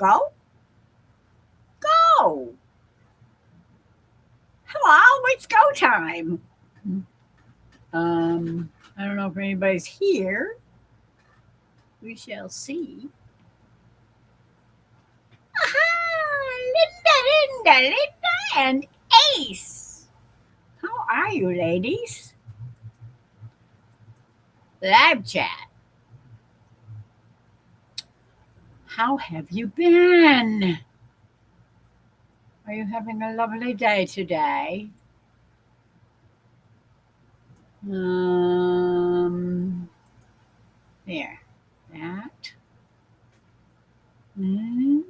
Go? Go! Hello, it's go time. I don't know if anybody's here. We shall see. Aha! Linda, and Ace. How are you, ladies? Live chat. How have you been? Are you having a lovely day today? Um, there. That. Mm,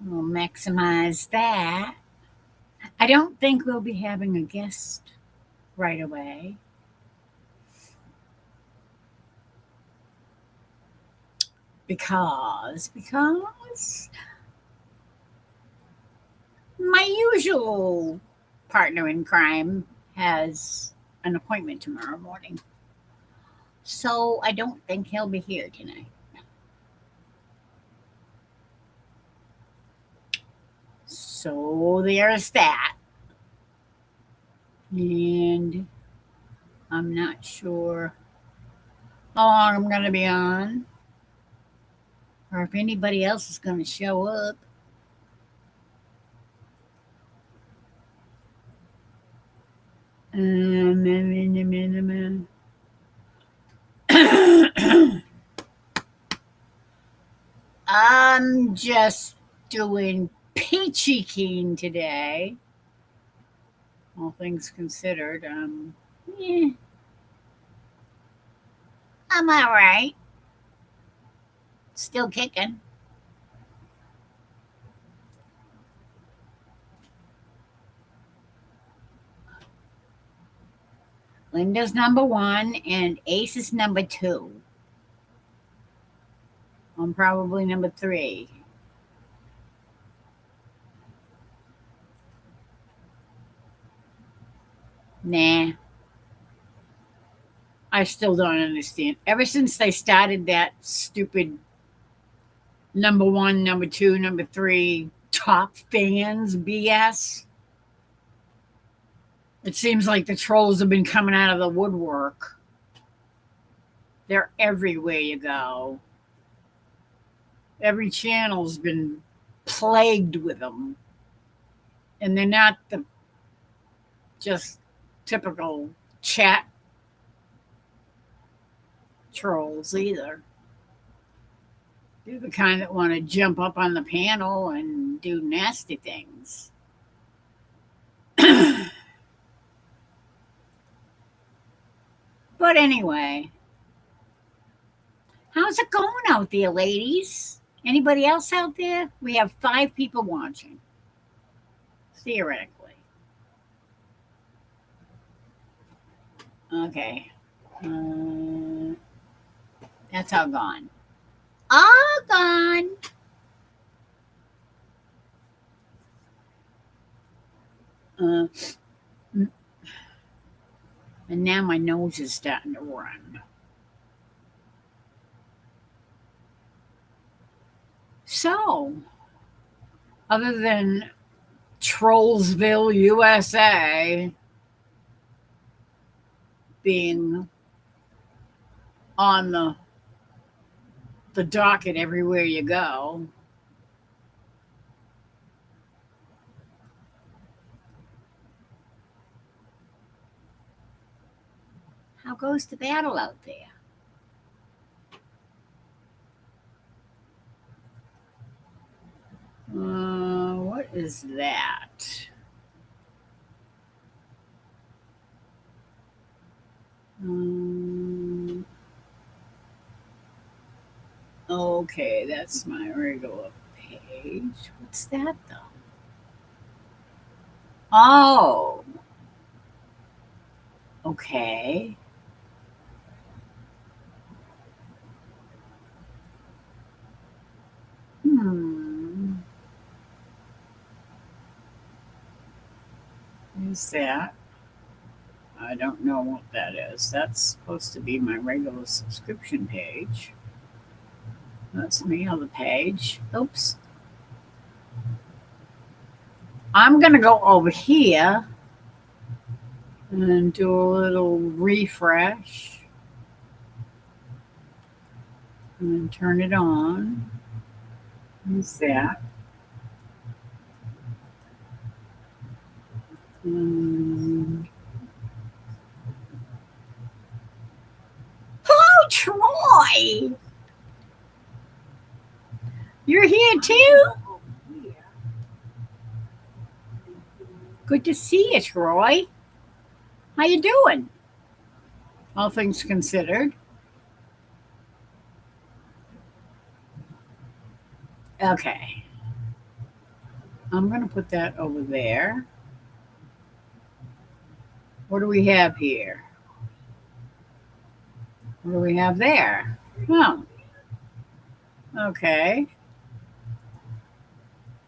we'll maximize that. I don't think we'll be having a guest right away. Because my usual partner in crime has an appointment tomorrow morning. So I don't think he'll be here tonight. So there's that. And I'm not sure how long I'm going to be on or if anybody else is going to show up. I'm just doing peachy keen today. All things considered, yeah, I'm all right. Still kicking. Linda's number one and Ace is number two. I'm probably number three. Nah, I still don't understand. Ever since they started that stupid number one, number two, number three top fans BS, it seems like the trolls have been coming out of the woodwork. They're everywhere you go. Every channel's been plagued with them. And they're not the just typical chat trolls either. They're the kind that want to jump up on the panel and do nasty things. But anyway, how's it going out there, ladies? Anybody else out there? We have 5 people watching, theoretically. Okay. That's all gone. All gone. Uh, and now my nose is starting to run. So, other than Trollsville, USA being on the docket everywhere you go, how goes the battle out there? What is that? Um, okay, that's my regular page. What's that though? Oh, okay. Hmm. Who's that? I don't know what that is. That's supposed to be my regular subscription page. That's my other page. Oops. I'm going to go over here and do a little refresh and turn it on. What's that? Um, Hello, Troy. You're here too. Good to see you, Troy. How you doing? All things considered. Okay. I'm going to put that over there. What do we have here? What do we have there? Oh, okay.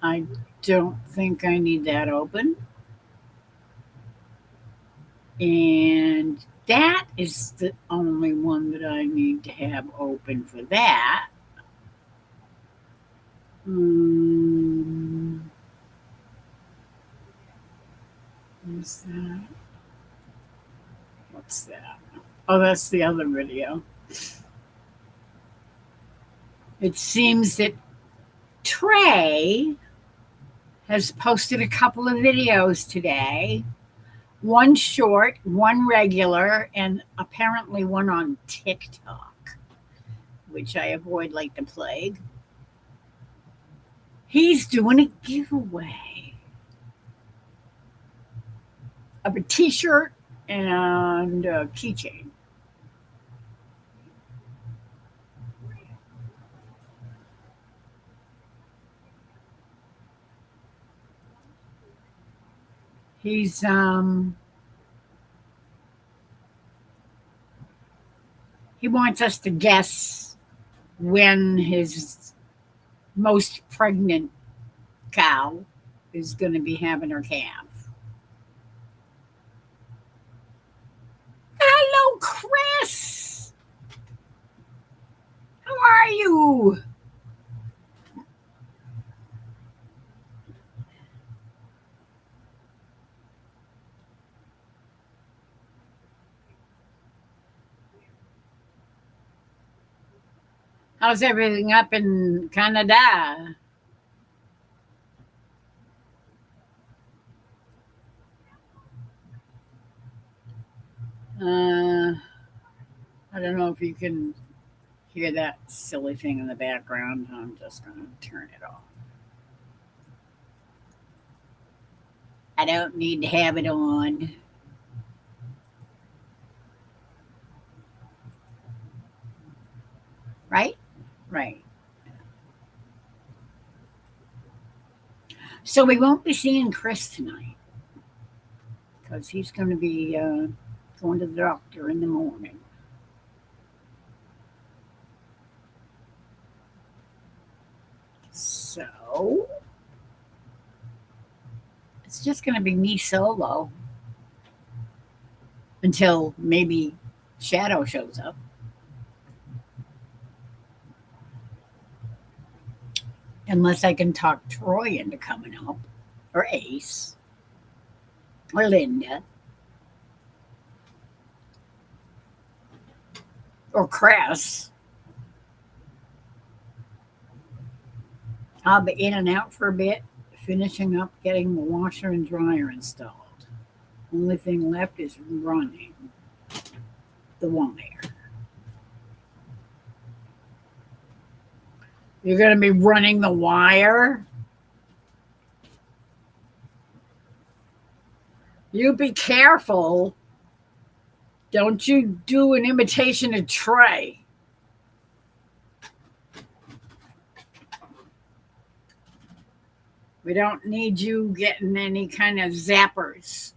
I don't think I need that open. And that is the only one that I need to have open for that. Hmm. Is that? What's that? Oh, that's the other video. It seems that Trey has posted a couple of videos today, one short, one regular, and apparently one on TikTok, which I avoid like the plague. He's doing a giveaway of a t-shirt and a keychain. He's he wants us to guess when his most pregnant cow is going to be having her calf. Hello, Chris. How are you? How's everything up in Canada? I don't know if you can hear that silly thing in the background. I'm just going to turn it off. I don't need to have it on. Right? Right. So we won't be seeing Chris tonight because he's going to be going to the doctor in the morning. So it's just going to be me solo until maybe Shadow shows up. Unless I can talk Troy into coming up, or Ace, or Linda, or Chris. I'll be in and out for a bit, finishing up getting the washer and dryer installed. Only thing left is running the wire. You're going to be running the wire? You be careful. Don't you do an imitation of Trey. We don't need you getting any kind of zappers.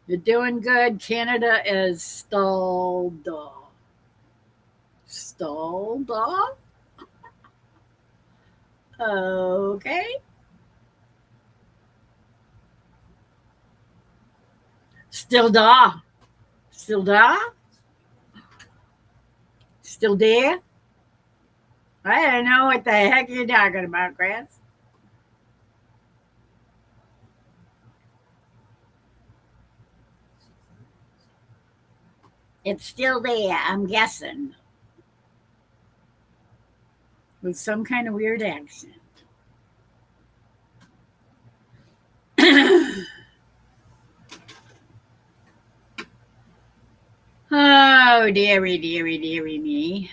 You're doing good. Canada is stalled. Stalled? Okay. Still da. Still da? Still there? I don't know what the heck you're talking about, Grants. It's still there, I'm guessing. With some kind of weird accent. Oh, dearie, dearie, dearie me.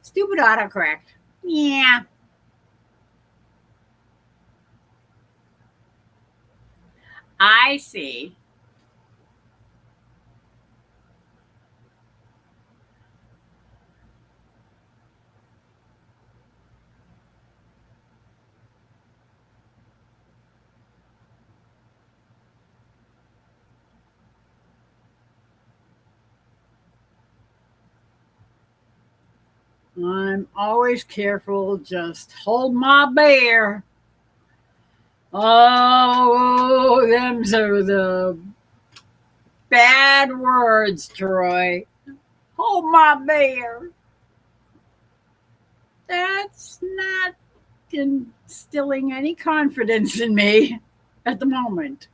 Stupid autocorrect. Yeah, I see. I'm always careful. Just hold my beer. Oh, them's are the bad words, Troy. Hold my beer. That's not instilling any confidence in me at the moment.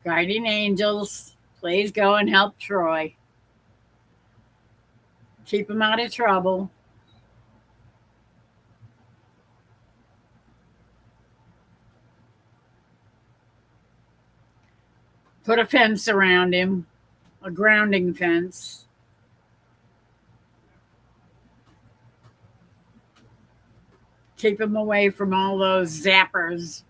Guardian angels, please go and help Troy. Keep him out of trouble. Put a fence around him, a grounding fence. Keep him away from all those zappers.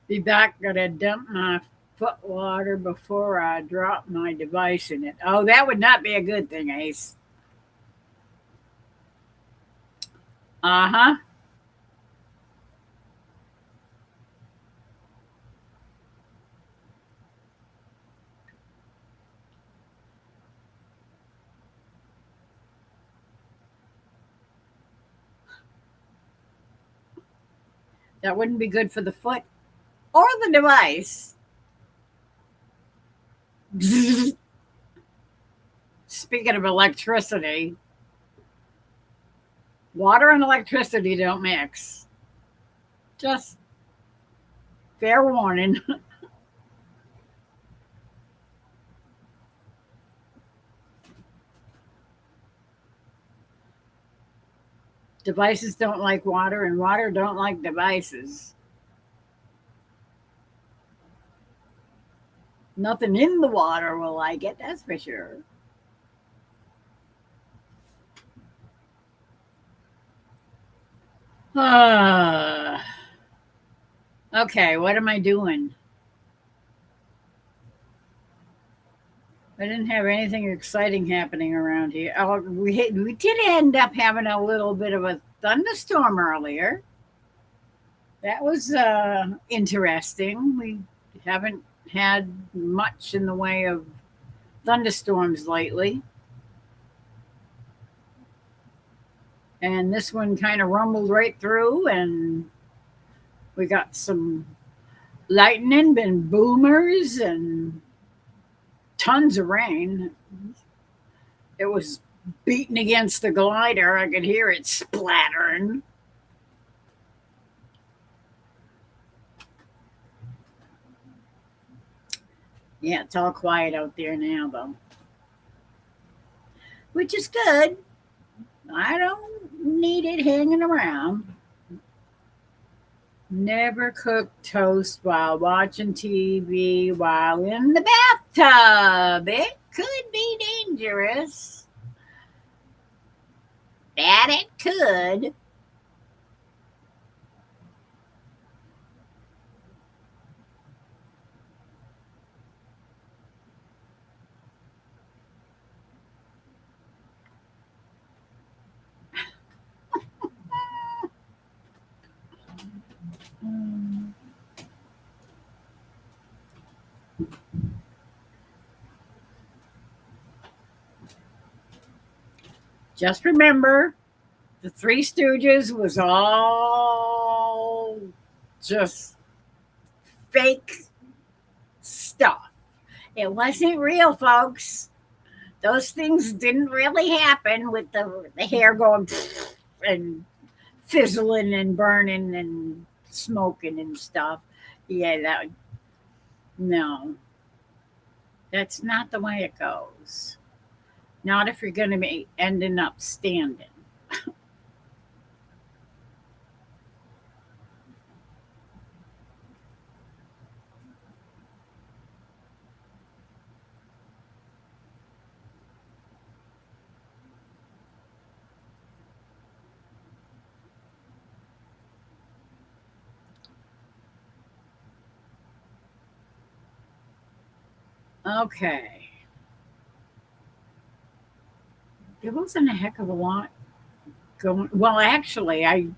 Be back, gonna dump my foot water before I drop my device in it. Oh, that would not be a good thing, Ace. Uh huh. That wouldn't be good for the foot or the device. Speaking of electricity, water and electricity don't mix. Just fair warning. Devices don't like water, and water don't like devices. Nothing in the water will like it, that's for sure. Okay, what am I doing? I didn't have anything exciting happening around here. Oh, we did end up having a little bit of a thunderstorm earlier. That was interesting. We haven't had much in the way of thunderstorms lately. And this one kind of rumbled right through, and we got some lightning and boomers and tons of rain. It was beating against the glider. I could hear it splattering. Yeah, it's all quiet out there now, though, which is good. I don't need it hanging around. Never cook toast while watching TV while in the bathtub. It could be dangerous. That it could. Just remember, the Three Stooges was all just fake stuff. It wasn't real, folks. Those things didn't really happen with the hair going and fizzling and burning and smoking and stuff. Yeah, that no, that's not the way it goes. Not if you're going to be ending up standing. Okay, there wasn't a heck of a lot going. Well, actually, I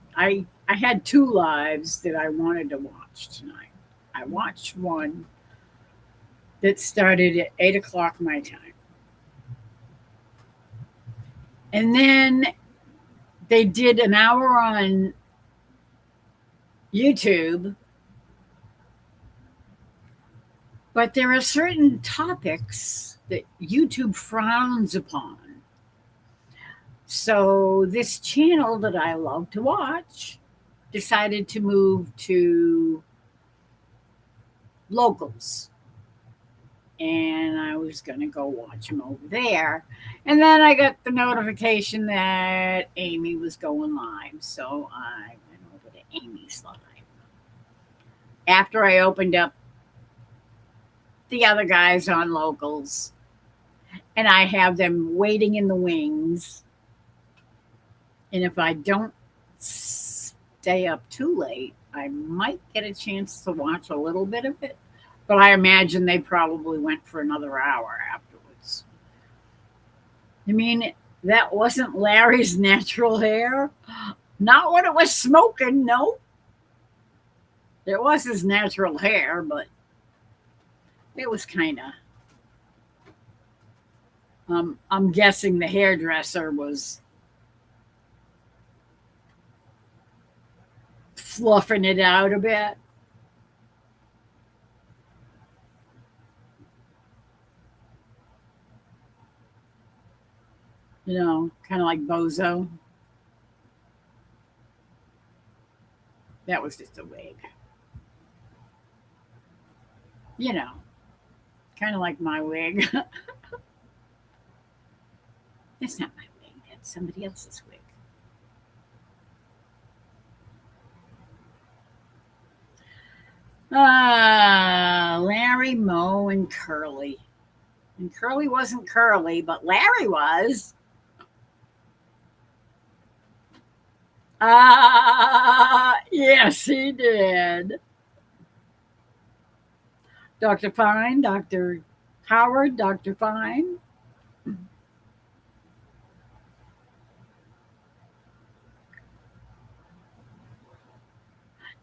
had two lives that I wanted to watch tonight. I watched one that started at 8 o'clock my time, and then they did an hour on YouTube. But there are certain topics that YouTube frowns upon. So this channel that I love to watch decided to move to locals. And I was going to go watch them over there. And then I got the notification that Amy was going live. So I went over to Amy's live. After I opened up the other guys on locals, and I have them waiting in the wings. And if I don't stay up too late, I might get a chance to watch a little bit of it. But I imagine they probably went for another hour afterwards. I mean, that wasn't Larry's natural hair. Not when it was smoking, no. It was his natural hair, but it was kind of. I'm guessing the hairdresser was fluffing it out a bit. Kind of like Bozo. That was just a wig. You know, kind of like my wig. That's not my wig. That's somebody else's wig. Larry, Moe, and Curly. And Curly wasn't curly, but Larry was. Yes, he did. Dr. Fine, Dr. Howard, Dr. Fine.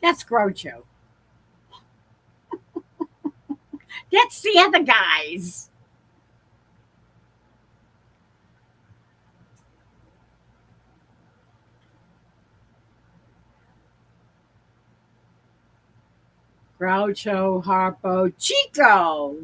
That's Groucho. That's the other guys. Groucho, Harpo, Chico.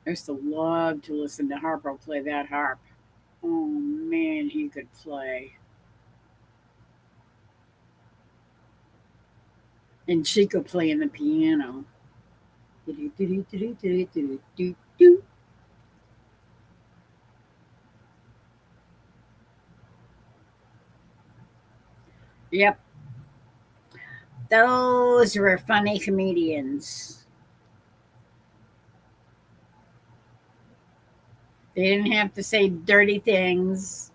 I used to love to listen to Harpo play that harp. Oh man, he could play. And Chico playing the piano. Yep, those were funny comedians. They didn't have to say dirty things,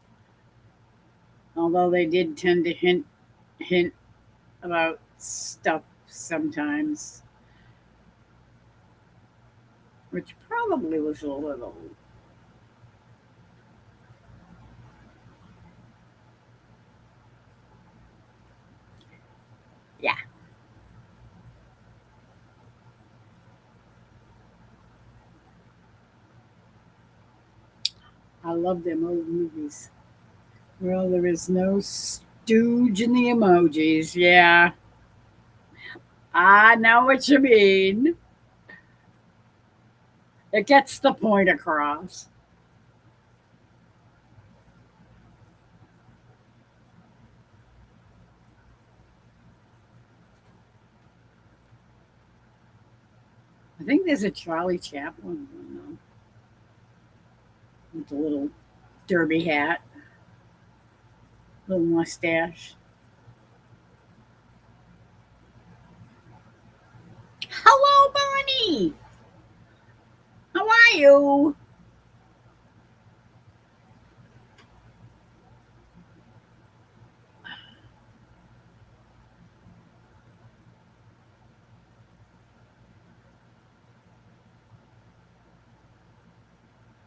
although they did tend to hint about stuff sometimes, which probably was a little. Yeah, I love them old movies. Well, there is no stooge in the emojis. Yeah, I know what you mean. It gets the point across. I think there's a Charlie Chaplin one, though, with the little derby hat, little mustache. Hello, Bernie. How are you?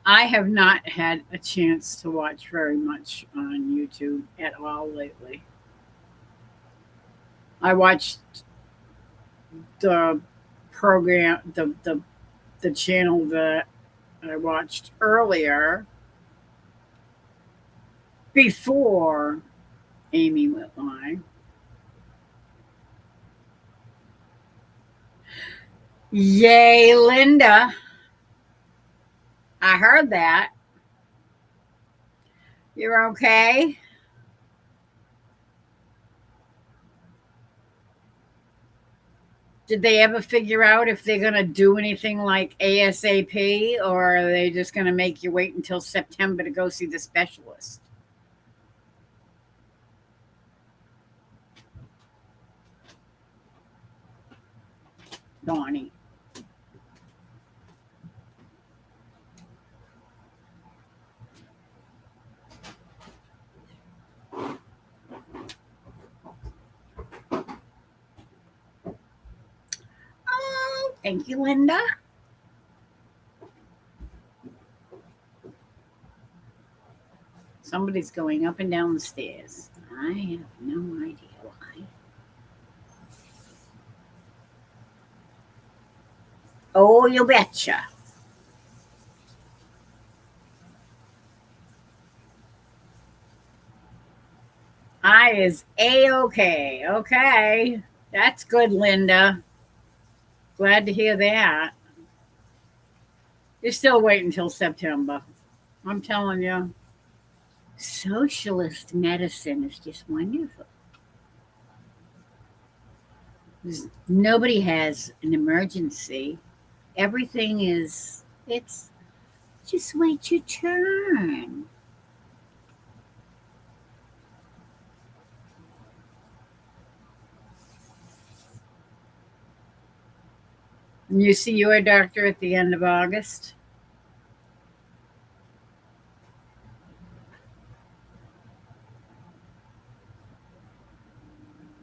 I have not had a chance to watch very much on YouTube at all lately. I watched the program, the channel that I watched earlier before Amy went live. Yay, Linda. I heard that. You're okay? Did they ever figure out if they're going to do anything like ASAP, or are they just going to make you wait until September to go see the specialist? Donnie. Oh, thank you, Linda. Somebody's going up and down the stairs. I have no idea why. Oh, you betcha. I is A-OK. Okay. That's good, Linda. Glad to hear that. You're still waiting until September. I'm telling you. Socialist medicine is just wonderful. Nobody has an emergency. Everything is, it's just wait your turn. You see your doctor at the end of August.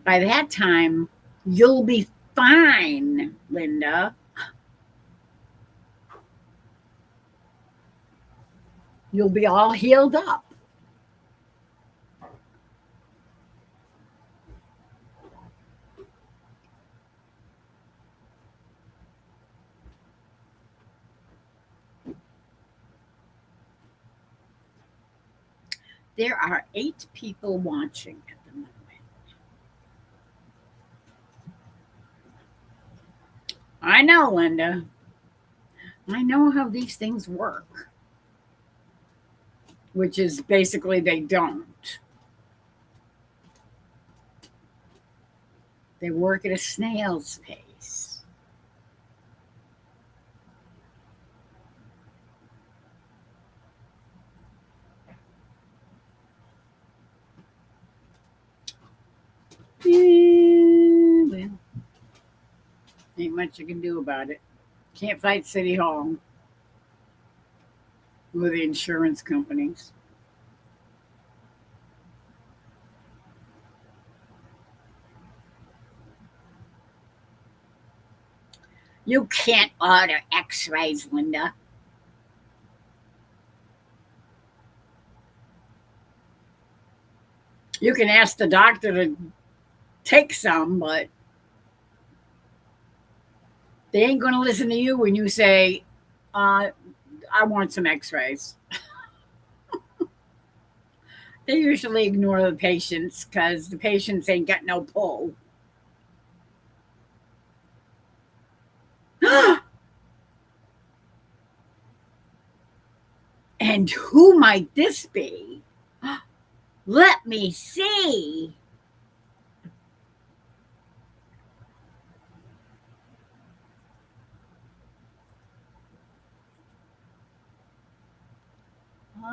By that time, you'll be fine, Linda. You'll be all healed up. There are 8 people watching at the moment. I know, Linda. I know how these things work, which is basically they don't. They work at a snail's pace. Well, ain't much you can do about it. Can't fight City Hall with the insurance companies. You can't order x rays, Linda. You can ask the doctor to take some, but they ain't going to listen to you when you say, I want some x rays. They usually ignore the patients because the patients ain't got no pull. And who might this be? Let me see.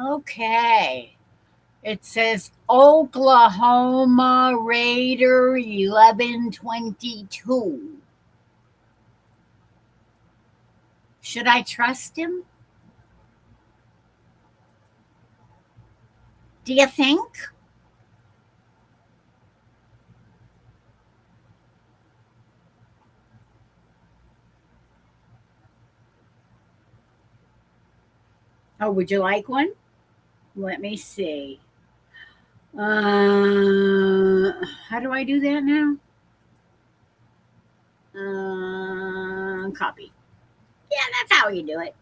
Okay. It says Oklahoma Raider 1122. Should I trust him? Do you think? Oh, would you like one? Let me see. How do I do that now? Copy. Yeah, that's how you do it.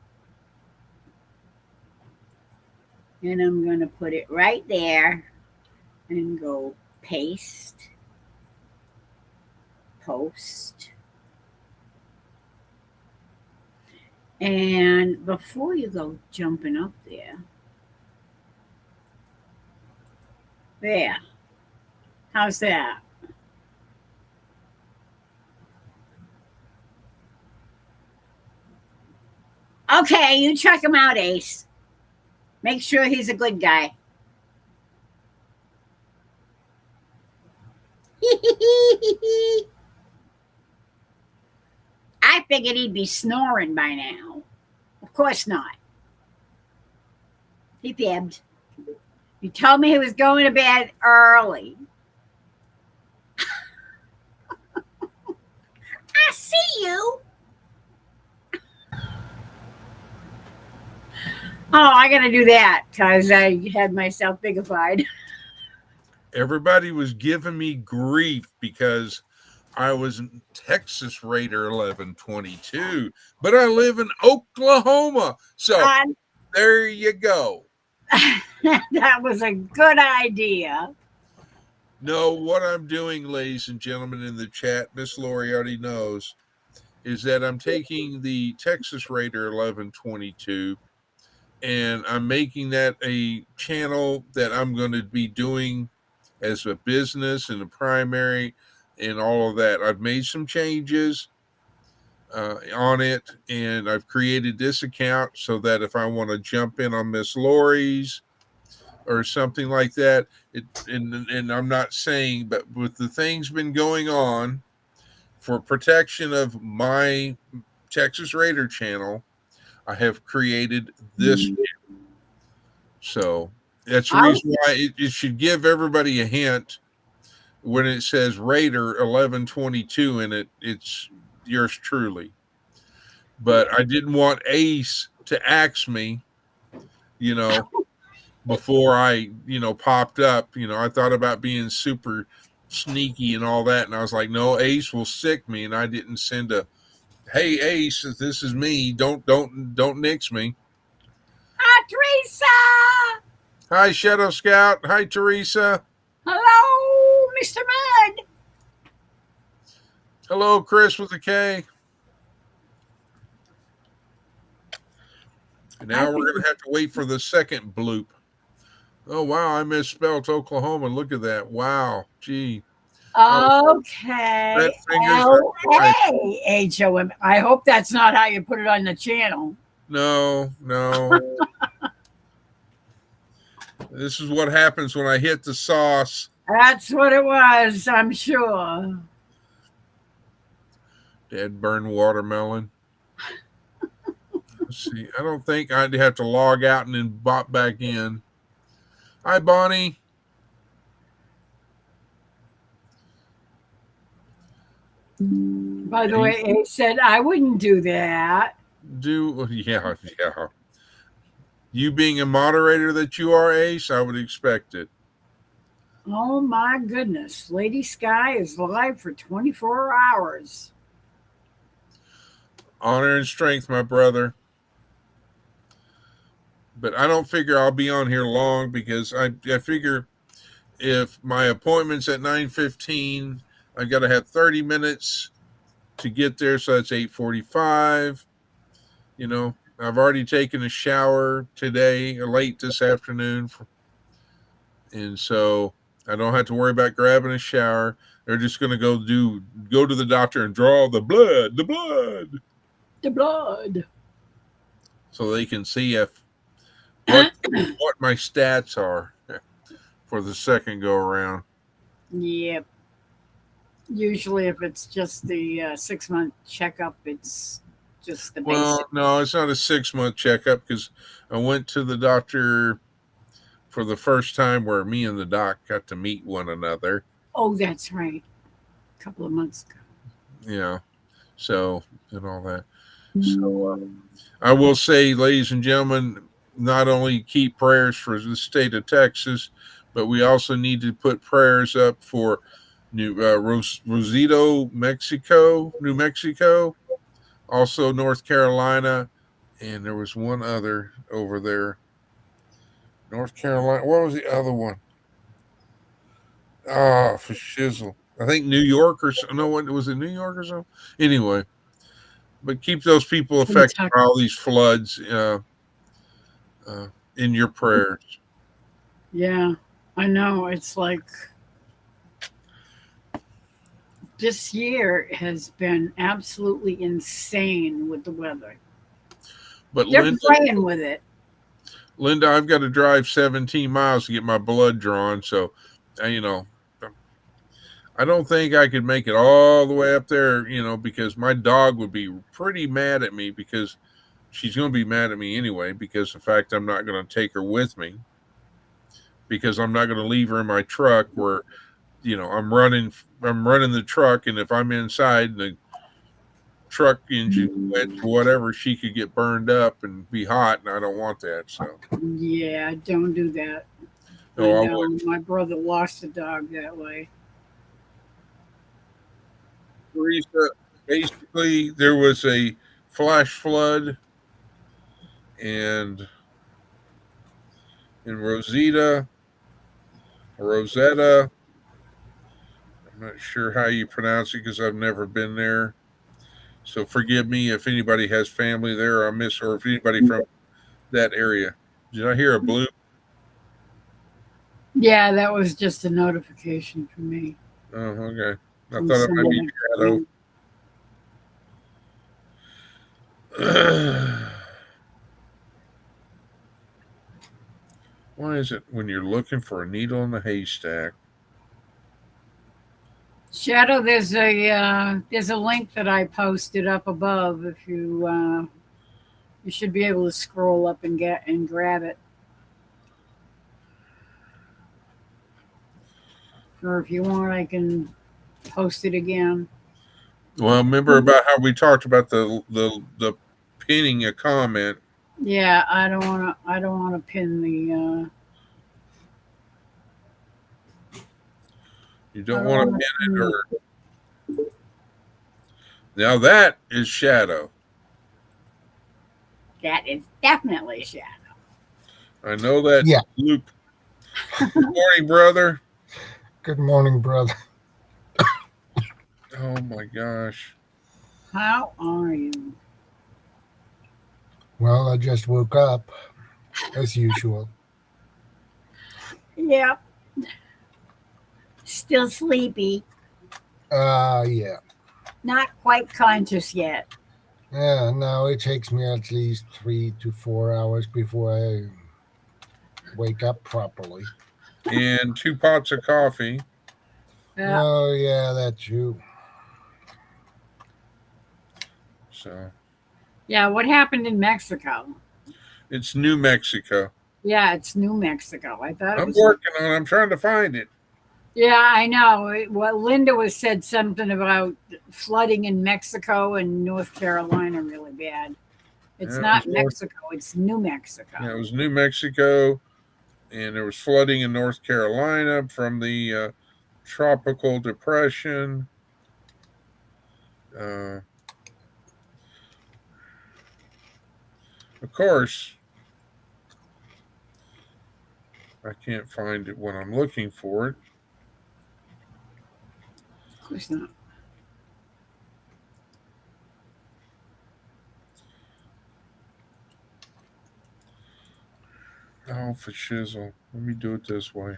And I'm going to put it right there and go paste, post. And before you go jumping up there, how's that? Okay, you check him out, Ace. Make sure he's a good guy. I figured he'd be snoring by now. Of course not. He fibbed. He told me he was going to bed early. I see you. Oh, I got to do that because I had myself bigified. Everybody was giving me grief because I was in Texas Raider 1122, but I live in Oklahoma. So there you go. That was a good idea. No, what I'm doing, ladies and gentlemen in the chat, Miss Lori already knows, is that I'm taking the Texas Raider 1122 and I'm making that a channel that I'm going to be doing as a business and a primary and all of that. I've made some changes on it, and I've created this account so that if I want to jump in on Miss Lori's or something like that, and I'm not saying, but with the things been going on for protection of my Texas Raider channel, I have created this. So that's the reason why it should give everybody a hint when it says Raider 1122 in it. It's yours truly. But I didn't want Ace to axe me, before I, popped up. I thought about being super sneaky and all that, and I was like, no, Ace will sick me, and I didn't send a, hey Ace, this is me. Don't nix me. Hi, Teresa. Hi, Shadow Scout. Hi, Teresa. Hello, Mr. Mudd. Hello, Chris with a K. And now we're going to have to wait for the second bloop. Oh, wow, I misspelled Oklahoma. Look at that. Wow. Gee. Okay. Fat fingers are right. LAHOM. I hope that's not how you put it on the channel. No. This is what happens when I hit the sauce. That's what it was, I'm sure. Dead burn watermelon. Let's see. I don't think I'd have to log out and then bop back in. Hi, Bonnie. By the way, it said I wouldn't do that. Yeah. You being a moderator that you are, Ace, I would expect it. Oh my goodness. Lady Sky is live for 24 hours. Honor and strength, my brother. But I don't figure I'll be on here long because I figure if my appointment's at 9:15, I got to have 30 minutes to get there, so that's 8:45. You know, I've already taken a shower today, or late this afternoon, and so I don't have to worry about grabbing a shower. They're just going to go to the doctor and draw the blood, so they can see what my stats are for the second go around. Yep. Usually, if it's just the 6-month checkup, it's just the Well, basic. no, it's not a 6-month checkup because I went to the doctor for the first time where me and the doc got to meet one another. Oh, that's right. A couple of months ago. Yeah. So, and all that. So, I will say, ladies and gentlemen, not only keep prayers for the state of Texas, but we also need to put prayers up for Rosito, New Mexico, also North Carolina, and there was one other over there. North Carolina. What was the other one? For shizzle. I think New York or something. No, what was it? New York or something? Anyway, but keep those people affected by all these floods in your prayers. Yeah, I know. It's like this year has been absolutely insane with the weather. But they're playing with it. Linda, I've got to drive 17 miles to get my blood drawn. So, I don't think I could make it all the way up there, because my dog would be pretty mad at me because she's going to be mad at me anyway because of the fact I'm not going to take her with me because I'm not going to leave her in my truck where, I'm running the truck. And if I'm inside the truck engine wet or whatever, she could get burned up and be hot. And I don't want that. So, yeah, don't do that. No, I know. My brother lost a dog that way. Teresa, basically, there was a flash flood and in Rosetta, I'm not sure how you pronounce it because I've never been there. So forgive me if anybody has family there or if anybody from that area. Did I hear a bloop? Yeah, that was just a notification for me. Oh, okay. I thought it might be Shadow. Why is it when you're looking for a needle in a haystack? Shadow, there's a link that I posted up above. If you should be able to scroll up and grab it. Or if you want, I can post it again. Well, remember about how we talked about the pinning a comment. Yeah, I don't want to pin the. You don't want to pin it or. Now that is Shadow. That is definitely Shadow. I know that. Yeah. Luke. Good morning, brother. Good morning, brother. Oh my gosh. How are you? Well, I just woke up, as usual. Yep. Still sleepy. Yeah. Not quite conscious yet. Yeah, no, it takes me at least 3 to 4 hours before I wake up properly. And 2 pots of coffee. Yeah. Oh, yeah, that's you. So Yeah. What happened in Mexico? it's New Mexico. Yeah, it's New Mexico. I thought it I'm was. working on it. I'm trying to find it. Yeah, I know. Well, Linda was said something about flooding in Mexico and North Carolina really bad. It's Yeah, not Mexico, it's New Mexico. it was New Mexico, and there was flooding in North Carolina from the tropical depression. Of course, I can't find it when I'm looking for it. Of course not. Oh, for shizzle. Let me do it this way.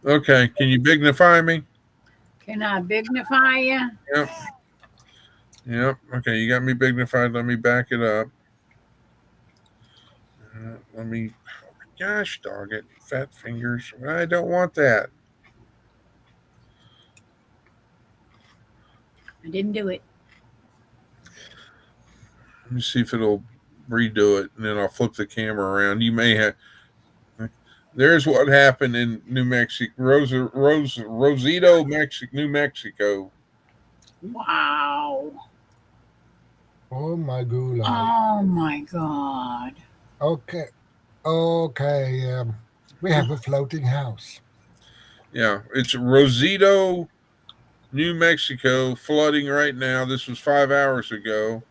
Okay, can you bignify me? Can I bignify you? Yep. Yep. Okay, you got me bignified. Let me back it up. Let me. Oh my gosh, dog it. Fat fingers. I don't want that. I didn't do it. Let me see if it'll redo it, and then I'll flip the camera around. You may have. There's what happened in New Mexico, Rosito, New Mexico. Wow. Oh, my gulai. Oh my God. Okay. Okay. We have a floating house. Yeah, it's Rosito, New Mexico, flooding right now. This was 5 hours ago,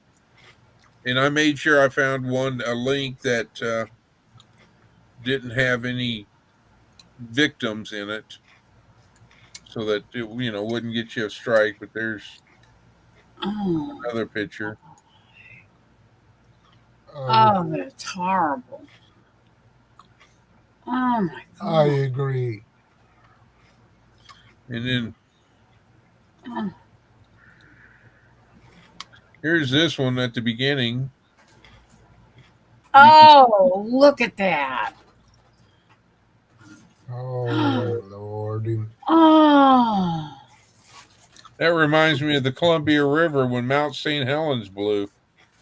and I made sure I found a link that didn't have any victims in it, so that it wouldn't get you a strike. But there's Oh, another picture. oh, that's horrible. Oh my I God. agree. And then Oh, here's this one at the beginning. oh, look at that. Oh, Lordy. Oh, That reminds me of the Columbia River when Mount St. Helens blew.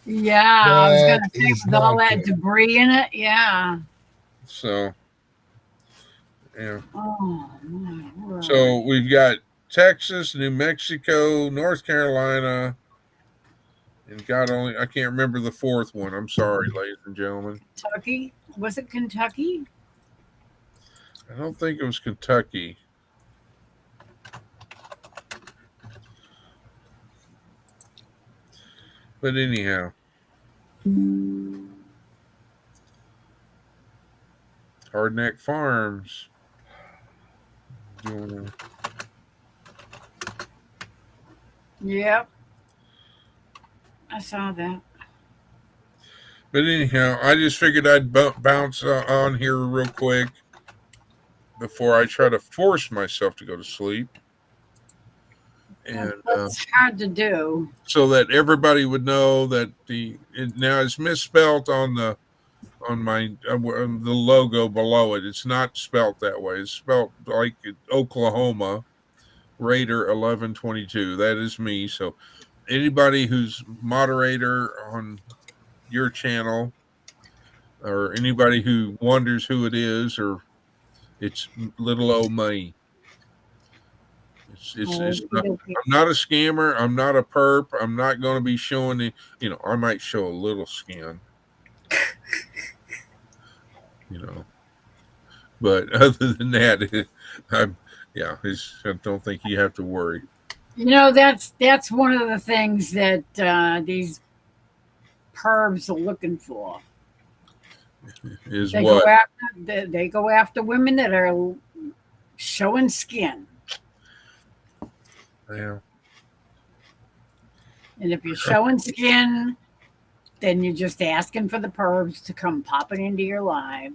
yeah. I was That going to say is with all not that good. debris in it. Yeah. So, yeah. Oh, my word. So we've got Texas, New Mexico, North Carolina, and God only I can't remember the fourth one. I'm sorry, ladies and gentlemen. Kentucky? Was it Kentucky? I don't think it was Kentucky. But anyhow. Hardneck Farms. Yep. I saw that. But anyhow, I just figured I'd bounce on here real quick before I try to force myself to go to sleep. And That's hard to do. so that everybody would know that now it's misspelled on the logo below it. It's not spelt that way. It's spelt like Oklahoma Raider 1122. That is me. So anybody who's moderator on your channel, or anybody who wonders who it is, or it's little old me. It's not, I'm not a scammer. I'm not a perp. I'm not going to be showing the, I might show a little skin, but other than that, I don't think you have to worry. That's one of the things that these pervs are looking for. Is they what? They go after women that are showing skin. Yeah. And if you're showing skin, then you're just asking for the pervs to come popping into your life.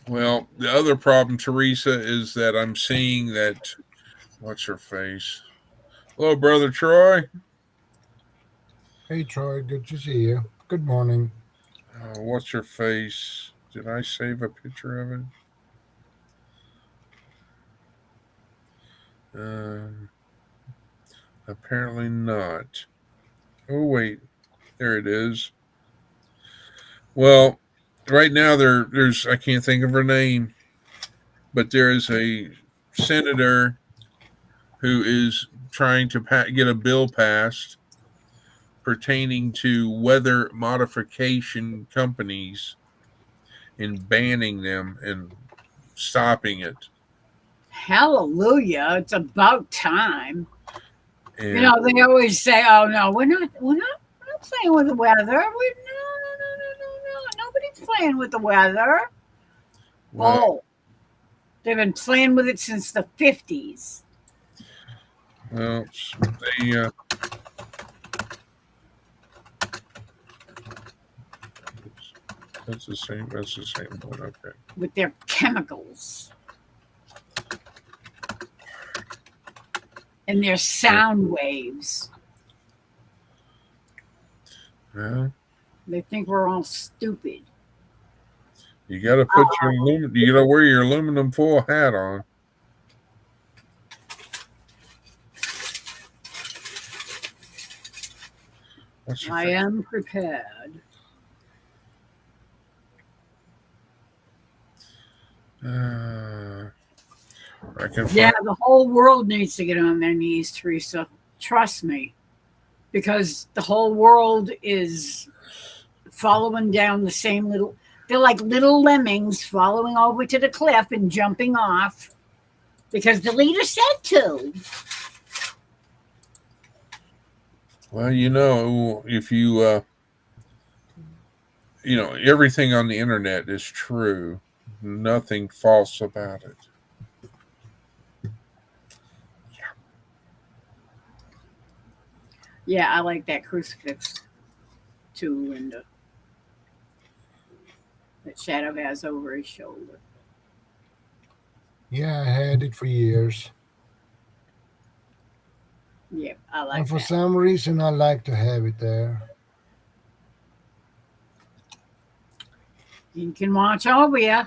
Well, the other problem, Teresa, is that I'm seeing that. What's her face? Hello, brother Troy. Hey, Troy, good to see you. Good morning. What's her face? Did I save a picture of it? Apparently not. Oh wait, there it is. Well, right now there's I can't think of her name, but there is a senator who is trying to get a bill passed pertaining to weather modification companies and banning them and stopping it. Hallelujah. It's about time. And You know, they always say, "Oh no, we're not playing with the weather. No, nobody's playing with the weather." well, Oh, they've been playing with it since the 50s. well, they that's the same. That's the same one. Okay. With their chemicals and their sound waves. Well, They think we're all stupid. you got to put your you got to wear your aluminum foil hat on. What's your I face? am prepared. I can find. Yeah, the whole world needs to get on their knees, Teresa. Trust me. Because the whole world is following down the same little, they're like little lemmings following over to the cliff and jumping off because the leader said to. Well, you know, if you you know, everything on the internet is true. Nothing false about it. Yeah, I like that crucifix too, Linda. That Shadow has over his shoulder. Yeah, I had it for years. Yeah, I like And for that. some reason, I like to have it there. He can watch over you.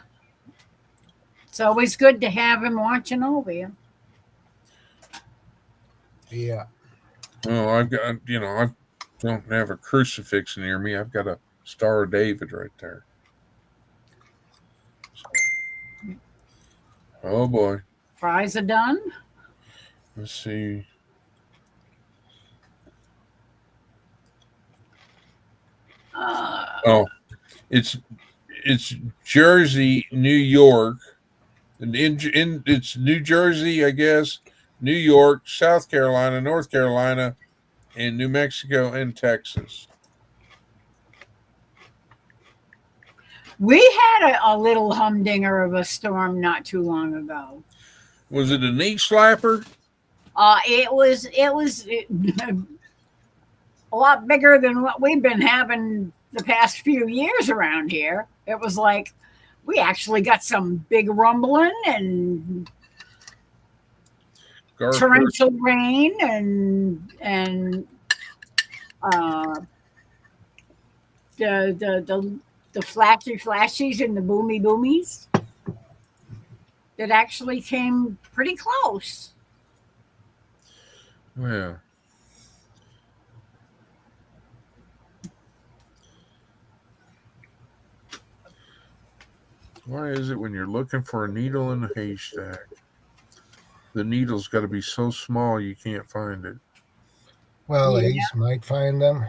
It's always good to have him watching over you. Yeah. Oh, I've got, you know, I don't have a crucifix near me. I've got a Star of David right there. Oh boy. Fries are done. Let's see. Oh, it's Jersey, New York, and in it's New Jersey, I guess, New York, South Carolina, North Carolina, and New Mexico and Texas. We had a little humdinger of a storm not too long ago. Was it a knee slapper? It was a lot bigger than what we've been having the past few years around here. It was like we actually got some big rumbling and torrential rain and uh, the flashies and the boomies that actually came pretty close. Well, why is it when you're looking for a needle in a haystack, the needle's got to be so small you can't find it? Well, Yeah. Ace might find them.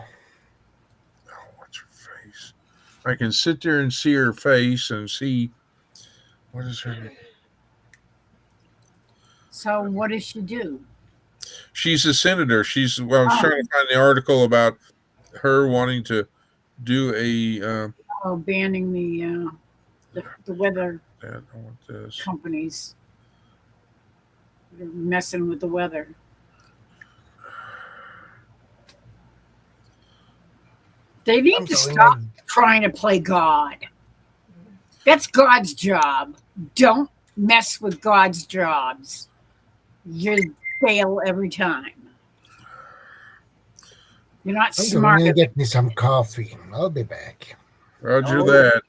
Oh, what's her face? I can sit there and see her face and see what is her name. So what does she do? She's a senator. Well, I was trying to find the article about her wanting to do a. Banning the weather I want this. companies. They're messing with the weather. They need I'm to telling stop you, trying to play God. That's God's job. Don't mess with God's jobs. You fail every time. You're not I'm smart going to enough. get me some coffee. I'll be back. Roger Oh. that.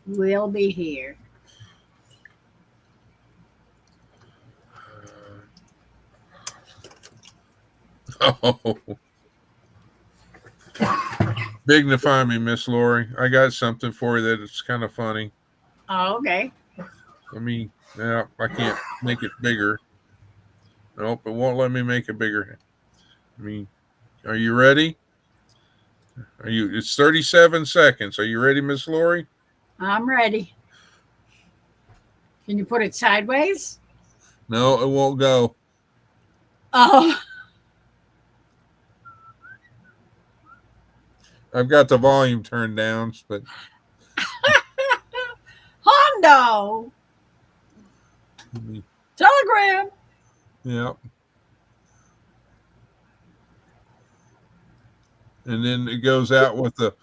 We'll be here. Oh, dignify me, Miss Lori. I got something for you that it's kind of funny. Oh, okay. I can't make it bigger. Nope, it won't let me make it bigger. Are you ready? It's 37 seconds. Are you ready, Miss Lori? I'm ready. Can you put it sideways? No, it won't go. Oh, I've got the volume turned down, but Hondo. Telegram. yeah. And then it goes out with the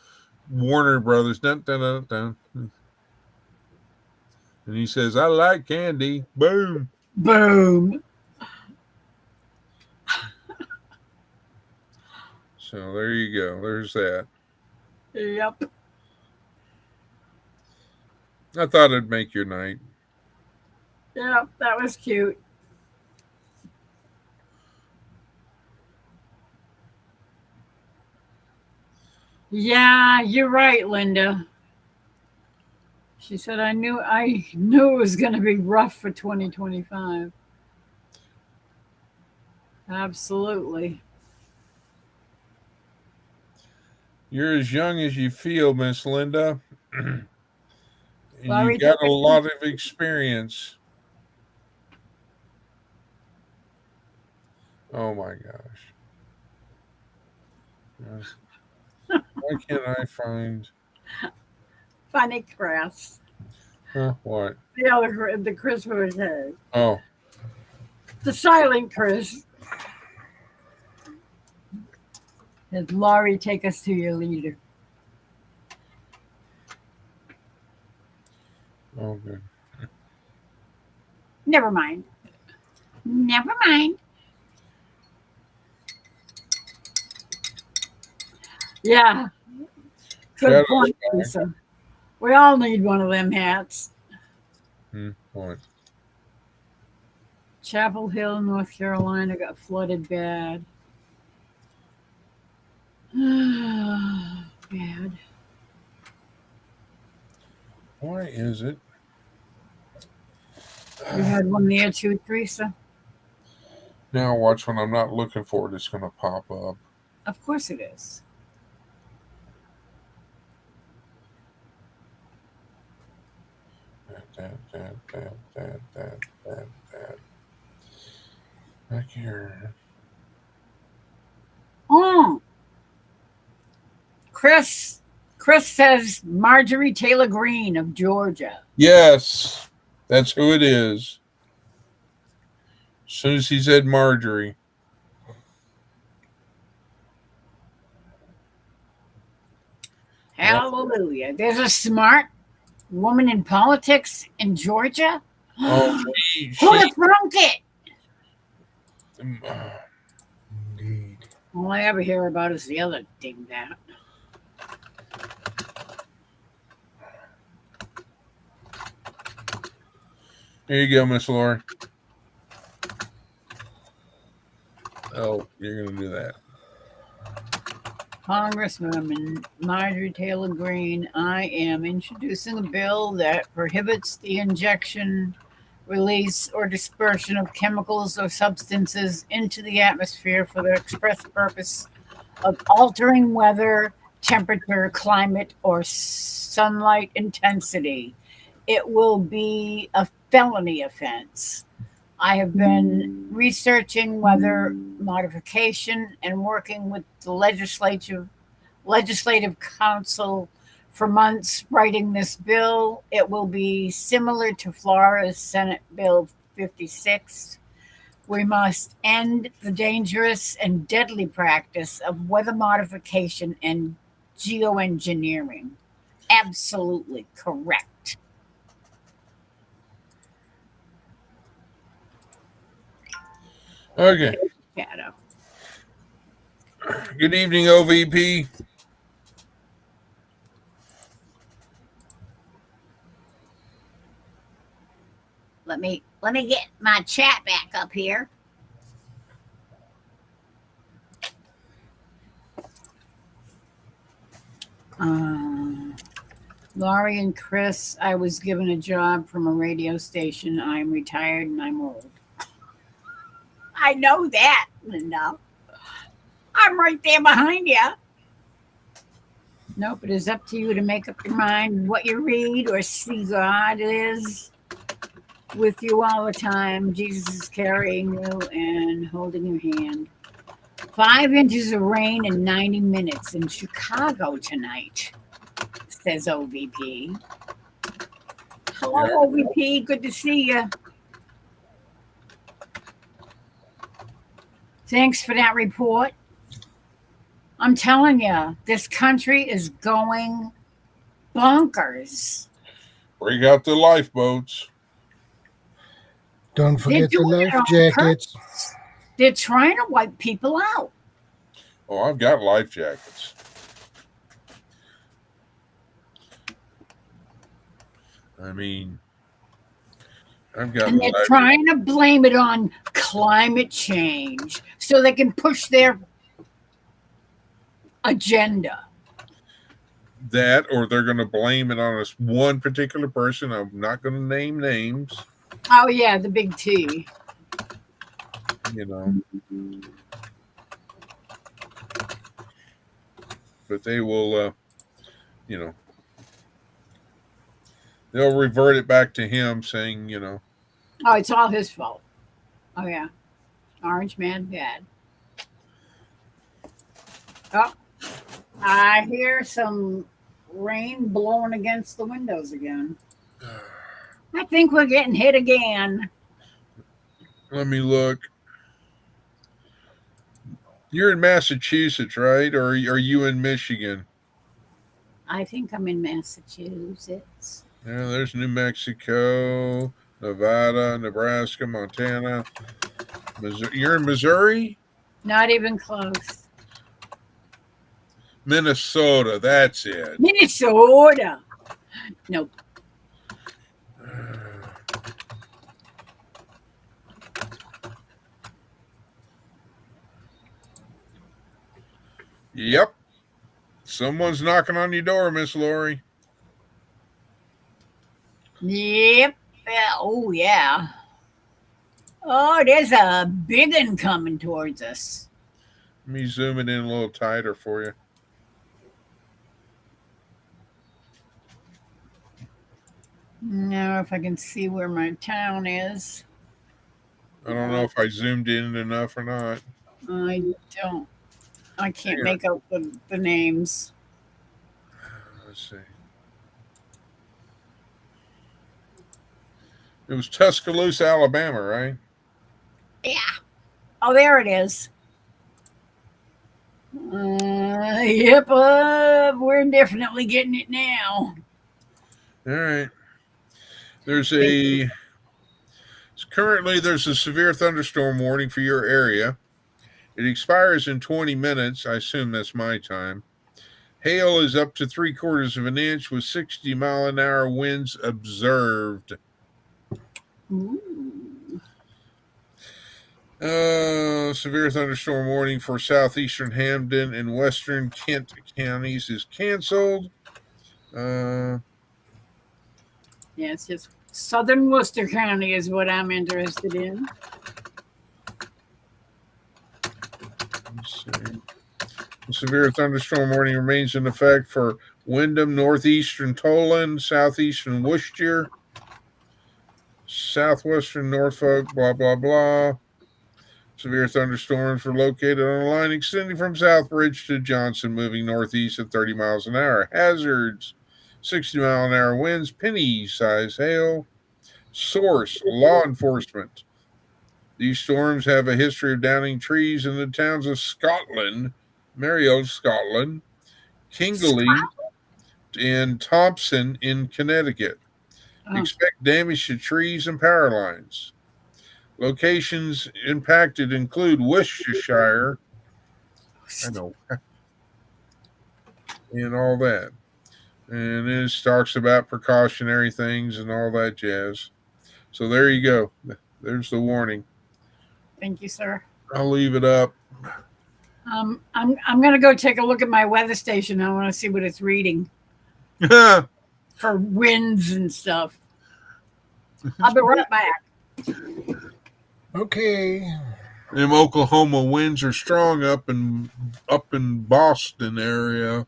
Warner Brothers. Dun, dun, dun, dun. And he says, I like candy. Boom. Boom. So there you go. There's that. Yep. I thought it'd make your night. Yep. That was cute. Yeah, you're right, Linda. She said, I knew it was going to be rough for 2025. Absolutely. You're as young as you feel, Miss Linda. And Laurie you've got a Dickerson. lot of experience. Oh my gosh. Why can't I find Funny Chris. what? The Chris who was here. Oh, The silent Chris. Did Laurie take us to your leader? good. Never mind. Never mind. Yeah. Good Shadows point, back. Lisa. We all need one of them hats. What? Chapel Hill, North Carolina got flooded bad. Bad. Why is it? You had one there too, Teresa? Now watch when I'm not looking for it, it's going to pop up. Of course it is. That. Back here. Oh. Chris says Marjorie Taylor Greene of Georgia. Yes, that's who it is. As soon as he said Marjorie. Hallelujah. There's a smart woman in politics in Georgia. Oh, Who would have thunk it? Indeed. All I ever hear about is the other dingbat. Here you go, Miss Lori. Oh, you're going to do that. Congresswoman Marjorie Taylor Greene, I am introducing a bill that prohibits the injection, release, or dispersion of chemicals or substances into the atmosphere for the express purpose of altering weather, temperature, climate, or sunlight intensity. It will be a felony offense. I have been researching weather modification and working with the legislative council for months writing this bill. It will be similar to Florida's Senate Bill 56. We must end the dangerous and deadly practice of weather modification and geoengineering. Absolutely correct. Okay. Shadow. Good evening, OVP. Let me get my chat back up here. Laurie and Chris, I was given a job from a radio station. I'm retired and I'm old. I know that, Linda. I'm right there behind you. Nope, it is up to you to make up your mind what you read or see. God is with you all the time. Jesus is carrying you and holding your hand. 5 inches of rain in 90 minutes in Chicago tonight, says OVP. Hello, OVP. Good to see you. Thanks for that report. I'm telling you, this country is going bonkers. Bring out the lifeboats. Don't forget the doing it life on jackets. They're trying to wipe people out. Oh, I've got life jackets. I mean, I've got. And they're trying to blame it on climate change so they can push their agenda. That, or they're going to blame it on us one particular person. I'm not going to name names. Oh, yeah, the big T. You know. But they will, you know, they'll revert it back to him saying, you know. Oh, it's all his fault. Oh, yeah. Orange man bad. Oh, I hear some rain blowing against the windows again. I think we're getting hit again. Let me look. You're in Massachusetts, right? Or are you in Michigan? I think I'm in Massachusetts. Yeah, there's New Mexico, Nevada, Nebraska, Montana. Missouri. You're in Missouri? Not even close. Minnesota, that's it. Minnesota. Nope. Yep. Someone's knocking on your door, Miss Lori. Yep. Oh, yeah. Oh, there's a big one coming towards us. Let me zoom it in a little tighter for you. Now, if I can see where my town is. I don't know if I zoomed in enough or not. I don't. I can't make out the names. Let's see. It was Tuscaloosa, Alabama, right? Yeah. Oh, there it is. Yep. We're definitely getting it now. All right. Currently there's a severe thunderstorm warning for your area. It expires in 20 minutes. I assume that's my time. Hail is up to 3/4 of an inch with 60-mile-an-hour winds observed. Ooh. Severe thunderstorm warning for southeastern Hampden and western Kent counties is canceled. Yeah, it's just southern Worcester County is what I'm interested in. Let's see. The severe thunderstorm warning remains in effect for Windham, northeastern Toland, southeastern Worcester, southwestern Norfolk, blah, blah, blah. Severe thunderstorms were located on a line extending from Southbridge to Johnson, moving northeast at 30 miles an hour. Hazards, 60-mile-an-hour winds, penny-size hail. Source, law enforcement. These storms have a history of downing trees in the towns of Scotland, Maryhill, Scotland, Kingley, and Thompson in Connecticut. Oh, Expect damage to trees and power lines. Locations impacted include Worcestershire, I know, and all that. And it talks about precautionary things and all that jazz. So there you go. There's the warning. thank you, sir. I'll leave it up. I'm gonna go take a look at my weather station. I want to see what it's reading for winds and stuff. I'll be right back. Okay. Them Oklahoma winds are strong up in Boston area.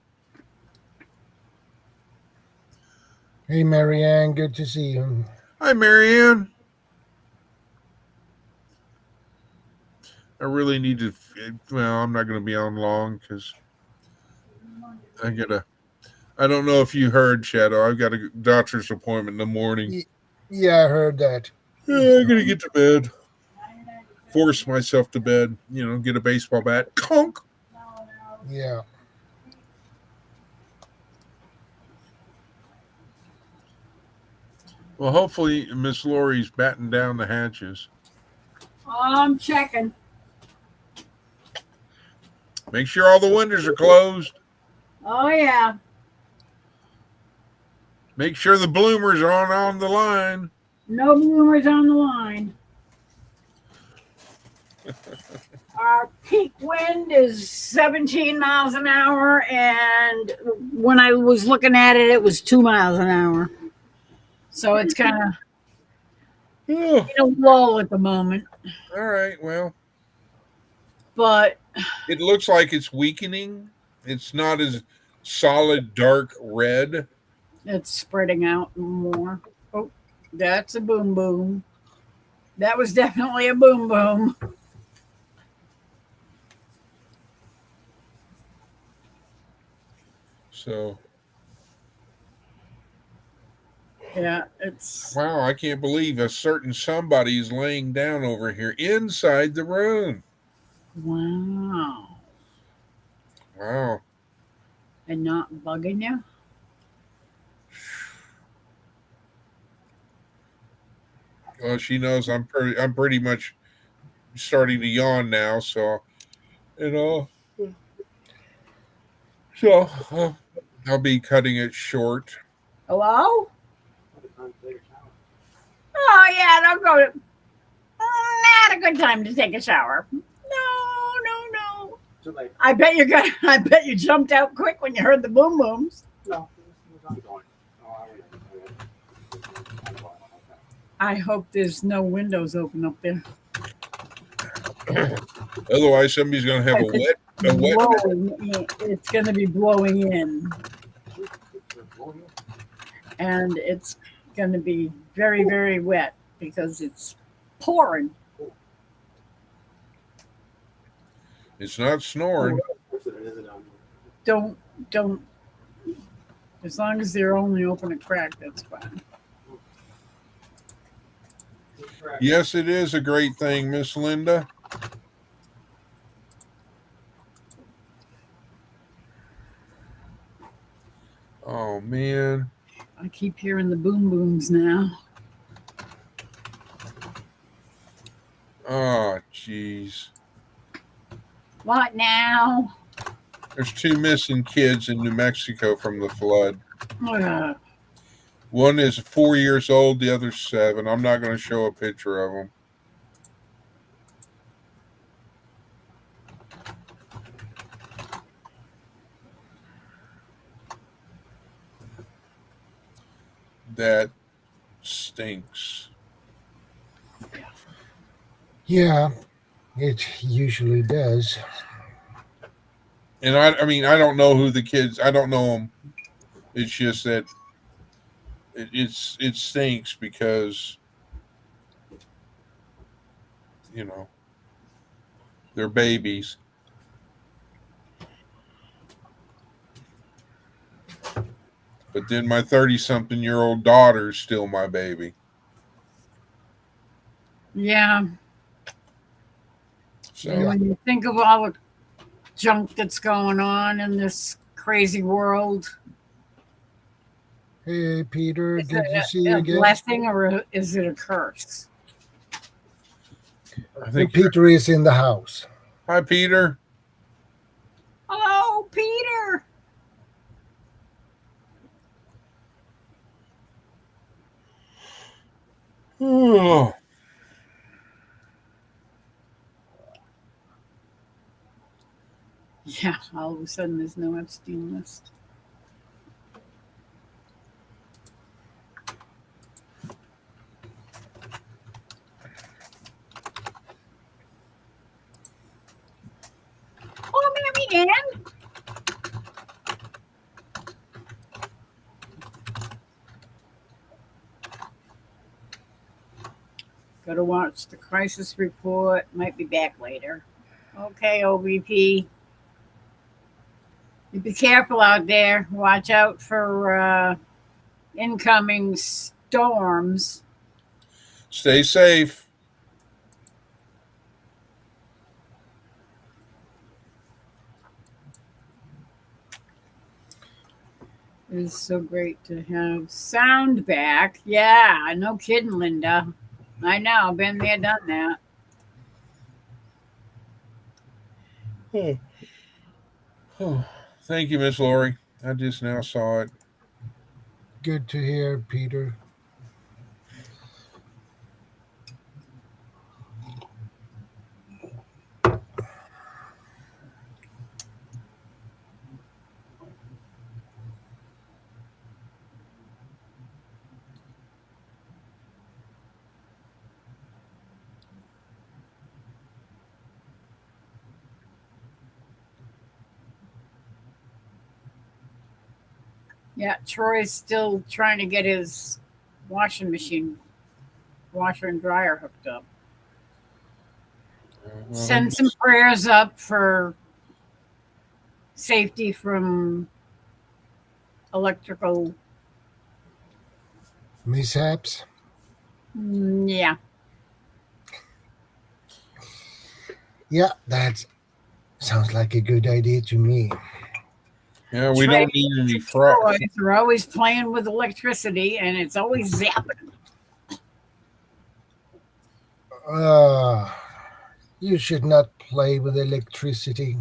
Hey, Marianne, good to see you. Hi, Marianne. I really need to. Well, I'm not going to be on long because I don't know if you heard, Shadow. I've got a doctor's appointment in the morning. Yeah, I heard that. Yeah, I'm going to get to bed. Force myself to bed. Get a baseball bat. Conk. Yeah. Well, hopefully Miss Lori's batting down the hatches. I'm checking. Make sure all the windows are closed. Oh yeah. Make sure the bloomers are on the line. No bloomers on the line. Our peak wind is 17 miles an hour, and when I was looking at it, it was 2 miles an hour. So it's kind of Oh, in a lull at the moment. all right. Well, But it looks like it's weakening. It's not as solid dark red. it's spreading out more. Oh, that's a boom boom. That was definitely a boom boom. So, Yeah, it's wow, I can't believe a certain somebody is laying down over here inside the room. wow. Wow. And not bugging you. Well, she knows I'm pretty much starting to yawn now, so so I'll be cutting it short. Hello? Oh yeah, don't go. Not a good time to take a shower. No. I bet you're gonna. I bet you jumped out quick when you heard the boom booms. I hope there's no windows open up there. Otherwise, somebody's going to have a wet. Blowing in. It's going to be blowing in, and it's going to be very, very wet because it's pouring. It's not snoring. Don't. As long as they're only open a crack, that's fine. Yes, it is a great thing, Miss Linda. Oh man. I keep hearing the boom booms now. Oh jeez. What now? There's 2 missing kids in New Mexico from the flood. Ugh. One is 4 years old, the other's 7. I'm not going to show a picture of them. That stinks. Yeah, it usually does. And I mean, I don't know who the kids. I don't know them. It's just that it stinks because they're babies. But then my 30-something-year-old daughter is still my baby. Yeah. So And when you think of all the junk that's going on in this crazy world? Hey, Peter, Is good to it see you a again. blessing or is it a curse? I think. Peter is in the house. Hi, Peter. Hello, Peter. Oh, Yeah, all of a sudden there's no Epstein list. Oh, Mary Ann. Gotta watch the crisis report. Might be back later. Okay, OVP. You be careful out there. Watch out for incoming storms. stay safe. It is so great to have sound back. Yeah, no kidding, Linda. I know, been there, done that. Thank you, Miss Lori. I just now saw it. Good to hear, Peter. Yeah, Troy's still trying to get his washing machine, washer and dryer hooked up. Send some prayers up for safety from electrical. Mishaps? Yeah. Yeah, that sounds like a good idea to me. Yeah, we Trey don't need any frost. They're always playing with electricity and it's always zapping. You should not play with electricity.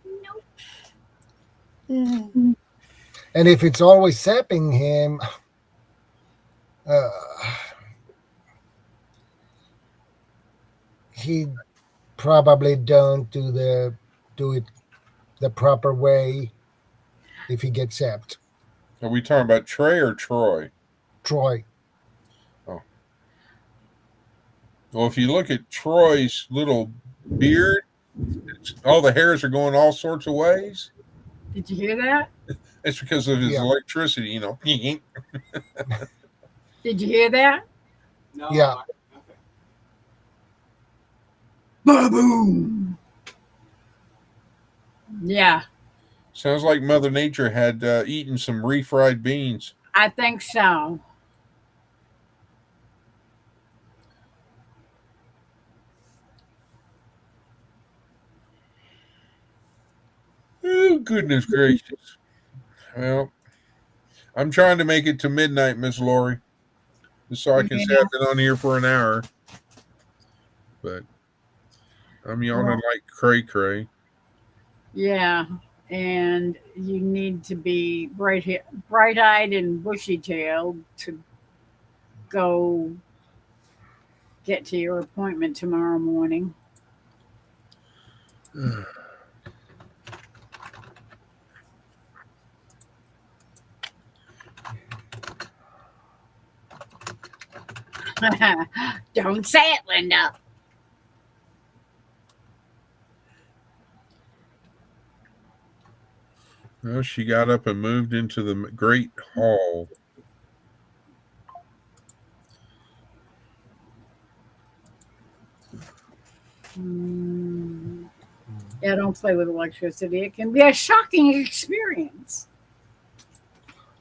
Nope. And if it's always sapping him, uh, he probably don't do it the proper way if he gets sapped. Are we talking about Trey or Troy? Troy. Well, if you look at Troy's little beard, all the hairs are going all sorts of ways. Did you hear that? It's because of his Yeah. electricity, you know. Did you hear that? No. Yeah. Ba-boom. Yeah, Sounds like Mother Nature had eaten some refried beans. I think so. Oh, goodness gracious. Well, I'm trying to make it to midnight, Miss Lori, just so I can Yeah. sit on here for an hour. But I'm yawning Well- like cray cray. Yeah, and you need to be bright-eyed and bushy-tailed to go get to your appointment tomorrow morning. Don't say it, Linda. Well, she got up and moved into the great hall. Yeah, don't play with electricity. It can be a shocking experience.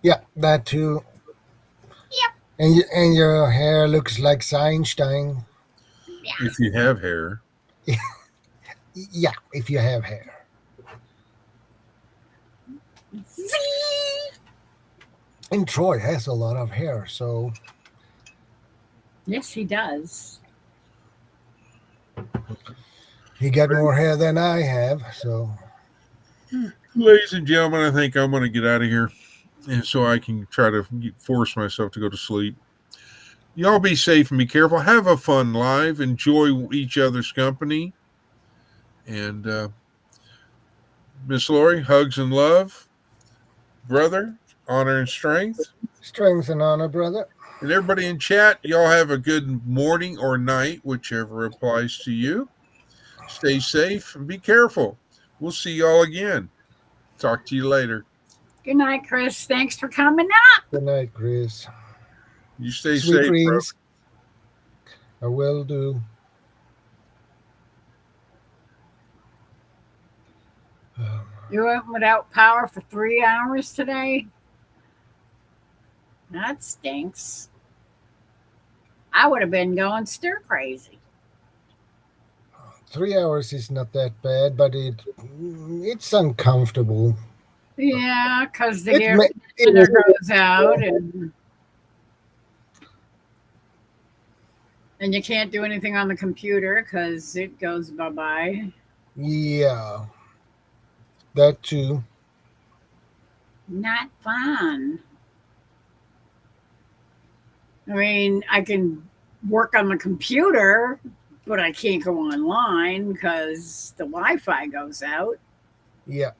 Yeah, that too. Yep. And your hair looks like Einstein. If you have hair. Yeah, if you have hair. Zee! And Troy has a lot of hair, so Yes, he does. he got more hair than I have. So Ladies and gentlemen, I think I'm going to get out of here, and so I can try to force myself to go to sleep. Y'all be safe and be careful. Have a fun live. Enjoy each other's company. And Miss Lori, hugs and love. Brother, honor and strength. strength and honor, brother. And everybody in chat, y'all have a good morning or night, whichever applies to you. Stay safe and be careful. We'll see y'all again. Talk to you later. Good night, Chris. Thanks for coming up. Good night, Chris. You stay Sweet safe, dreams. I will do. You went without power for 3 hours today? That stinks. I would have been going stir crazy. 3 hours is not that bad, but it's uncomfortable. Yeah, because the It air ma- conditioner it- goes out and you can't do anything on the computer because it goes bye-bye. Yeah, that too. Not fun. I mean, I can work on the computer, but I can't go online because the Wi-Fi goes out. Yeah,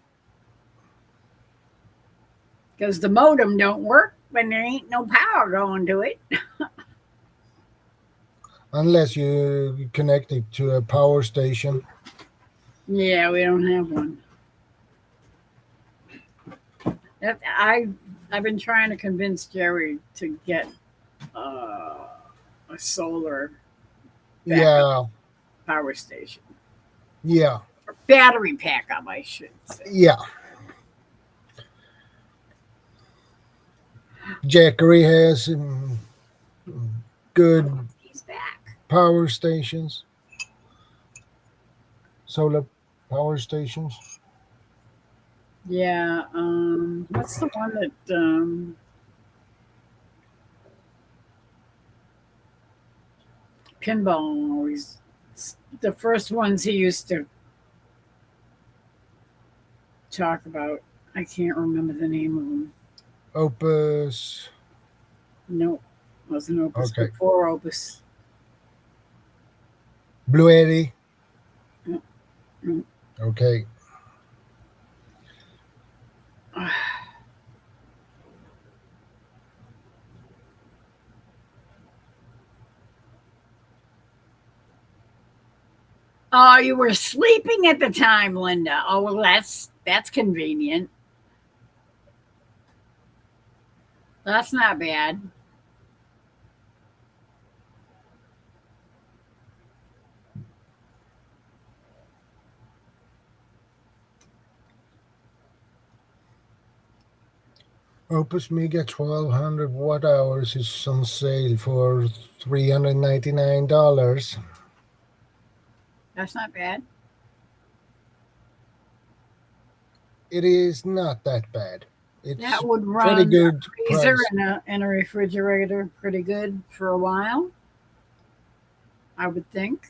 Because the modem don't work when there ain't no power going to it. unless you connect it to a power station. Yeah, we don't have one. I've been trying to convince Jerry to get a solar Yeah, power station. yeah, Or battery backup, I should say. yeah. Jackery has good He's back. power stations, solar power stations. Yeah, what's the one that Pinball always, the first ones he used to talk about? I can't remember the name of them. Opus. Nope, wasn't Opus. Okay. Before Opus. Blue Eddy. Mm. Okay. Oh, you were sleeping at the time, Linda. Oh, well, that's convenient. That's not bad. Opus Mega 1200 watt hours is on sale for $399. That's not bad. It is not that bad. It's That would pretty run good a freezer price. and a refrigerator pretty good for a while, I would think.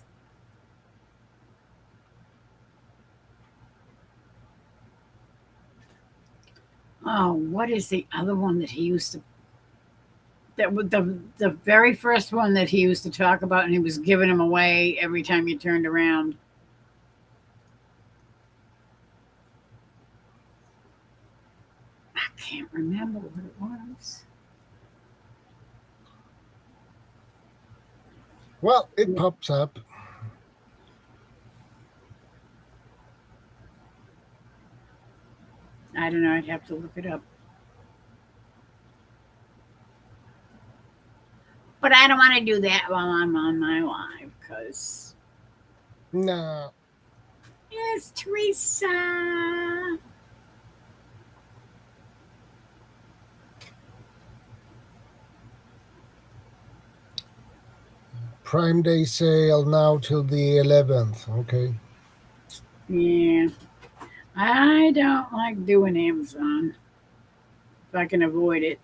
Oh, what is the other one that he used to? That was the very first one that he used to talk about, and he was giving them away every time you turned around. I can't remember what it was. Well, it pops up. I don't know. I'd have to look it up. But I don't want to do that while I'm on my live because No. yes, Teresa. Prime Day sale now till the 11th. Okay. Yeah. I don't like doing Amazon. if I can avoid it.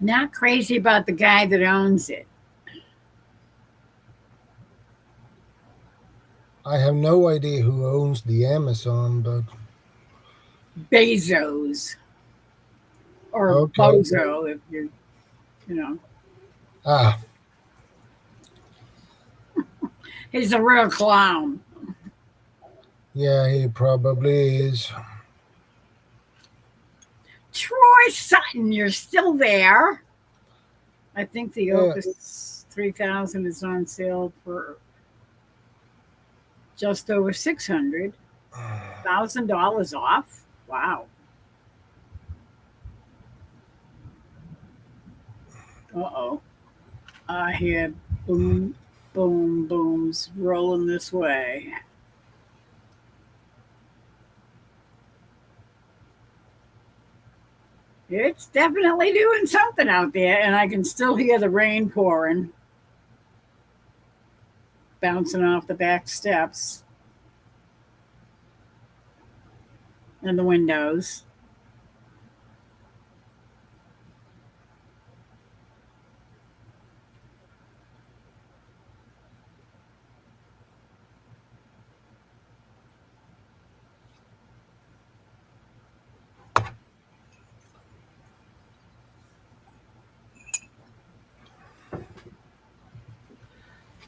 Not crazy about the guy that owns it. I have no idea who owns the Amazon, but Bezos or Okay. Bozo, if you know. ah, He's a real clown. yeah, he probably is. Troy Sutton, you're still there. I think the Yeah. Opus 3000 is on sale for just over $600,000 off. Wow. Uh-oh. I hear boom, boom, booms rolling this way. It's definitely doing something out there, and I can still hear the rain pouring, bouncing off the back steps and the windows.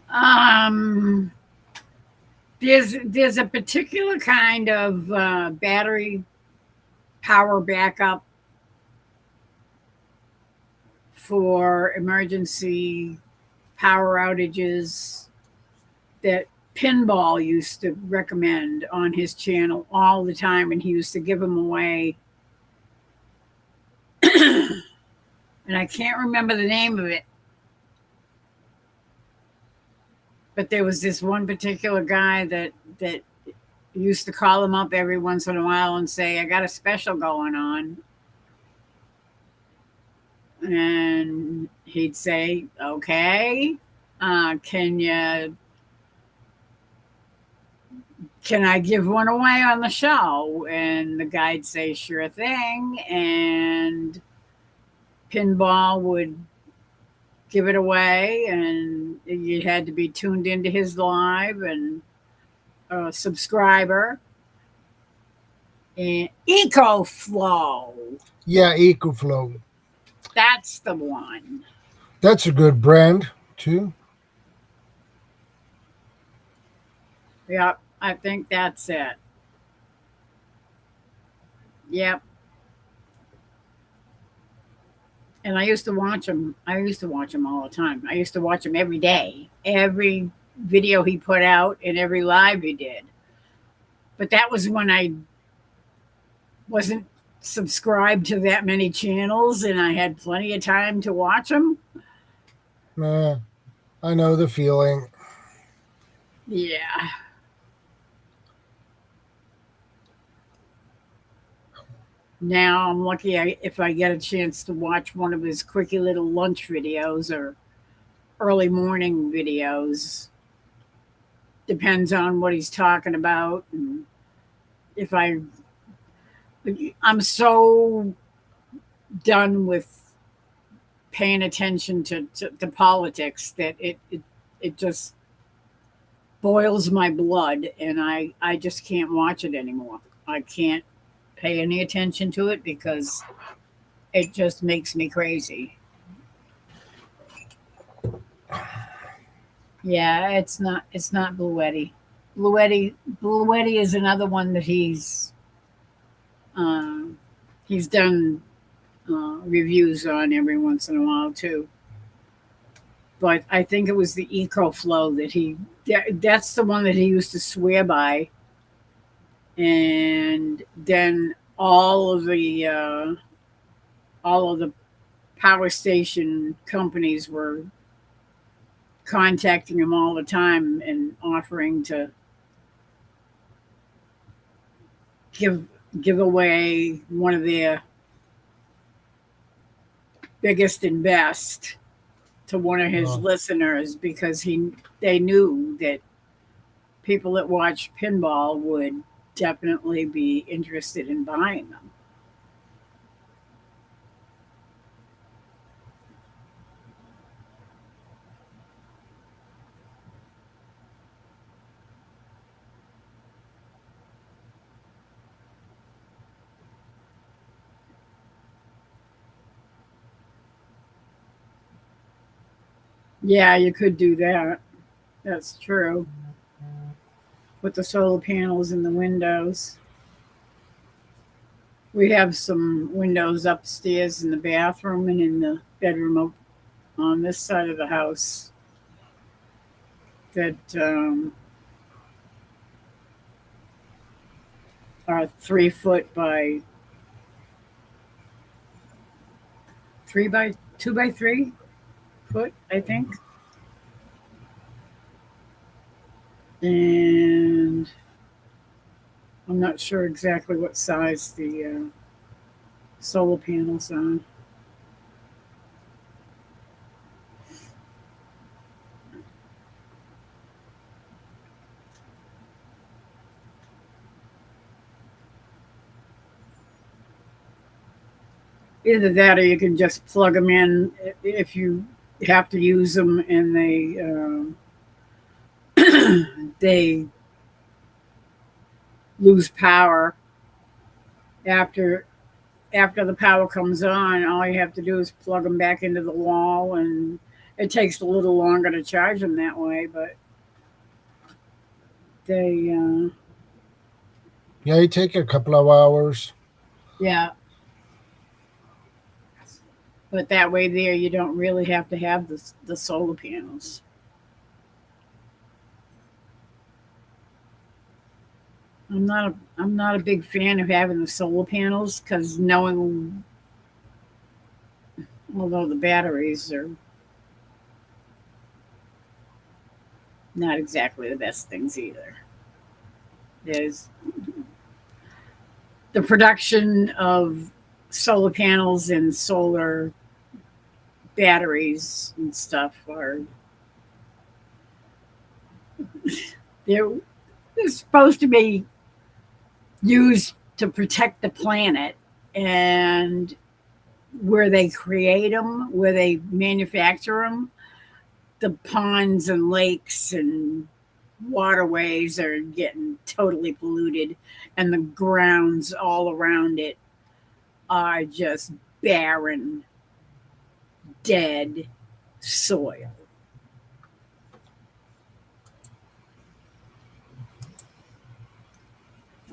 Um, there's a particular kind of battery power backup for emergency power outages that Pinball used to recommend on his channel all the time, and he used to give them away. And I can't remember the name of it, but there was this one particular guy that used to call him up every once in a while and say, I got a special going on. And he'd say, okay, can I give one away on the show? And the guy'd say, sure thing. And Pinball would give it away, and you had to be tuned into his live and a subscriber. And EcoFlow, Yeah, EcoFlow. that's the one. That's a good brand too. Yep, I think that's it. Yep. And I used to watch him. I used to watch him all the time. I used to watch him every day, every video he put out, and every live he did. But that was when I wasn't subscribed to that many channels, and I had plenty of time to watch them. I know the feeling. Yeah. Now I'm lucky if I get a chance to watch one of his quickie little lunch videos or early morning videos. Depends on what he's talking about. And if I'm so done with paying attention to politics that it just boils my blood, and I just can't watch it anymore. I can't pay any attention to it because it just makes me crazy. Yeah, it's not Bluetti. Bluetti is another one that he's done reviews on every once in a while too. But I think it was the EcoFlow that's the one that he used to swear by. And then all of the power station companies were contacting him all the time and offering to give away one of their biggest and best to one of his listeners, because they knew that people that watch Pinball would definitely be interested in buying them. Yeah, you could do that. That's true. Put the solar panels in the windows. We have some windows upstairs in the bathroom and in the bedroom on this side of the house that are 3 foot by 2 by 3 foot, I think. And I'm not sure exactly what size the solar panels are. Either that, or you can just plug them in if you have to use them, and they lose power after the power comes on. All you have to do is plug them back into the wall, and it takes a little longer to charge them that way, but they Yeah, it take a couple of hours. yeah. But that way, there you don't really have to have the solar panels. I'm not a big fan of having the solar panels because knowing, although the batteries are not exactly the best things either. There's the production of solar panels and solar batteries and stuff are they're supposed to be used to protect the planet, and where they create them, where they manufacture them, the ponds and lakes and waterways are getting totally polluted, and the grounds all around it are just barren, dead soil.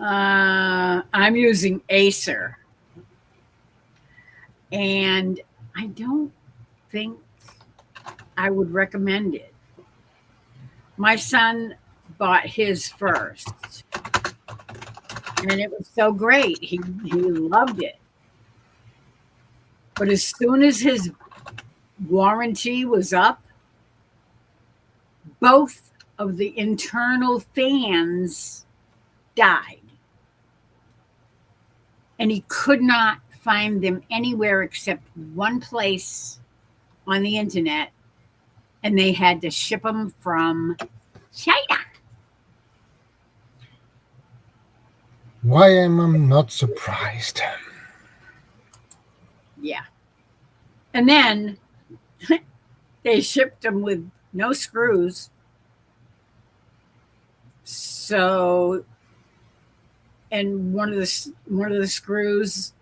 I'm using Acer, and I don't think I would recommend it. My son bought his first, and it was so great. He loved it. But as soon as his warranty was up, both of the internal fans died. And he could not find them anywhere except one place on the internet, and they had to ship them from China. Why am I not surprised? Yeah. And then they shipped them with no screws. So, and one of the screws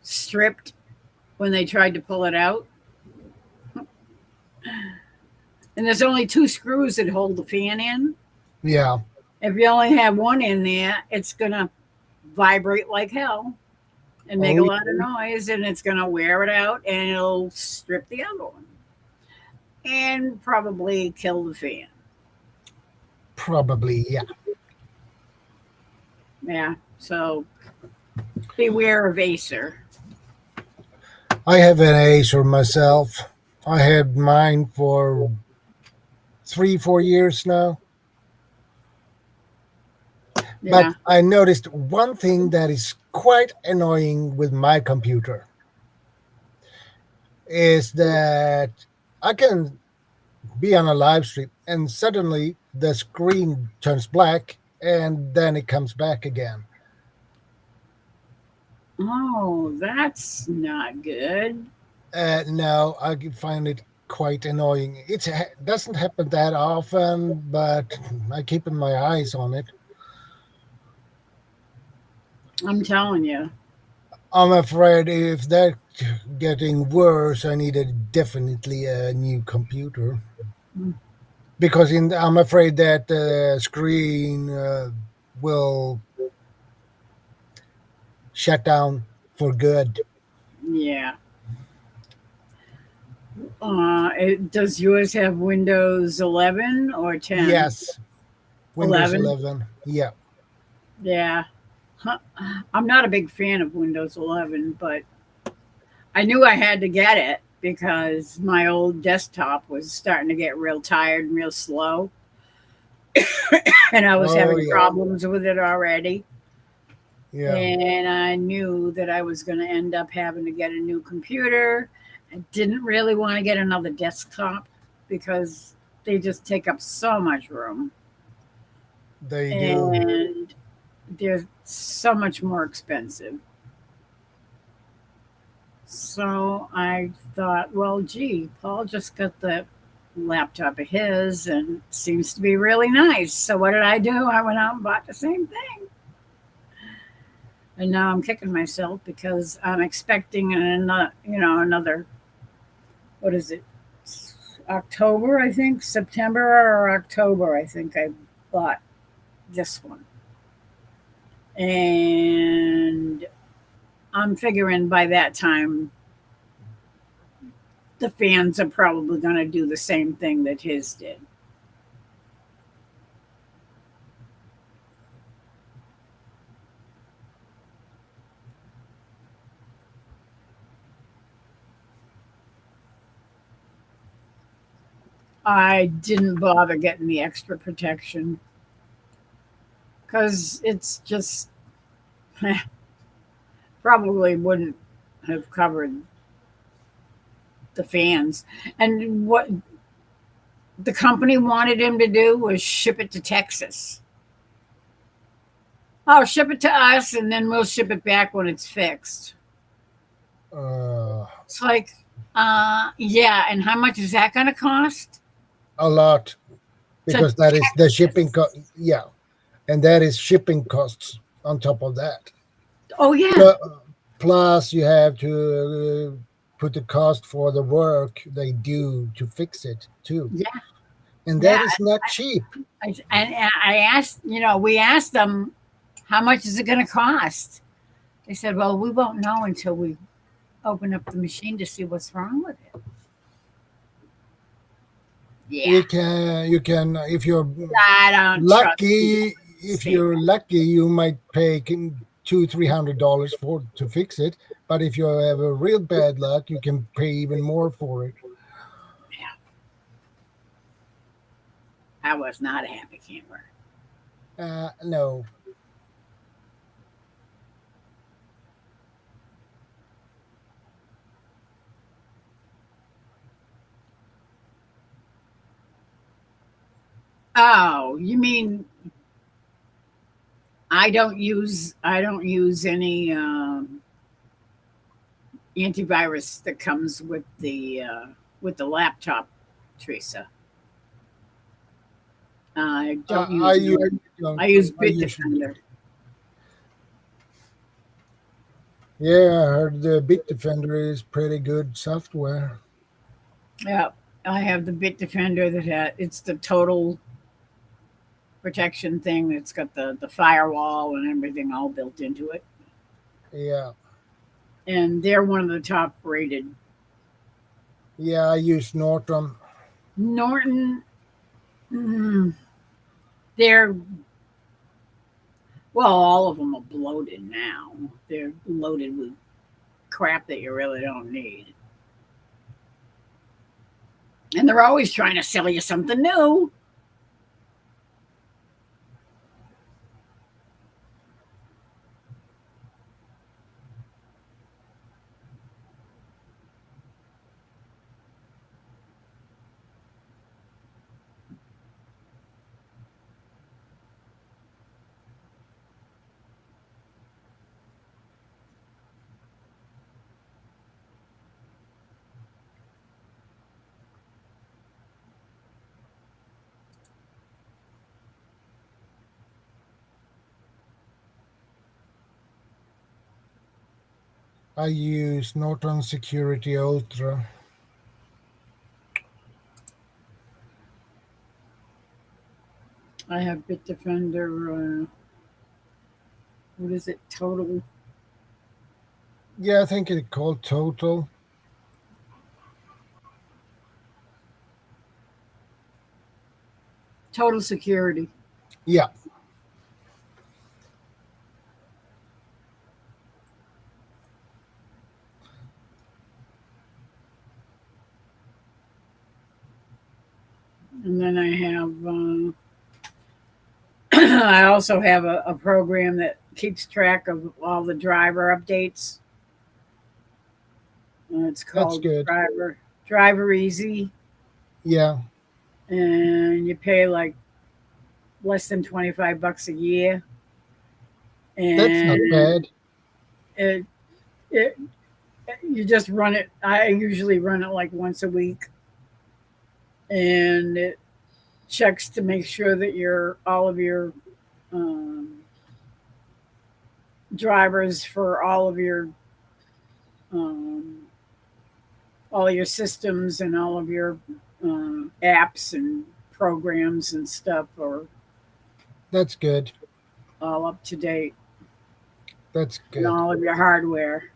stripped when they tried to pull it out. And there's only 2 screws that hold the fan in. Yeah. If you only have one in there, it's gonna vibrate like hell and make a lot of noise, and it's gonna wear it out, and it'll strip the other one and probably kill the fan. Probably, yeah. Yeah, so beware of Acer. I have an Acer myself. I had mine for 3-4 years now. Yeah. But I noticed one thing that is quite annoying with my computer is that I can be on a live stream and suddenly the screen turns black and then it comes back again. Oh, that's not good. No, I find it quite annoying. It doesn't happen that often, but I keep my eyes on it. I'm telling you. I'm afraid if that's getting worse, I need definitely a new computer because I'm afraid that the screen will shut down for good. Yeah. Does yours have Windows 11 or 10? Yes, Windows 11? 11. Yeah, Yeah. Huh. I'm not a big fan of Windows 11, but I knew I had to get it because my old desktop was starting to get real tired and real slow, and I was oh having yeah, problems with it already. yeah. And I knew that I was going to end up having to get a new computer. I didn't really want to get another desktop because they just take up so much room They do. and they're so much more expensive. So I thought, well, gee, Paul just got the laptop of his and seems to be really nice. So what did I do? I went out and bought the same thing. And now I'm kicking myself because I'm expecting another, what is it? October, I think, September or October, I think I bought this one. And I'm figuring by that time the fans are probably going to do the same thing that his did. I didn't bother getting the extra protection because it's just probably wouldn't have covered the fans. And what the company wanted him to do was ship it to Texas. Oh, ship it to us and then we'll ship it back when it's fixed. Uh, It's like, yeah, and how much is that going to cost? a lot To because that is the shipping. Texas. Yeah, and that is shipping costs on top of that. Oh, yeah, Pl- Plus, you have to put the cost for the work they do to fix it too, yeah, and that yeah. is not cheap. And I asked, we asked them, how much is it going to cost? They said, well, we won't know until we open up the machine to see what's wrong with it. Yeah, If you're I don't trust people. lucky, if Say you're that. lucky, you might pay $200-300 for to fix it. But if you have a real bad luck, you can pay even more for it. Yeah, I was not a happy camper. No, Oh, you mean I don't use any antivirus that comes with the laptop, Teresa. I don't I use usually Norton. don't. I use I usually Bitdefender. don't. Yeah, I heard the Bitdefender is pretty good software. Yeah, I have the Bitdefender it's the total protection thing. It's got the firewall and everything all built into it, Yeah, and they're one of the top rated. yeah, I use Norton. Norton, mm, they're well, all of them are bloated now. They're loaded with crap that you really don't need. And they're always trying to sell you something new. I use Norton Security Ultra. I have Bitdefender. What is it? Total. Yeah, I think it's called Total. Total Security. Yeah. And then I have, I also have a program that keeps track of all the driver updates. It's That's called good. Driver Easy, Yeah, and you pay like less than $25 a year, that's not and bad. it it you just run it. I usually run it like once a week, and it checks to make sure that all of your um, drivers for um, all of your systems and all of your apps and programs and stuff are That's good. all up to date, That's and good. all of your hardware.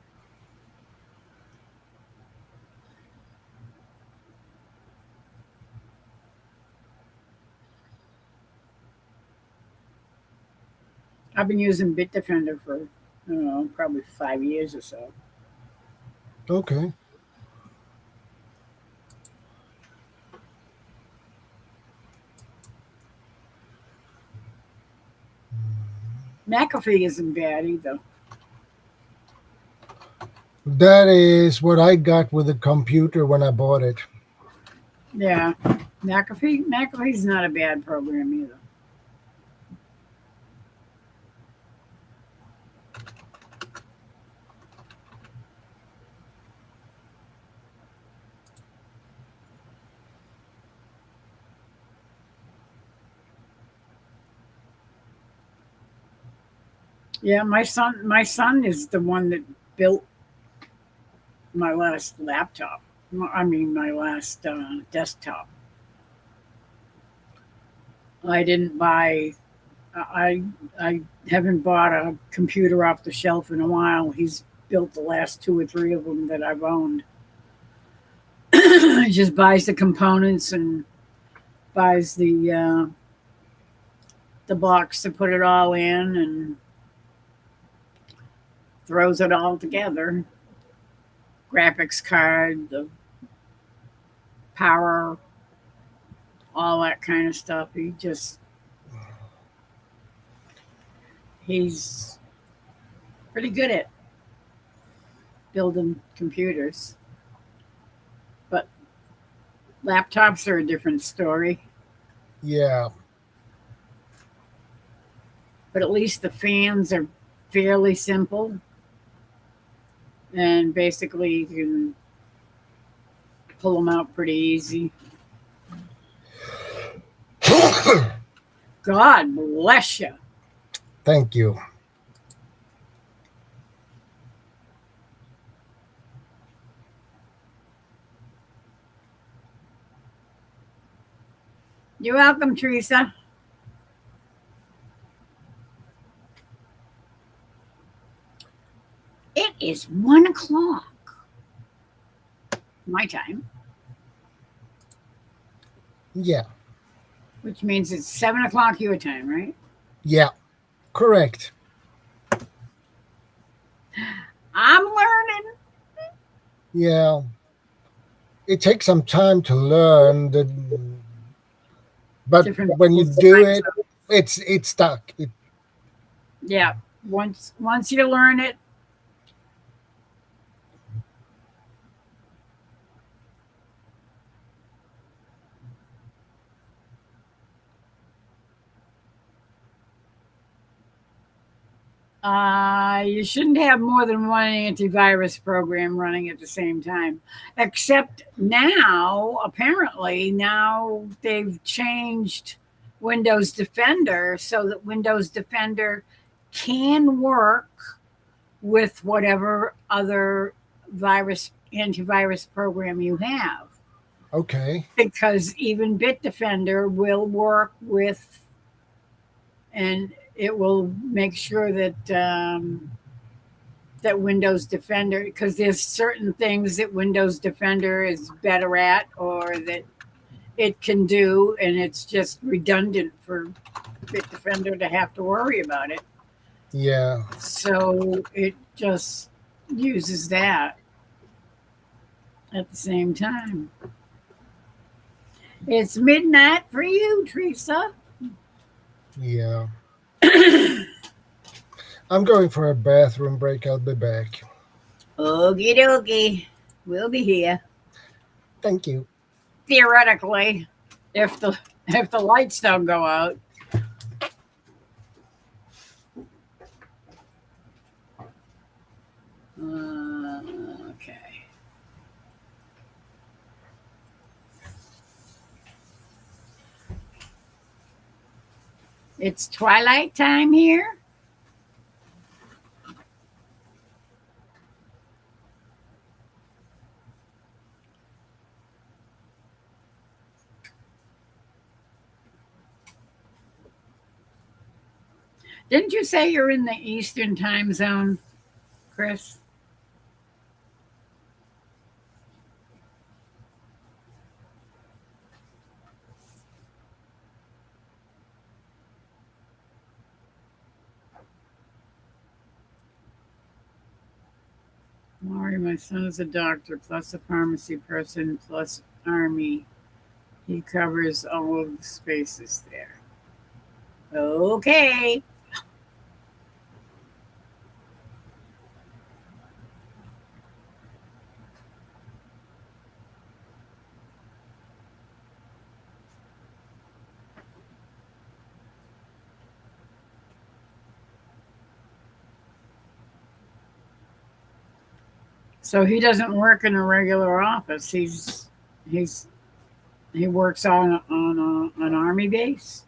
I've been using Bitdefender for, I don't know, probably 5 years or so. Okay. McAfee isn't bad either. That is what I got with the computer when I bought it. Yeah, McAfee's not a bad program either. Yeah, my son is the one that built my last laptop. I mean, my last desktop. I didn't buy. I haven't bought a computer off the shelf in a while. He's built the last two or three of them that I've owned. He just buys the components and buys the box to put it all in and throws it all together. Graphics card, the power, all that kind of stuff. He's pretty good at building computers. But laptops are a different story. Yeah. But at least the fans are fairly simple. And basically, you can pull them out pretty easy. God bless you. Thank you. You're welcome, Teresa. It is 1 o'clock. My time. Yeah. Which means it's 7 o'clock your time, right? Yeah. Correct. I'm learning. Yeah. It takes some time to learn but Different when you people's do time it, zones. it's stuck. Yeah. Once you learn it, you shouldn't have more than one antivirus program running at the same time. Except now, apparently, now they've changed Windows Defender so that Windows Defender can work with whatever other antivirus program you have. Okay. Because even Bitdefender will work with, and it will make sure that that Windows Defender, because there's certain things that Windows Defender is better at, or that it can do, and it's just redundant for Bitdefender to have to worry about it. Yeah. So it just uses that at the same time. It's midnight for you, Teresa. Yeah. I'm going for a bathroom break. I'll be back. Okie dokie. We'll be here. Thank you. Theoretically, if the lights don't go out. Okay. It's twilight time here. Didn't you say you're in the Eastern time zone, Chris? Laurie, my son is a doctor, plus a pharmacy person, plus Army. He covers all of the spaces there. Okay. So he doesn't work in a regular office. He works on an army base.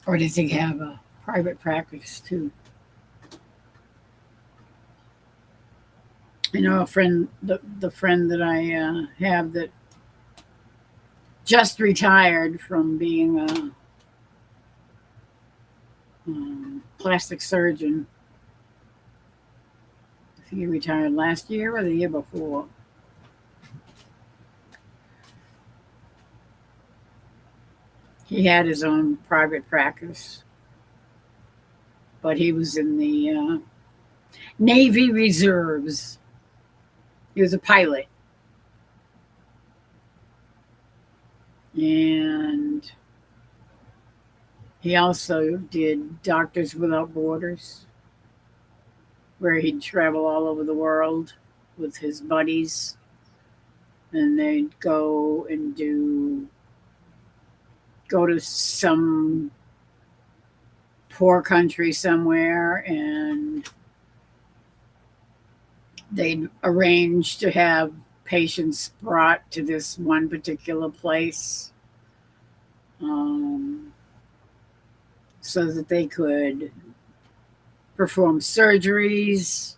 Or does he have a private practice too? I know a friend, the friend that I have that just retired from being a plastic surgeon. I think he retired last year or the year before. He had his own private practice, but he was in the Navy Reserves. He was a pilot. And he also did Doctors Without Borders, where he'd travel all over the world with his buddies. And they'd go to some poor country somewhere, and they'd arrange to have patients brought to this one particular place so that they could perform surgeries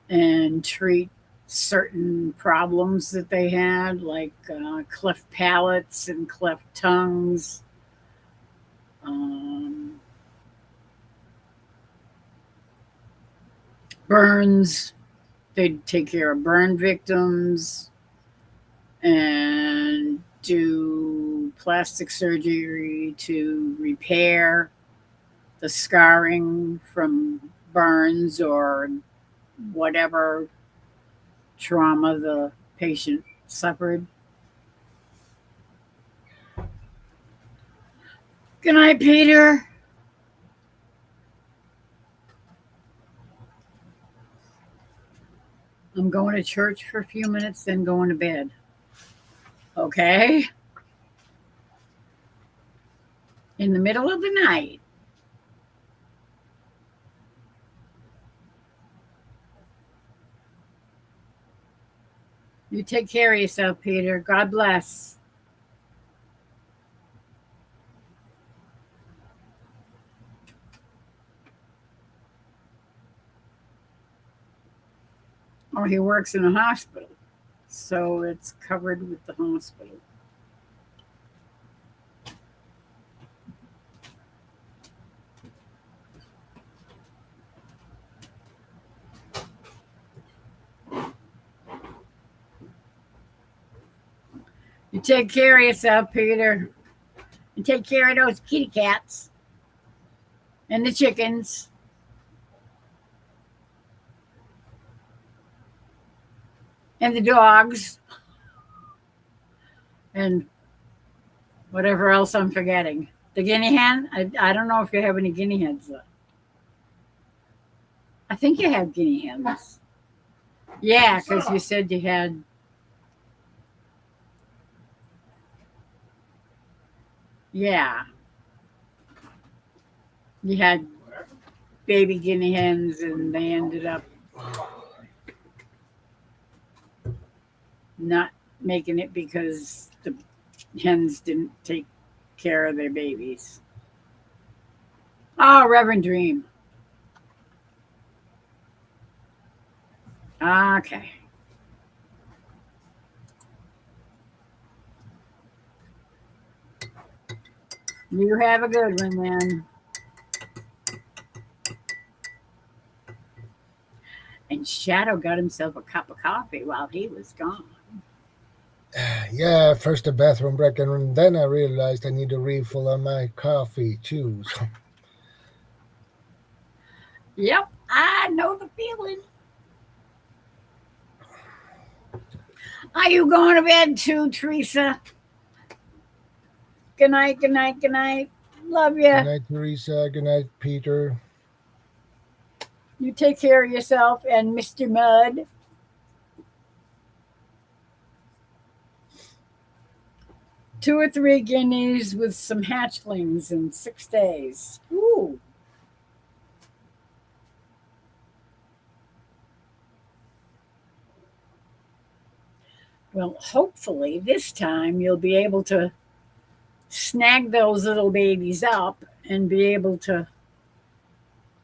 and treat certain problems that they had, like cleft palates and cleft tongues. Burns. They'd take care of burn victims and do plastic surgery to repair the scarring from burns or whatever trauma the patient suffered. Good night, Peter. I'm going to church for a few minutes, then going to bed. Okay? In the middle of the night. You take care of yourself, Peter. God bless. Oh, he works in a hospital, so it's covered with the hospital. You take care of yourself, Peter. And take care of those kitty cats and the chickens. And the dogs. And whatever else I'm forgetting. The guinea hen? I don't know if you have any guinea hens though. I think you have guinea hens. Yeah, because you said you had. Yeah. You had baby guinea hens and they ended up not making it because the hens didn't take care of their babies. Oh, Reverend Dream. Okay. You have a good one then. And Shadow got himself a cup of coffee while he was gone. Yeah, first a bathroom break, and then I realized I need a refill on my coffee too. So, Yep, I know the feeling. Are you going to bed too, Teresa? Good night, good night, good night. Love you. good night, Teresa. Good night, Peter. You take care of yourself and Mr. Mud. Two or three guineas with some hatchlings in 6 days. Ooh. Well, hopefully this time you'll be able to snag those little babies up and be able to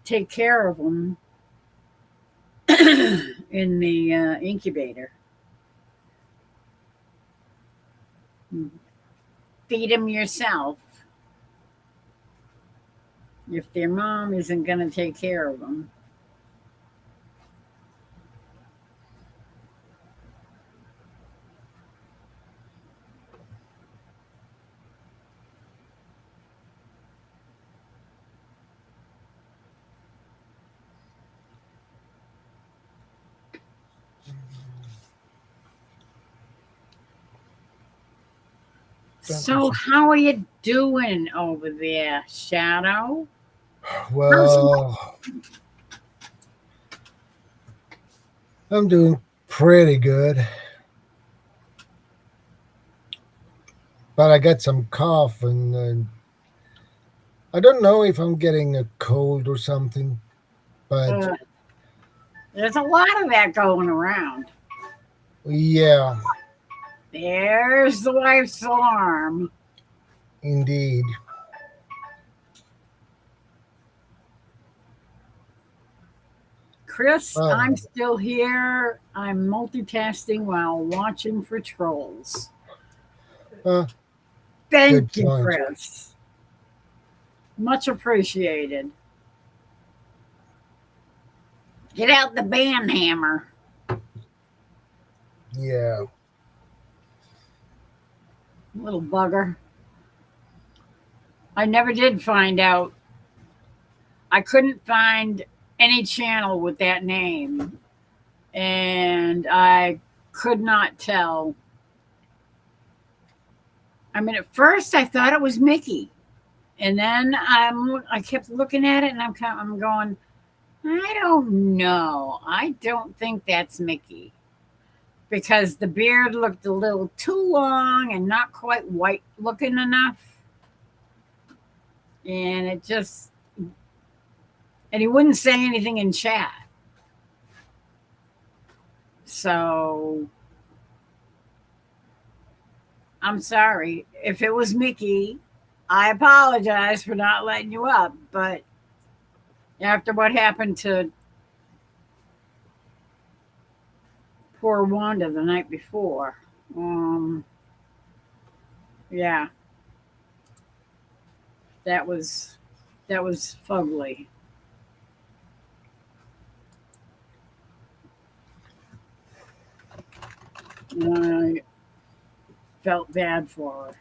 take care of them in the incubator. Feed them yourself if their mom isn't going to take care of them. So, how are you doing over there, Shadow? Well, I'm doing pretty good. But I got some cough, and I don't know if I'm getting a cold or something. But There's a lot of that going around. yeah, There's the wife's alarm. indeed. Chris, Oh. I'm still here. I'm multitasking while watching for trolls. Thank good you, point. Chris. Much appreciated. Get out the band hammer. Yeah. Little bugger. I never did find out. I couldn't find any channel with that name. And I could not tell. I mean, at first I thought it was Mickey. And then I kept looking at it and I'm going, I don't know. I don't think that's Mickey. Because the beard looked a little too long and not quite white looking enough. And and he wouldn't say anything in chat. So I'm sorry. If it was Mickey, I apologize for not letting you up. But after what happened to poor Wanda the night before. Yeah, that was fugly. And I felt bad for her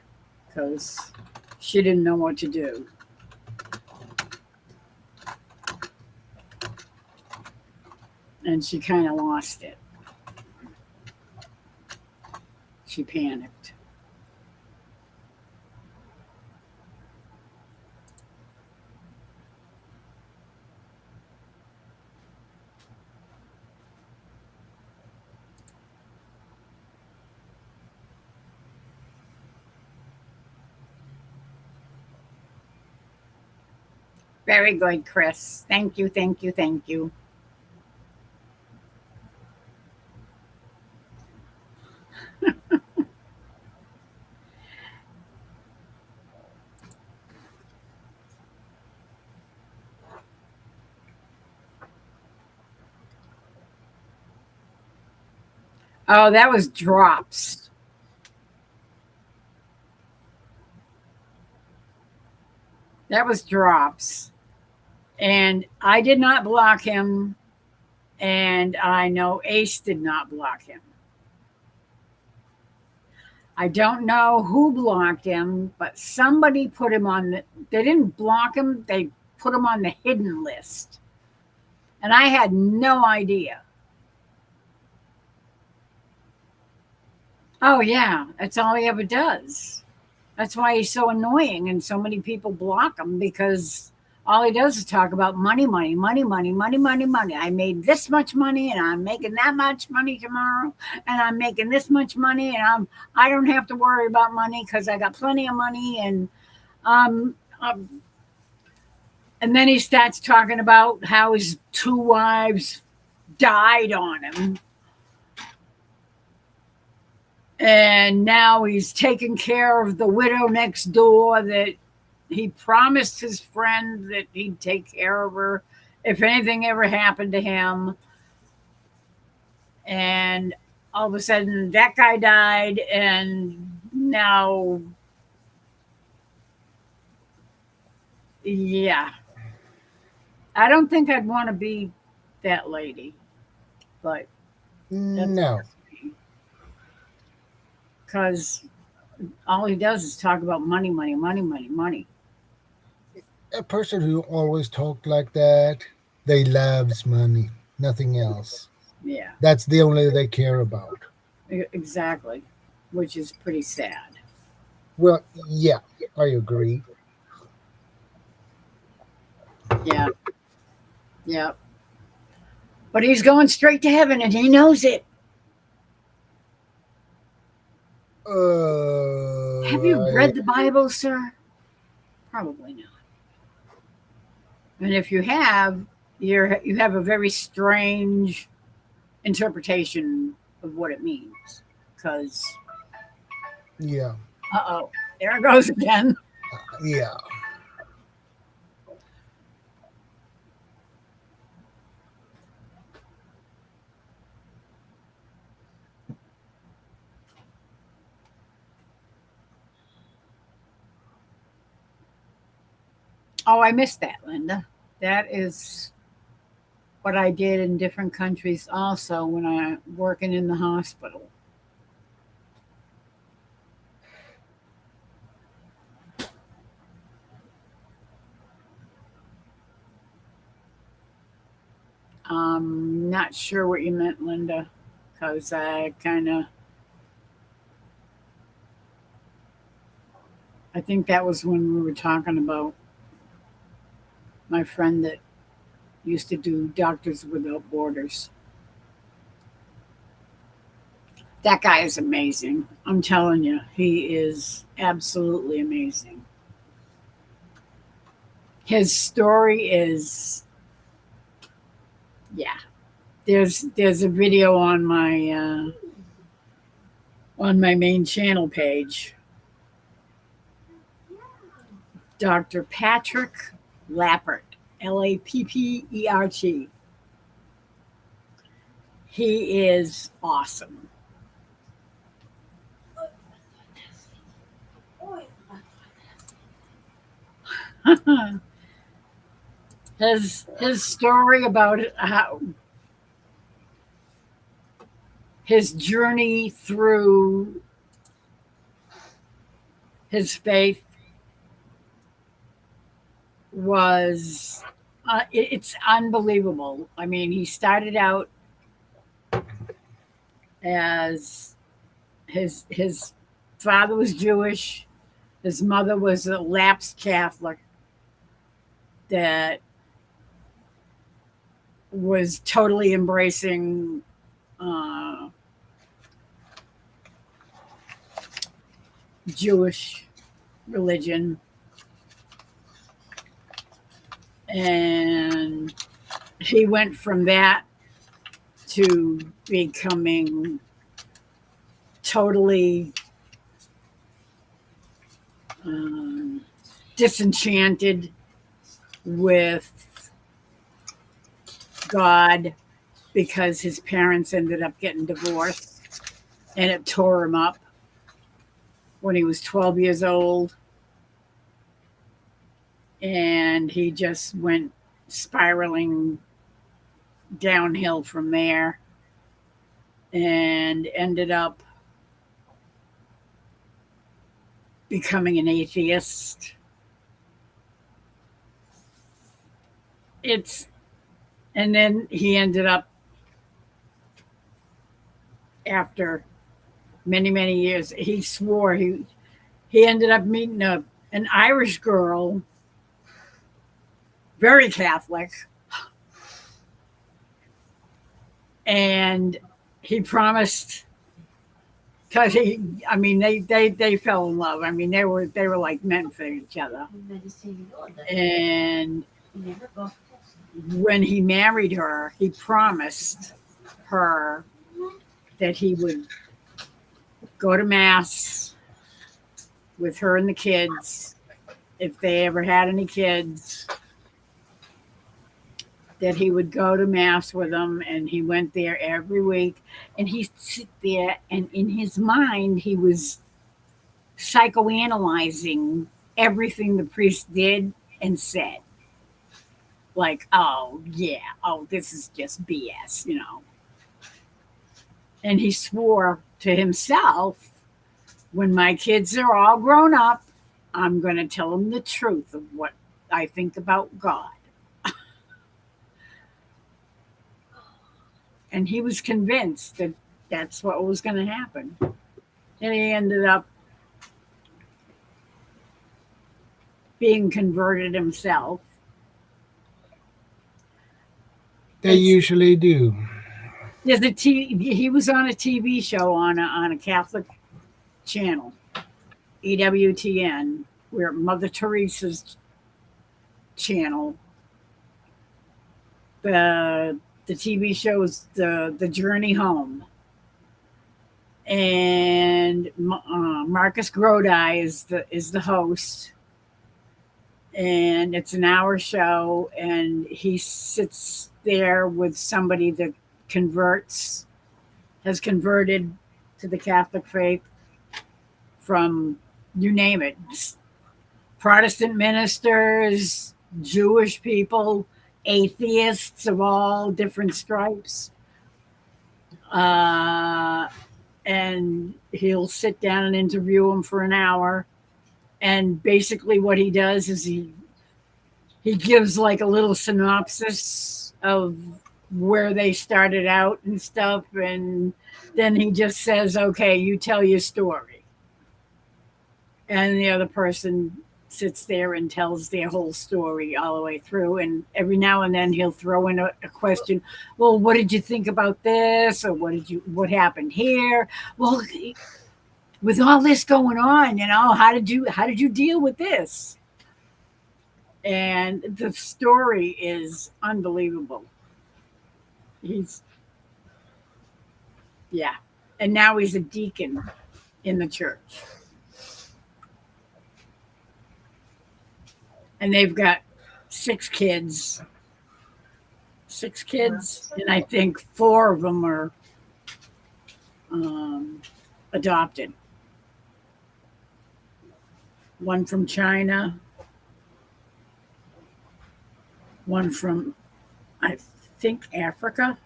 because she didn't know what to do. And she kind of lost it. She panicked. Very good, Chris. Thank you, thank you, thank you. Oh, that was drops. That was drops. And I did not block him. And I know Ace did not block him. I don't know who blocked him, but somebody put him on they didn't block him, they put him on the hidden list. And I had no idea. Oh, yeah, that's all he ever does. That's why he's so annoying and so many people block him because all he does is talk about money, money, money, money, money, money, money. I made this much money and I'm making that much money tomorrow and I'm making this much money and I don't have to worry about money because I got plenty of money and then he starts talking about how his 2 wives died on him. And now he's taking care of the widow next door that he promised his friend that he'd take care of her if anything ever happened to him. And all of a sudden that guy died and now, yeah. I don't think I'd want to be that lady, but No. Because all he does is talk about money, money, money, money, money. A person who always talked like that, they loves money, nothing else. Yeah, That's the only they care about. exactly, which is pretty sad. Well, yeah, I agree. Yeah, yeah. But he's going straight to heaven and he knows it. Have you read the Bible, sir? Probably not. And if you have, you have a very strange interpretation of what it means. Because, yeah, there it goes again. yeah. Oh, I missed that, Linda. That is what I did in different countries also when I working in the hospital. I'm not sure what you meant, Linda, because I think that was when we were talking about my friend that used to do Doctors Without Borders. That guy is amazing. I'm telling you, he is absolutely amazing. His story is, yeah. There's a video on my main channel page. Dr. Patrick Lappert, Lappert. He is awesome. His story about how his journey through his faith was it's unbelievable. I mean, he started out as his father was Jewish, his mother was a lapsed Catholic that was totally embracing Jewish religion, and he went from that to becoming totally disenchanted with God because his parents ended up getting divorced, and it tore him up when he was 12 years old. And he just went spiraling downhill from there and ended up becoming an atheist. And then he ended up, after many, many years, he swore he ended up meeting an Irish girl, very Catholic, and he promised, because they fell in love. I mean, they were like meant for each other. And when he married her, he promised her that he would go to mass with her and the kids, if they ever had any kids, that he would go to mass with them. And he went there every week, and he'd sit there, and in his mind he was psychoanalyzing everything the priest did and said, like, oh yeah, oh, this is just BS, you know. And he swore to himself, when my kids are all grown up, I'm going to tell them the truth of what I think about God. And he was convinced that that's what was going to happen. And he ended up being converted himself. They usually do. He was on a TV show on a Catholic channel, EWTN, where Mother Teresa's channel. The TV show is the Journey Home, and Marcus Grodi is the host, and it's an hour show, and he sits there with somebody that has converted to the Catholic faith from, you name it, Protestant ministers, Jewish people, atheists of all different stripes. And he'll sit down and interview them for an hour. And basically what he does is he gives like a little synopsis of where they started out and stuff. And then he just says, okay, you tell your story. And the other person sits there and tells their whole story all the way through. And every now and then he'll throw in a question. Well, what did you think about this? Or what happened here? Well, with all this going on, you know, how did you deal with this? And the story is unbelievable. And now he's a deacon in the church. And they've got 6 kids. 6 kids, and I think 4 of them are adopted. One from China, one from, I think, Africa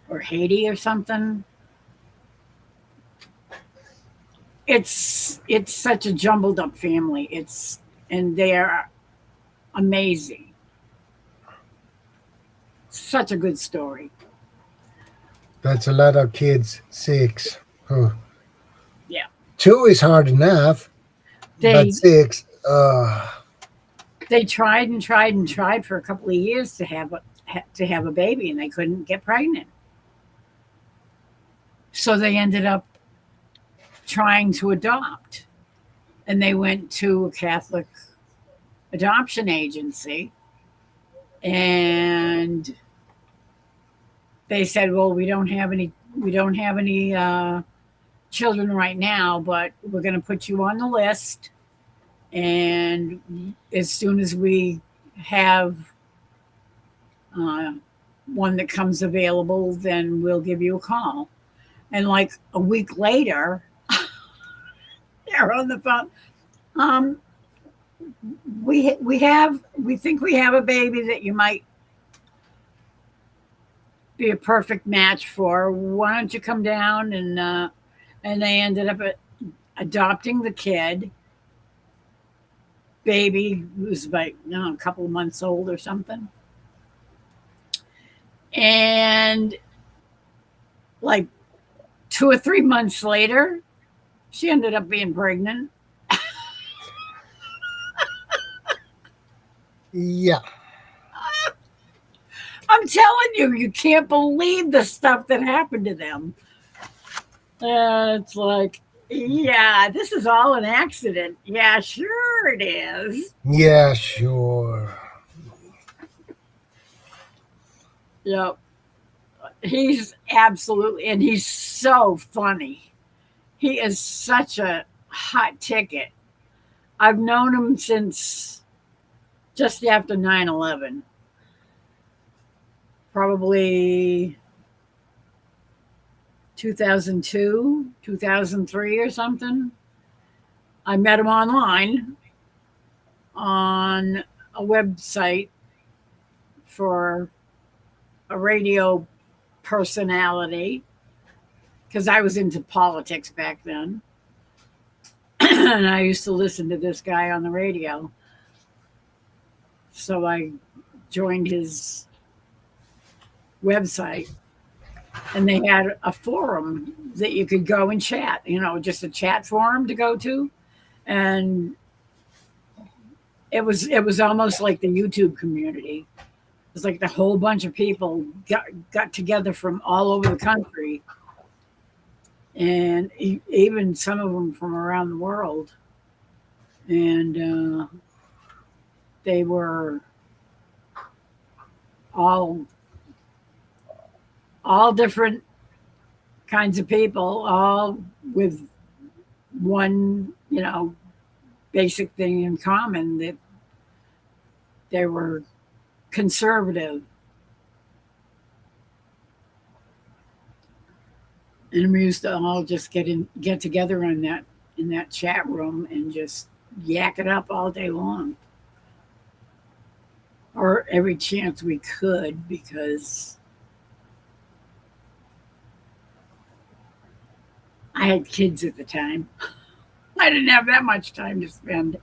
or Haiti or something. It's such a jumbled up family. And they are amazing. Such a good story. That's a lot of kids. 6. Huh. Yeah. 2 is hard enough, They but 6. they tried and tried and tried for a couple of years to have a baby, and they couldn't get pregnant. So they ended up trying to adopt, and they went to a Catholic adoption agency, and they said, "Well, we don't have any children right now, but we're going to put you on the list, and as soon as we have one that comes available, then we'll give you a call." And like a week later, they're on the phone. We think we have a baby that you might be a perfect match for. Why don't you come down? And they ended up adopting the kid. Baby who's about a couple of months old or something. And like 2 or 3 months later, she ended up being pregnant. Yeah. I'm telling you, you can't believe the stuff that happened to them. It's like, yeah, this is all an accident. Yeah, sure it is. Yeah, sure. Yep. He's absolutely, and he's so funny. He is such a hot ticket. I've known him since just after 9/11. Probably 2002, 2003 or something. I met him online on a website for a radio personality because I was into politics back then. And I used to listen to this guy on the radio. So I joined his website, and they had a forum that you could go and chat, just a chat forum to go to. And it was almost like the YouTube community. It was like the whole bunch of people got together from all over the country, and even some of them from around the world. And they were all different kinds of people, all with one, basic thing in common, that they were conservative. And we used to all just get together in that chat room and just yak it up all day long, or every chance we could, because I had kids at the time. I didn't have that much time to spend.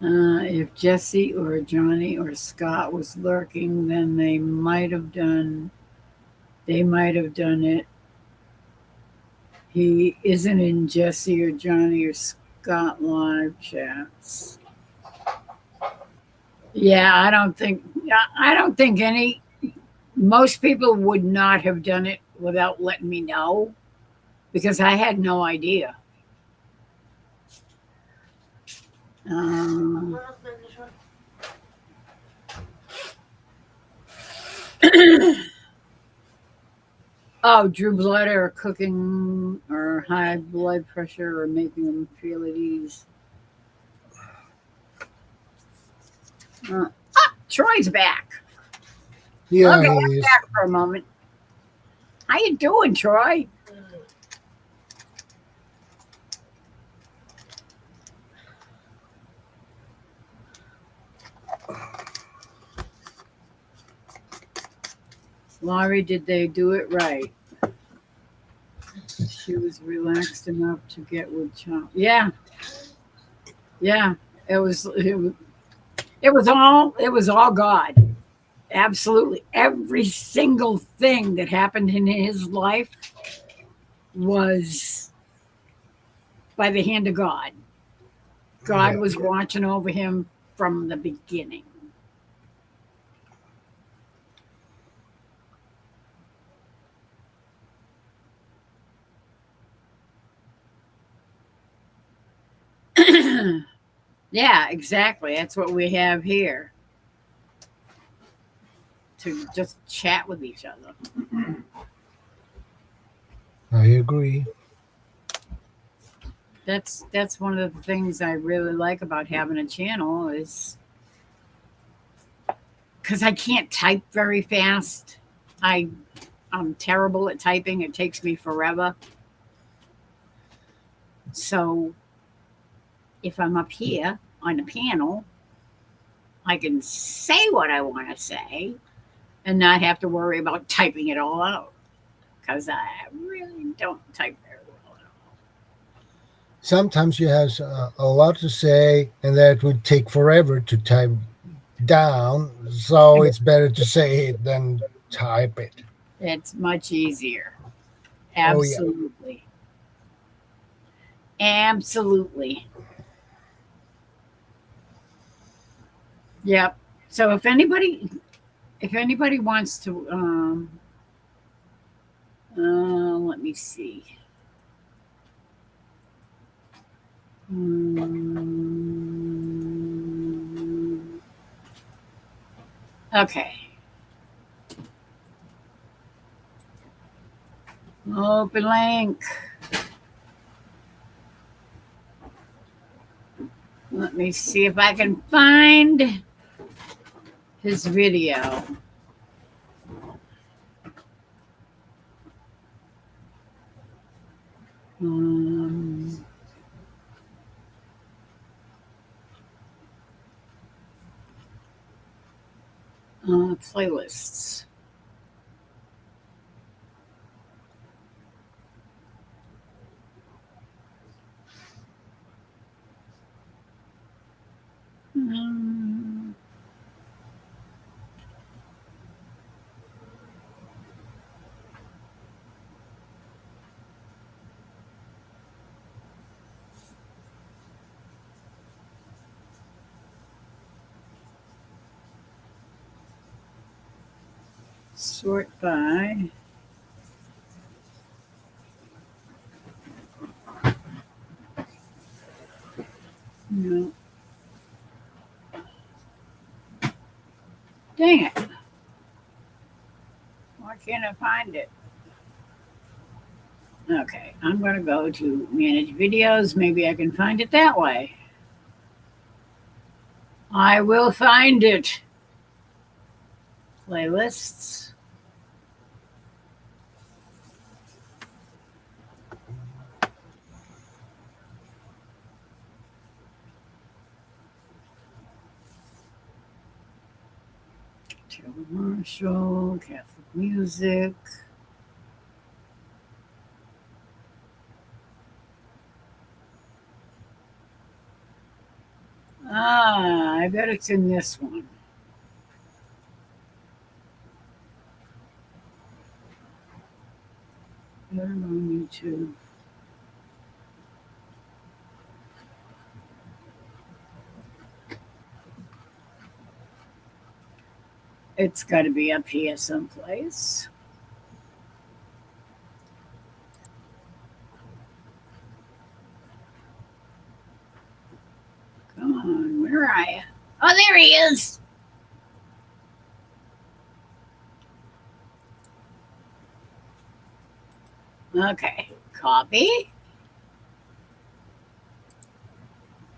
If Jesse or Johnny or Scott was lurking, then they might have done it. He isn't in Jesse or Johnny or Scott live chats. Yeah, I don't think most people would not have done it without letting me know, because I had no idea. Oh, Drew blood or cooking or high blood pressure or making them feel at ease. Troy's back. Yeah, Okay, he I'm is. back for a moment. How you doing, Troy? Laurie, did they do it right? She was relaxed enough to get with Chomp. Yeah, yeah. It was all God. Absolutely. Every single thing that happened in his life was by the hand of God. God Yeah. was watching over him from the beginning. Yeah, exactly. That's what we have here to just chat with each other. I agree. That's one of the things I really like about having a channel is because I can't type very fast. I'm terrible at typing. It takes me forever. So if I'm up here on the panel, I can say what I want to say and not have to worry about typing it all out because I really don't type very well at all. Sometimes you have a lot to say, and that would take forever to type down. So it's better to say it than type it. It's much easier. Oh yeah. Absolutely. Absolutely. Yep. So if anybody wants to let me see. Mm, okay. Open link. Let me see if I can find his video. Um, Playlists. Um, Sort by. No. Dang it. Why can't I find it? Okay, I'm going to go to manage videos. Maybe I can find it that way. I will find it. Playlists. Taylor Marshall, Catholic music. I bet it's in this one. They're on YouTube. It's got to be up here someplace. Come on, where are you? Oh, there he is. Okay, copy.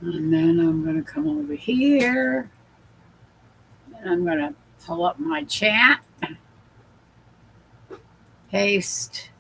And then I'm going to come over here. And I'm going to pull up my chat. Paste.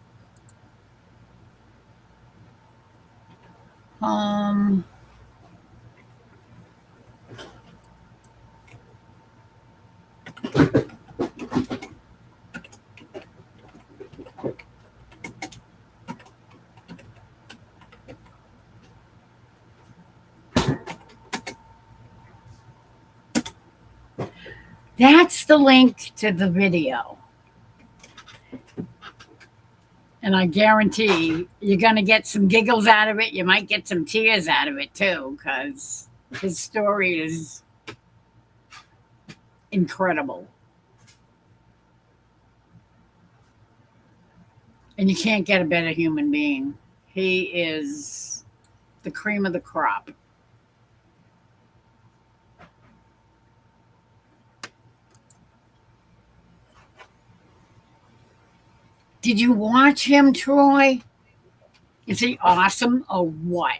That's the link to the video. And I guarantee you're going to get some giggles out of it. You might get some tears out of it too, because his story is incredible. And you can't get a better human being. He is the cream of the crop. Did you watch him, Troy? Is he awesome or what?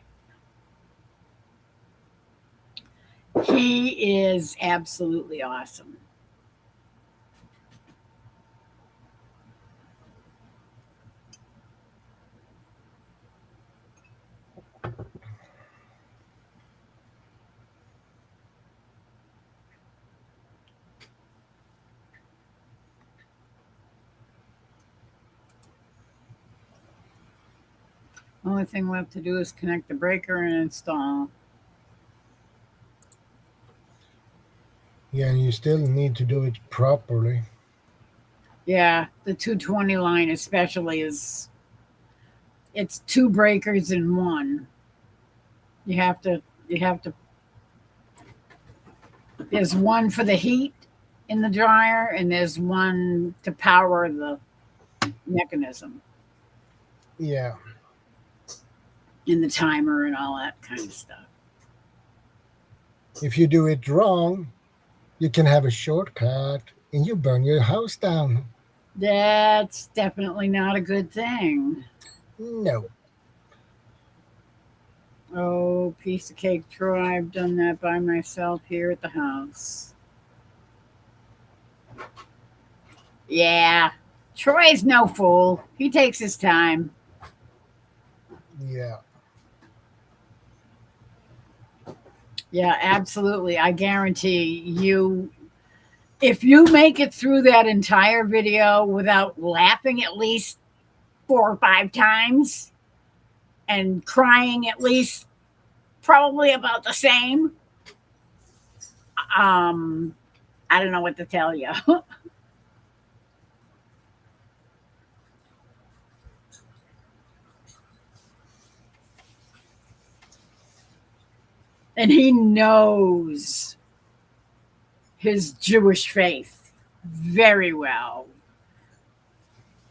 He is absolutely awesome. Only thing left to do is connect the breaker and install. Yeah, and you still need to do it properly. Yeah, the 220 line especially it's 2 breakers in one. You have to there's one for the heat in the dryer and there's one to power the mechanism. Yeah. And the timer and all that kind of stuff. If you do it wrong, you can have a shortcut and you burn your house down. That's definitely not a good thing. No. Oh, piece of cake, Troy. I've done that by myself here at the house. Yeah. Troy's no fool. He takes his time. Yeah. Yeah, absolutely. I guarantee you, if you make it through that entire video without laughing at least 4 or 5 times and crying at least probably about the same, I don't know what to tell you. And he knows his Jewish faith very well.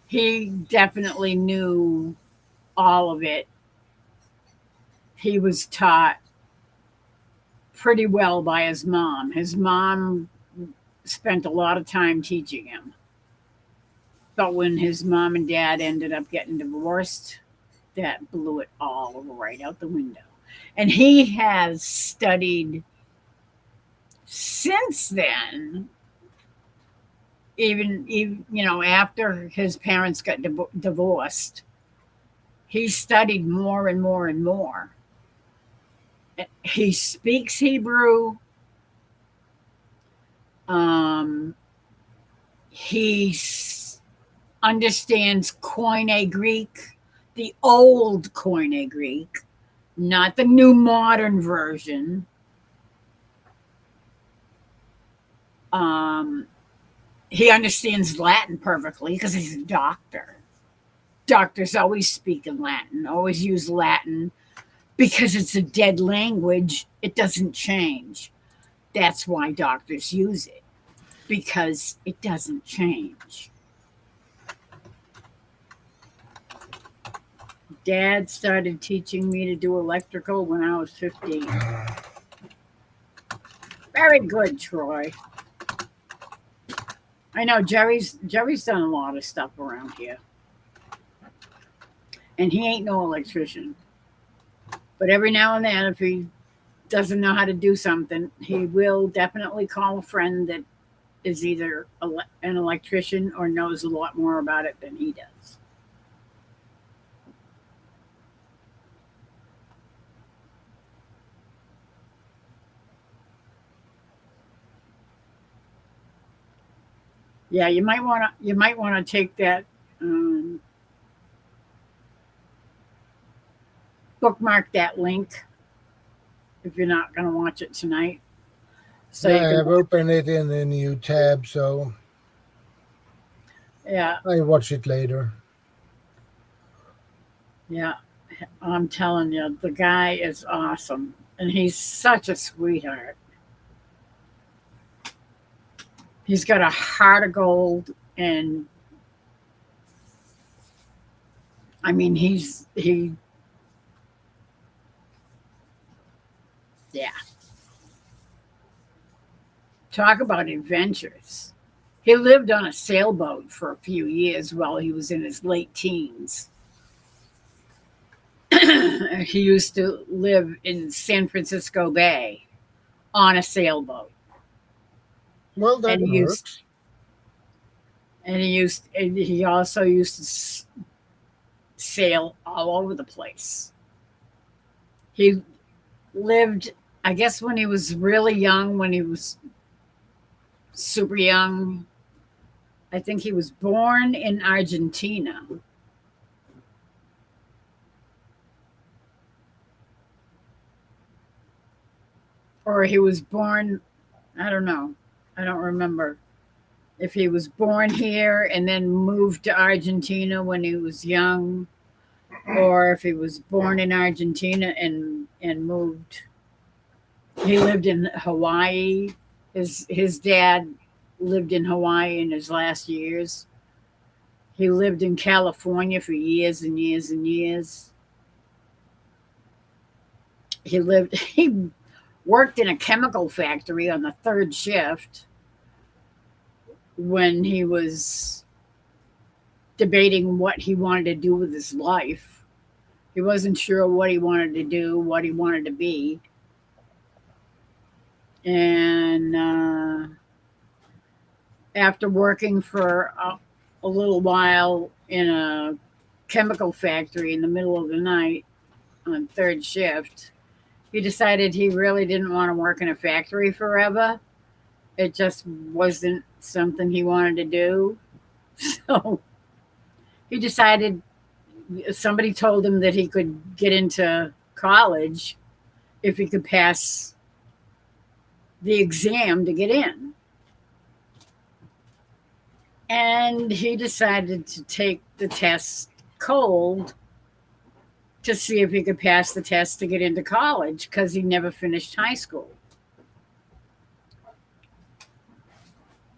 He definitely knew all of it. He was taught pretty well by his mom. His mom spent a lot of time teaching him. But when his mom and dad ended up getting divorced, that blew it all right out the window. And he has studied since then, even after his parents got divorced, he studied more and more and more. He speaks Hebrew. He understands Koine Greek, the old Koine Greek, not the new modern version. He understands Latin perfectly because he's a doctor. Doctors always speak in Latin, always use Latin because it's a dead language. It doesn't change. That's why doctors use it, because it doesn't change. Dad started teaching me to do electrical when I was 15. Very good, Troy. I know Jerry's done a lot of stuff around here. and he ain't no electrician. But every now and then, if he doesn't know how to do something, he will definitely call a friend that is either an electrician or knows a lot more about it than he does. Yeah, you might want to take that bookmark that link if you're not going to watch it tonight. So Yeah, you I've opened it in a new tab, so yeah, I watch it later. yeah. I'm telling you, the guy is awesome, and he's such a sweetheart. He's got a heart of gold, and I mean, yeah. Talk about adventures. He lived on a sailboat for a few years while he was in his late teens. He used to live in San Francisco Bay on a sailboat, Well, that and works. he also used to sail all over the place. He lived, I guess, when he was really young, when he was super young. I think he was born in Argentina. Or he was born, I don't know. I don't remember if he was born here and then moved to Argentina when he was young, or if he was born in Argentina and moved. He lived in Hawaii. His dad lived in Hawaii in his last years. He lived in California for years and years and years. He worked in a chemical factory on the third shift when he was debating what he wanted to do with his life. He wasn't sure what he wanted to do, what he wanted to be. And after working for a little while in a chemical factory in the middle of the night on third shift, he decided he really didn't want to work in a factory forever. It just wasn't something he wanted to do. So he decided, somebody told him that he could get into college if he could pass the exam to get in. And he decided to take the test cold to see if he could pass the test to get into college because he never finished high school.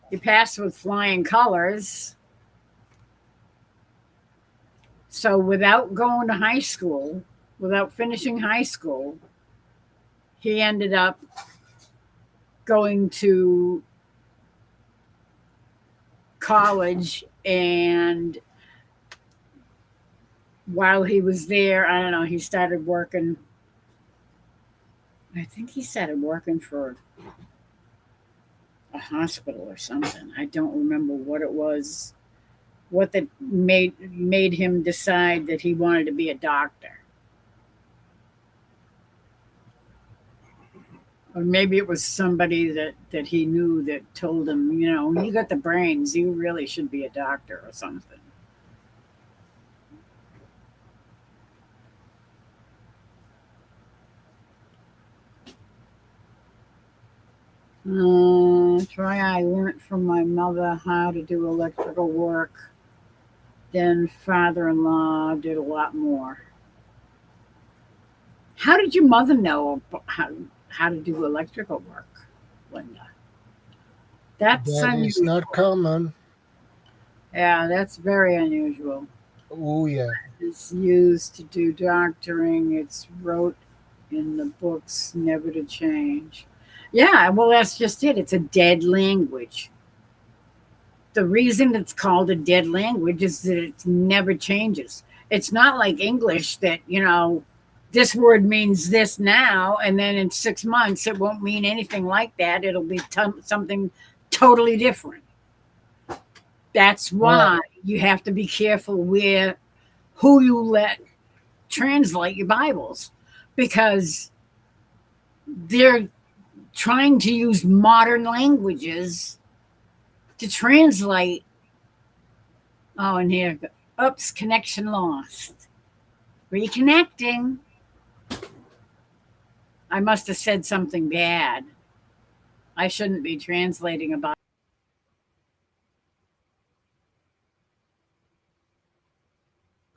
He passed with flying colors. So without going to high school, without finishing high school, he ended up going to college, and while he was there, I don't know, he started working. I think he started working for a hospital or something. I don't remember what it was, what that made him decide that he wanted to be a doctor. Or maybe it was somebody that he knew that told him, you got the brains, you really should be a doctor or something. I learned from my mother how to do electrical work. Then father-in-law did a lot more. How did your mother know how to do electrical work, Linda? That's That is unusual. not common. Yeah, that's very unusual. Oh, yeah. It's used to do doctoring. It's wrote in the books never to change. Yeah, well, that's just it. It's a dead language. The reason it's called a dead language is that it never changes. It's not like English that, this word means this now, and then in 6 months it won't mean anything like that. It'll be something totally different. That's why you have to be careful with who you let translate your Bibles, because they're trying to use modern languages to translate. Oh, and here, oops, connection lost. Reconnecting. I must have said something bad. I shouldn't be translating about.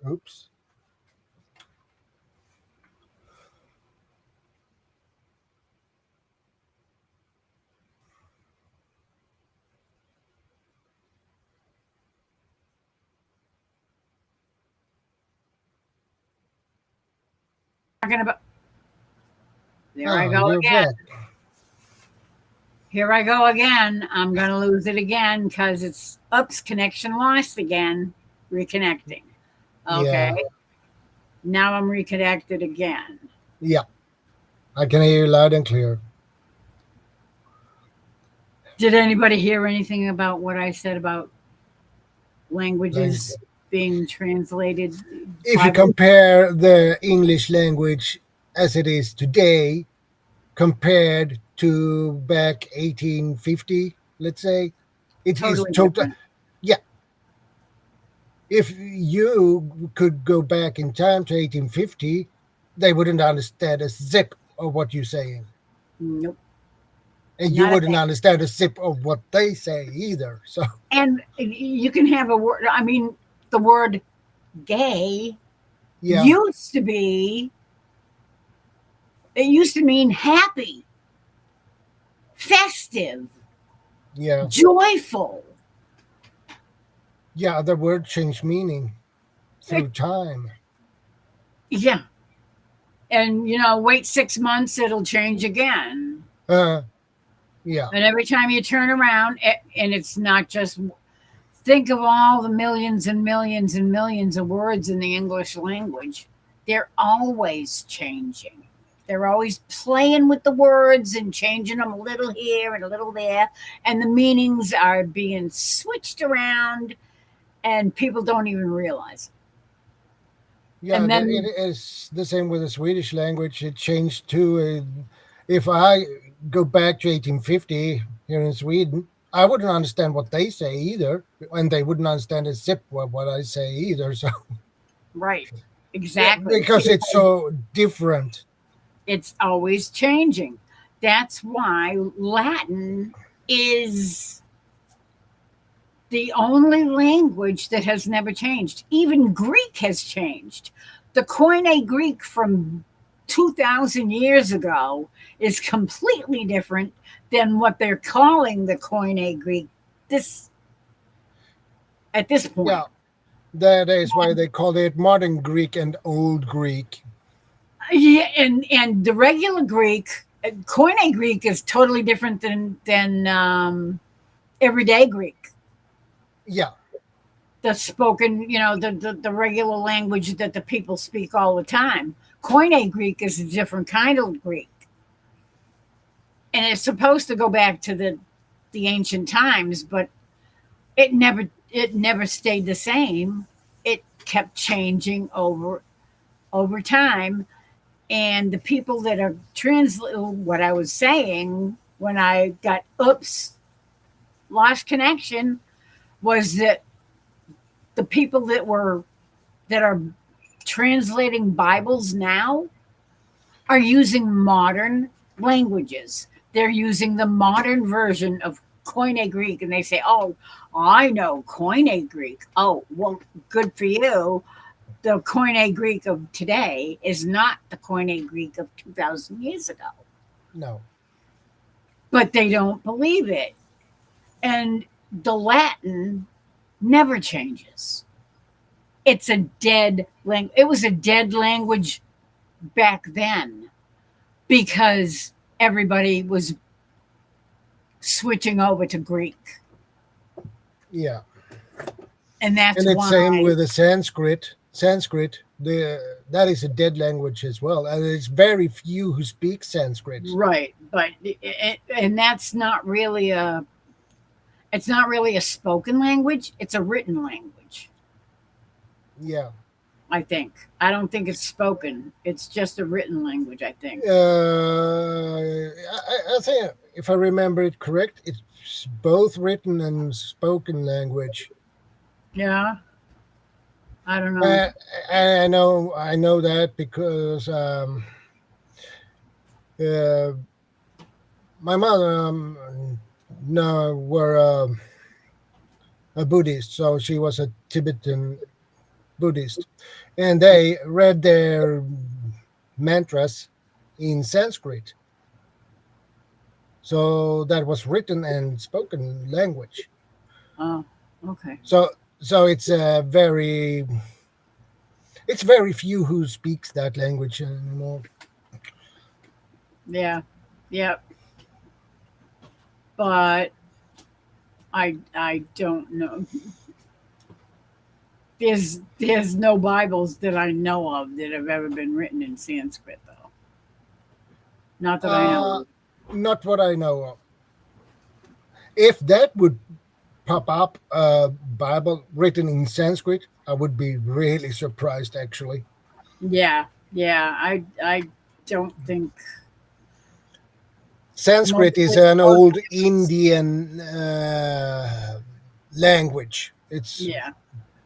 Oops. Talking about. There I go You're again. back. Here I go again. I'm going to lose it again because it's oops, connection lost again. Reconnecting. Okay. Yeah. Now I'm reconnected again. Yeah. I can hear you loud and clear. Did anybody hear anything about what I said about languages being translated? If you compare the English language as it is today compared to back 1850, let's say, it Totally is total. different. Yeah. If you could go back in time to 1850, they wouldn't understand a zip of what you're saying. Nope. And you Not a wouldn't thing. understand a zip of what they say either. So And you can have a word. I mean, the word gay yeah, used to be, it used to mean happy, festive, yeah, joyful. yeah. The word changed meaning through time. Yeah. And, wait 6 months, it'll change again. Yeah, And every time you turn around, and it's not just, think of all the millions and millions and millions of words in the English language. They're always changing. They're always playing with the words and changing them a little here and a little there. And the meanings are being switched around, and people don't even realize. yeah. And then, it is the same with the Swedish language. It changed too. If I go back to 1850 here in Sweden, I wouldn't understand what they say either, and they wouldn't understand a zip what I say either. So right, exactly. because it's so different. It's always changing. That's why Latin is the only language that has never changed. Even Greek has changed. The Koine Greek from 2,000 years ago is completely different than what they're calling the Koine Greek at this point. Yeah, that is why they call it modern Greek and old Greek. Yeah, and the regular Greek, Koine Greek, is totally different than everyday Greek. Yeah, The spoken, the regular language that the people speak all the time. Koine Greek is a different kind of Greek, and it's supposed to go back to the ancient times, but it never stayed the same. It kept changing over time, and the people that are translating what I was saying when I got lost connection was that the people that are translating Bibles now are using modern languages. They're using the modern version of Koine Greek, and they say, "Oh, I know Koine Greek." Oh, well, good for you. The Koine Greek of today is not the Koine Greek of 2,000 years ago. no. But they don't believe it. And the Latin never changes. It's a dead language. It was a dead language back then because everybody was switching over to Greek. Yeah. And that's And it's why. same with the Sanskrit. Sanskrit, that is a dead language as well, and it's very few who speak Sanskrit. Right, but and that's not really a it's not really a spoken language, it's a written language, Yeah. I think. I don't think it's spoken. It's just a written language, I think. I think, if I remember it correct, it's both written and spoken language. Yeah. I don't know. I know that because uh, my mother no, were a Buddhist, so she was a Tibetan Buddhist, and they read their mantras in Sanskrit. So that was written and spoken language. Oh, okay. So it's very few who speaks that language anymore. Yeah. Yeah. But I don't know. There's no Bibles that I know of that have ever been written in Sanskrit though. Not that I know Uh, of. Not what I know of. If that would pop up a Bible written in Sanskrit, I would be really surprised actually. Yeah. Yeah. I don't think most Sanskrit is most an old people's- Indian language. It's yeah.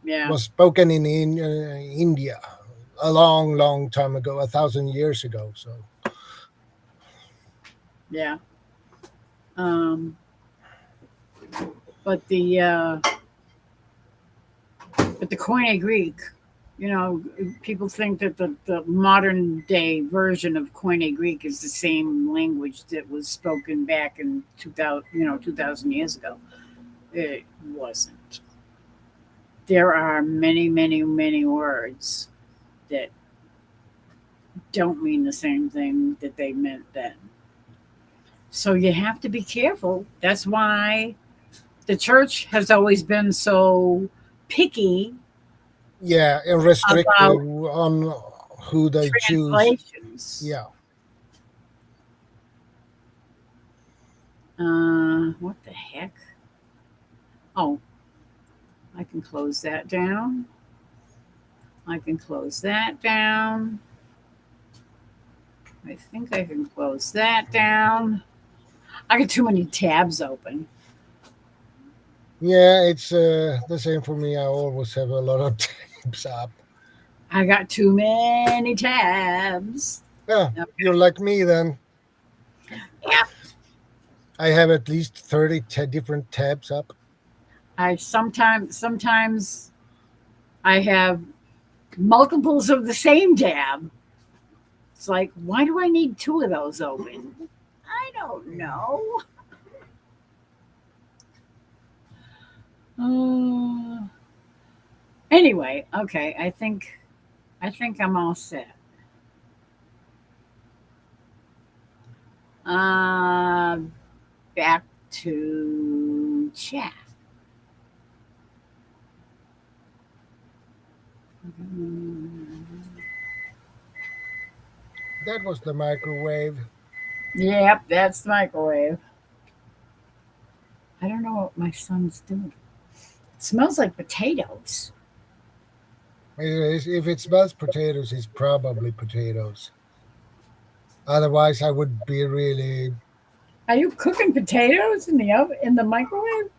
Yeah. was spoken in India a long, long time ago, 1,000 years ago. So Yeah. Um but the Koine Greek, people think that the modern day version of Koine Greek is the same language that was spoken back in 2000, 2000 years ago. It wasn't. There are many, many, many words that don't mean the same thing that they meant then. So you have to be careful. That's why the church has always been so picky yeah, and restricted about on who they choose. translations. Yeah. What the heck? Oh, I can close that down. I can close that down. I think I can close that down. I got too many tabs open. Yeah, it's the same for me. I always have a lot of tabs up. I got too many tabs. Yeah, Okay. you're like me then. Yeah. I have at least 30 different tabs up. I sometimes I have multiples of the same tab. It's like, why do I need two of those open? I don't know. Uh, anyway, okay. I think I'm all set. Uh, Back to chat. That was the microwave. Yep, that's the microwave. I don't know what my son's doing. It smells like potatoes. If it smells potatoes, it's probably potatoes. Otherwise, I would be really. Are you cooking potatoes in the oven in the microwave?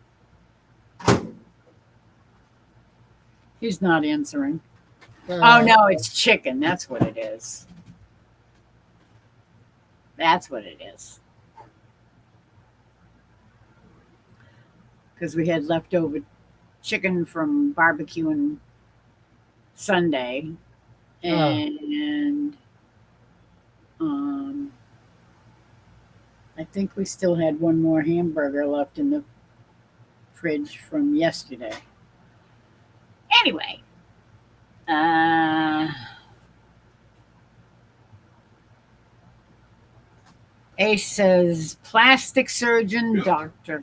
He's not answering. Oh Uh, no, it's chicken. That's what it is. That's what it is. Because we had leftover chicken from barbecuing Sunday, and um, I think we still had one more hamburger left in the fridge from yesterday. Anyway, Ace says plastic surgeon Dr.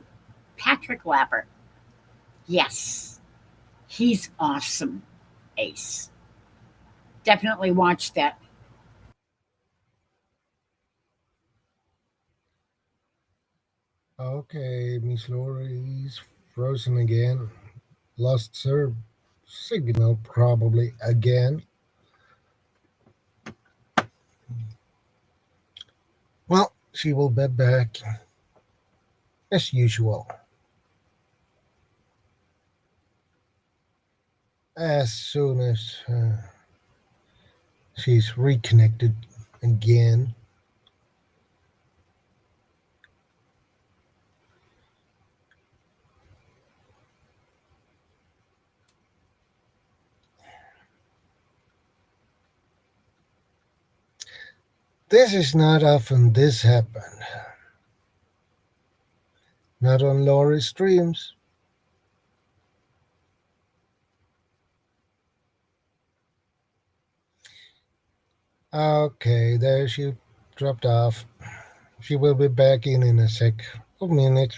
Patrick Lapper. Yes, he's awesome, Ace. definitely watch that. Okay, Miss Laurie's frozen again. Lost her signal probably again. Well, she will be back as usual. As soon as she's reconnected again. This is not often this happened. Not on Laurie's streams. Okay, there she dropped off. She will be back in a minute.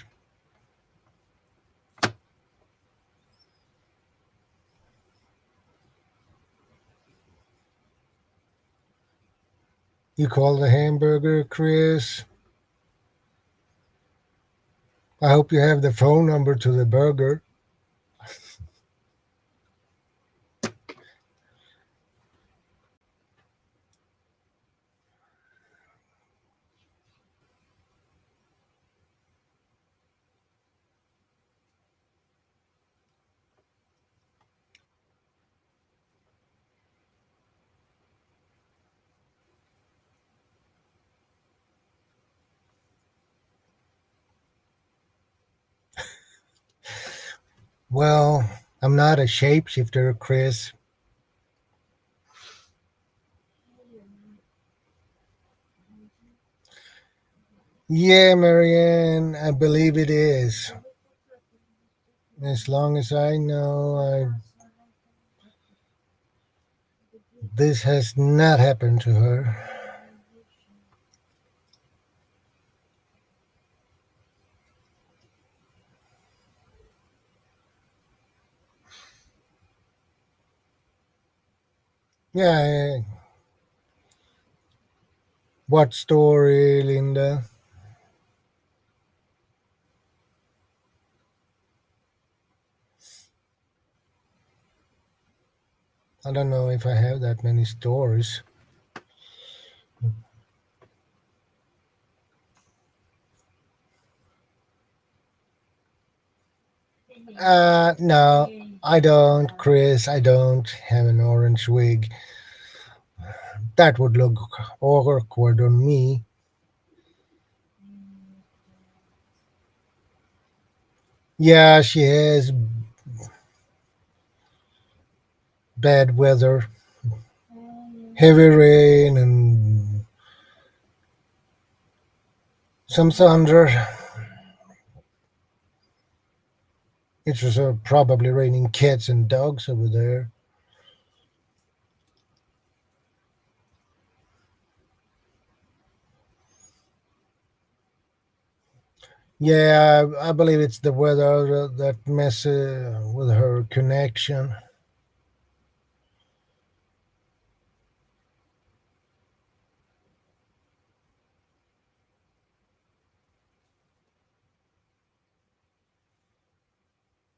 You call the hamburger, Chris? I hope you have the phone number to the burger. Well, I'm not a shapeshifter, Chris. Yeah, Marianne, I believe it is. As long as I know, this has not happened to her. Yeah. What story, Linda? I don't know if I have that many stories. No, I don't, Chris. I don't have an orange wig. That would look awkward on me. Yeah, she has bad weather, heavy rain, and some thunder. It was probably raining cats and dogs over there. Yeah, I believe it's the weather that messes with her connection.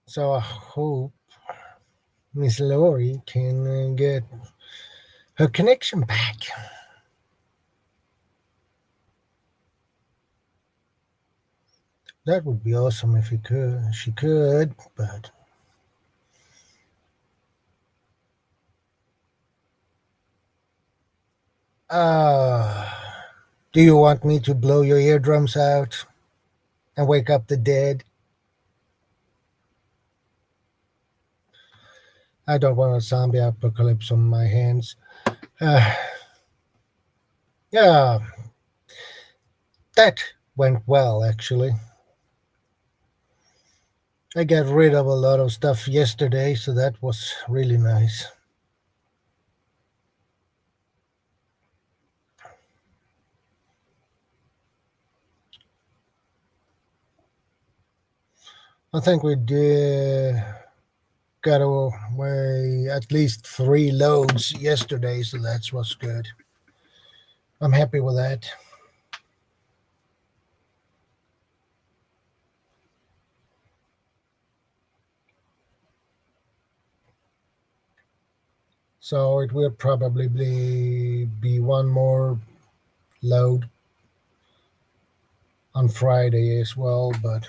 So I hope Miss Laurie can get her connection back. That would be awesome if he could. She could, but uh do you want me to blow your eardrums out and wake up the dead? I don't want a zombie apocalypse on my hands. Uh, yeah, that went well actually. I got rid of a lot of stuff yesterday, so that was really nice. I think we did got away at least 3 loads yesterday, so that's what's good. I'm happy with that. So it will probably be one more load on Friday as well, but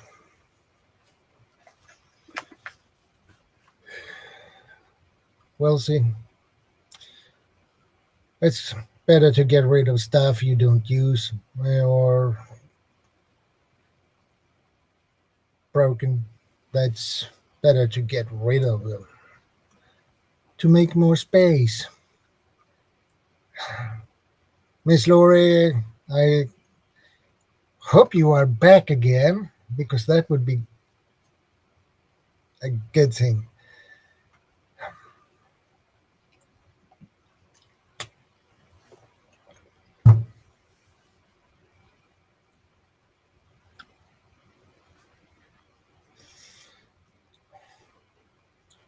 we'll see. It's better to get rid of stuff you don't use or broken. That's better to get rid of them to make more space. Miss Lori, I hope you are back again because that would be a good thing.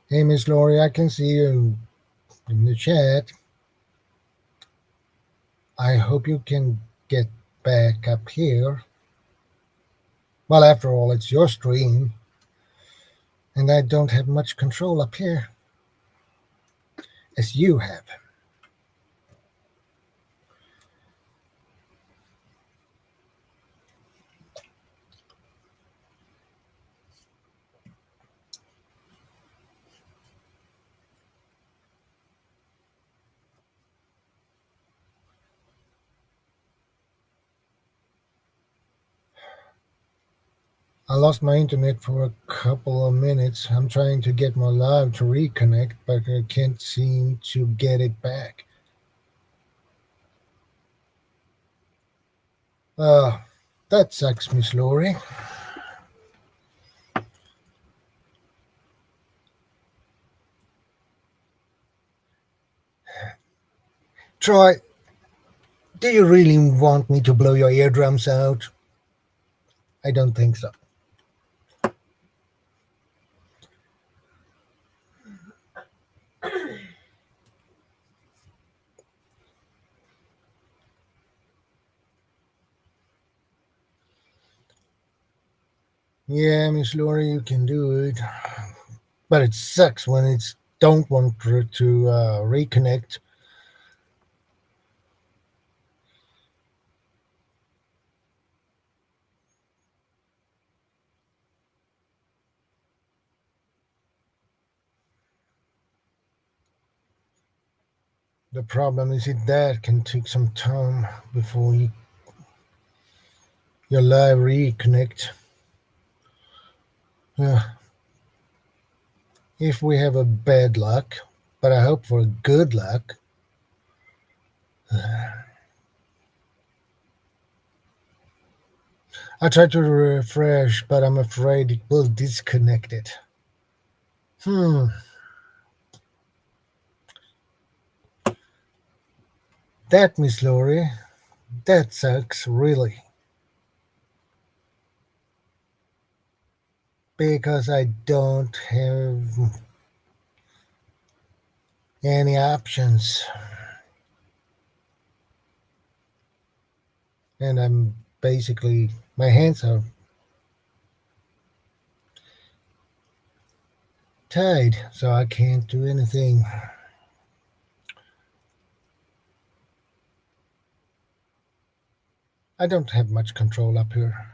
Hey, Miss Lori, I can see you in the chat. I hope you can get back up here. Well, after all, it's your stream, and I don't have much control up here as you have. I lost my internet for a couple of minutes. I'm trying to get my live to reconnect, but I can't seem to get it back. That sucks, Miss Lori. Troy, do you really want me to blow your eardrums out? I don't think so. Yeah, Miss Lori, you can do it. But it sucks when it's don't want to reconnect. The problem is that can take some time before your live reconnect. If we have a bad luck, but I hope for good luck. I tried to refresh, but I'm afraid it will disconnect it. That, Miss Lori, that sucks, really. Because I don't have any options. And I'm basically, my hands are tied, so I can't do anything. I don't have much control up here.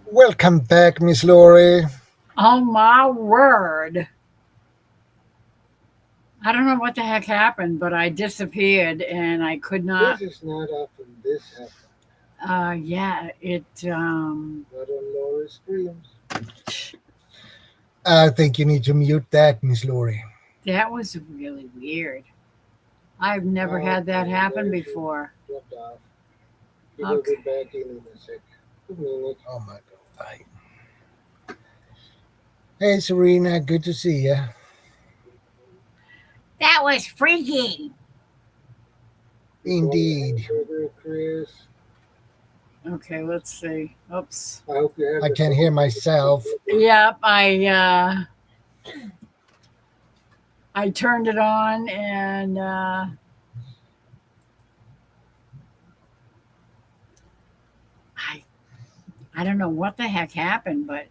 Welcome back, Miss Lori. Oh my word. I don't know what the heck happened, but I disappeared and I could not. This is not often this happens. Yeah, it. Not on Lori's streams. I think you need to mute that, Miss Lori. That was really weird. I've never had that happen before. Dropped off. He will be back in a sec. Oh my God. Hey, Serena, good to see you. That was freaky. Indeed. Okay, let's see. Oops. I can hear myself. Yep, I turned it on and I don't know what the heck happened, but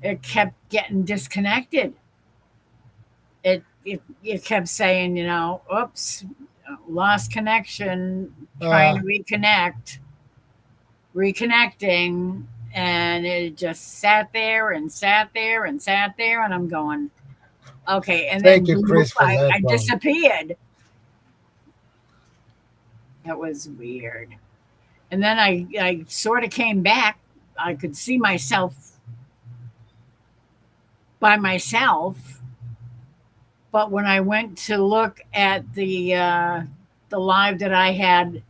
it kept getting disconnected. It kept saying, oops, lost connection, trying to reconnecting, and it just sat there and sat there and sat there, and I'm going, okay, and Thank then you, Chris, for that I one. disappeared. That was weird. And then I sort of came back. I could see myself by myself, but when I went to look at the live that I had,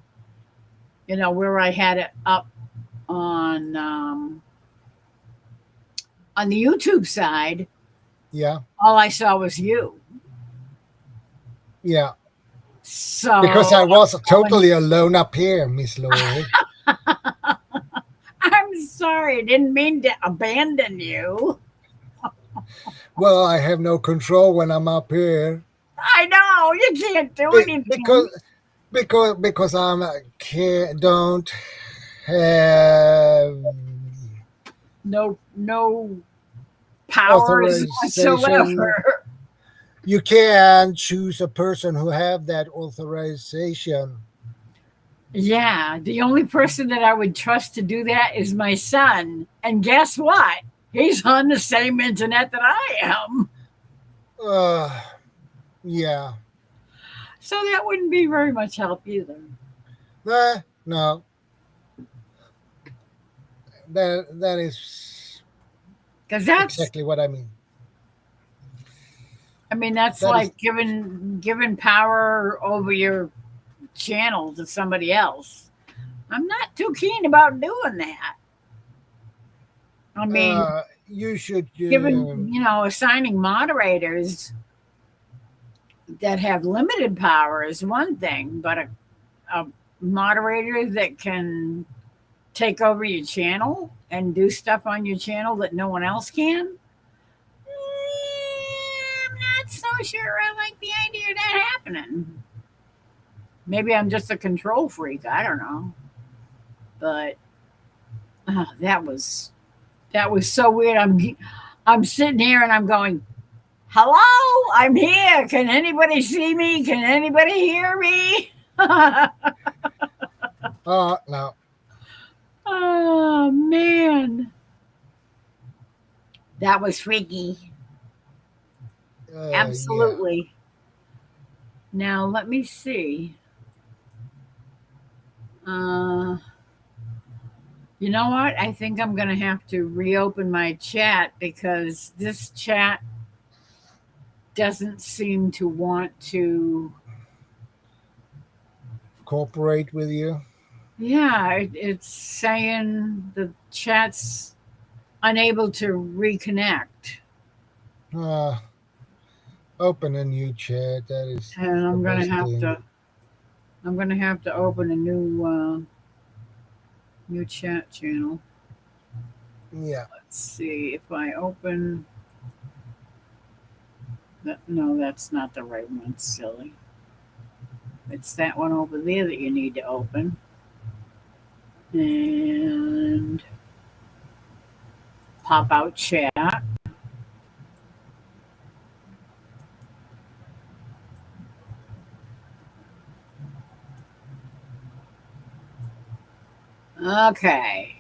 where I had it up on the YouTube side, Yeah, all I saw was you. yeah. So Because I was totally alone up here, Miss Lori. I'm sorry, I didn't mean to abandon you. Well, I have no control when I'm up here. I know you can't do anything. Because don't have no powers authorization. whatsoever. You can choose a person who have that authorization. Yeah, the only person that I would trust to do that is my son. And guess what? He's on the same internet that I am. Yeah. So that wouldn't be very much help either. No. That is Because that's exactly what I mean. I mean that's That like giving power over your channel to somebody else. I'm not too keen about doing that. I mean, you should assigning moderators that have limited power is one thing, but a moderator that can take over your channel and do stuff on your channel that no one else can. I'm not so sure I like the idea of that happening. Maybe I'm just a control freak. I don't know. But that was so weird. I'm sitting here and I'm going, hello, I'm here. Can anybody see me? Can anybody hear me? No. Oh, man. That was freaky. Absolutely. Yeah. Now, let me see. You know what? I think I'm going to have to reopen my chat because this chat doesn't seem to want to cooperate with you. Yeah, it's saying the chat's unable to reconnect. Open a new chat. That is, and I'm going to have to open a new chat channel. Yeah. Let's see if I open. No, that's not the right one. It's silly. It's that one over there that you need to open. And pop out chat. Okay.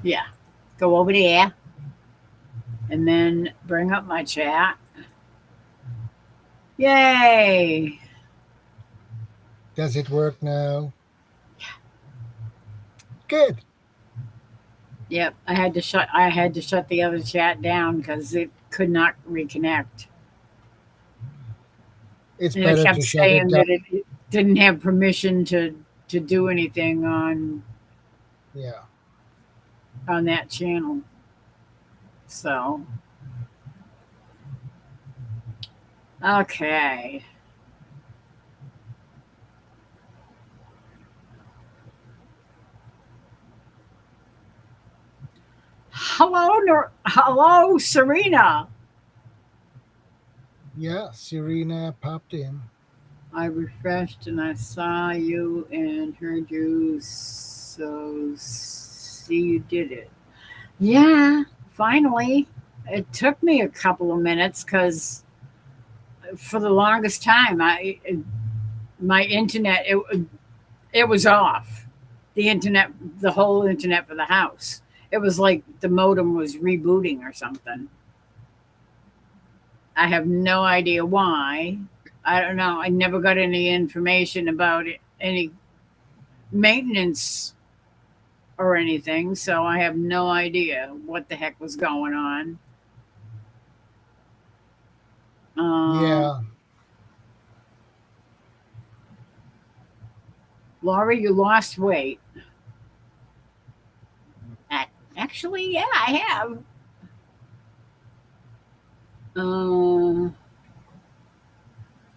Yeah. Go over there. And then bring up my chat. Yay. Does it work now? Yeah. Good. Yep, I had to shut the other chat down because it could not reconnect. It's And it better kept to shut it saying down. that it didn't have permission to do anything Yeah. on that channel. So okay. Hello, Serena. Yeah. Serena popped in. I refreshed and I saw you and heard you. So see, you did it. Yeah, finally. It took me a couple of minutes because for the longest time, my internet it was off. The internet, the whole internet for the house. It was like the modem was rebooting or something. I have no idea why. I don't know. I never got any information about it, any maintenance or anything, so I have no idea what the heck was going on. Uh, Yeah. Laurie, you lost weight. Uh, Actually, yeah, I have. Uh,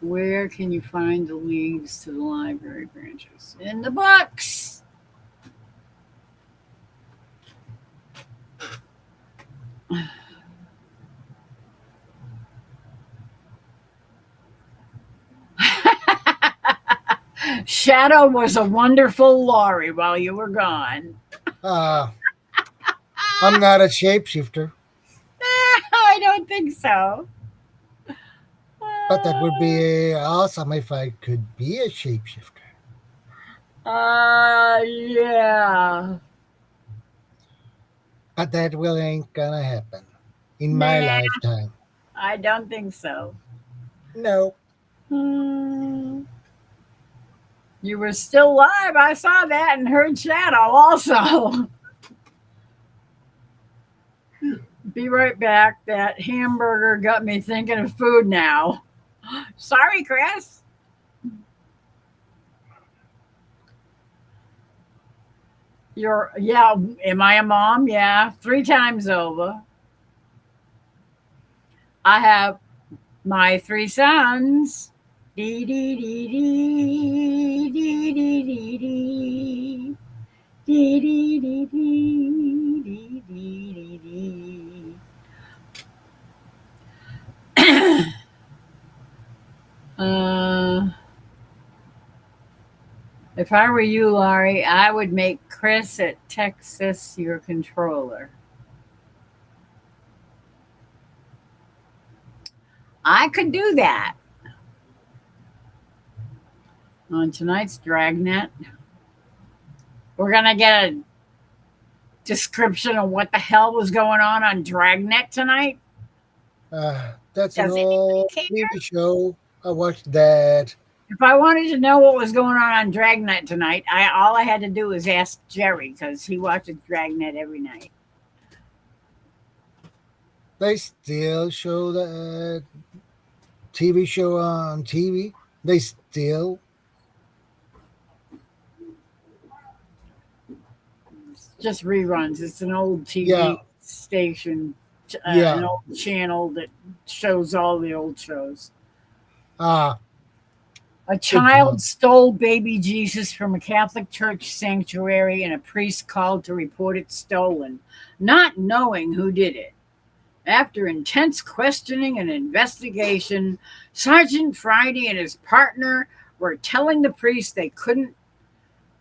where can you find the leads to the library branches? In the books. Shadow was a wonderful Laurie while you were gone. Uh, I'm not a shapeshifter, I don't think so. but that would be awesome if I could be a shapeshifter. Yeah. But that will ain't gonna happen in my Nah, lifetime. I don't think so. No. Hmm. You were still live. I saw that and heard Shadow also. Be right back. That hamburger got me thinking of food now. Sorry, Chris. Yeah, am I a mom? Yeah, 3 times over. I have my 3 sons. Dee dee dee dee dee dee dee dee. Dee dee dee dee dee dee dee dee. uh, if I were you, Laurie, I would make Chris at Texas your controller. I could do that on tonight's Dragnet. We're gonna get a description of what the hell was going on Dragnet tonight. That's an Does anybody old care? TV show. I watched that. If I wanted to know what was going on Dragnet tonight, all I had to do was ask Jerry because he watches Dragnet every night. They still show the TV show on TV. They still. It's just reruns. It's an old Yeah. TV station, an Yeah. old channel that shows all the old shows. Ah, A good child one. stole baby Jesus from a Catholic church sanctuary, and a priest called to report it stolen, not knowing who did it. After intense questioning and investigation, Sergeant Friday and his partner were telling the priest they couldn't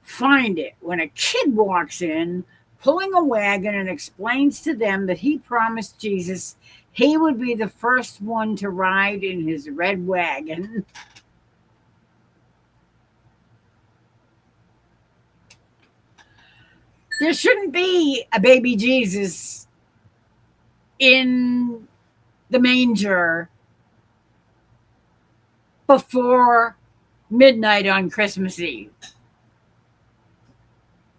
find it when a kid walks in, pulling a wagon, and explains to them that he promised Jesus he would be the first one to ride in his red wagon. There shouldn't be a baby Jesus in the manger before midnight on Christmas Eve.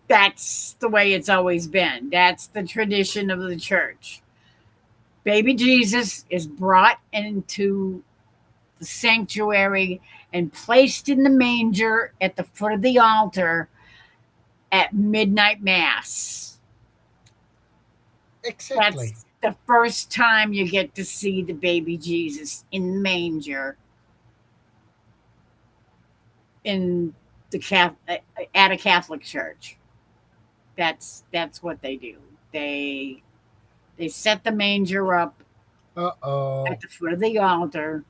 that's the way it's always been. That's the tradition of the church. Baby Jesus is brought into the sanctuary and placed in the manger at the foot of the altar at midnight mass. Exactly. That's the first time you get to see the baby Jesus in the manger in the at a Catholic church. That's what they do. They set the manger up Uh-oh. at the foot of the altar,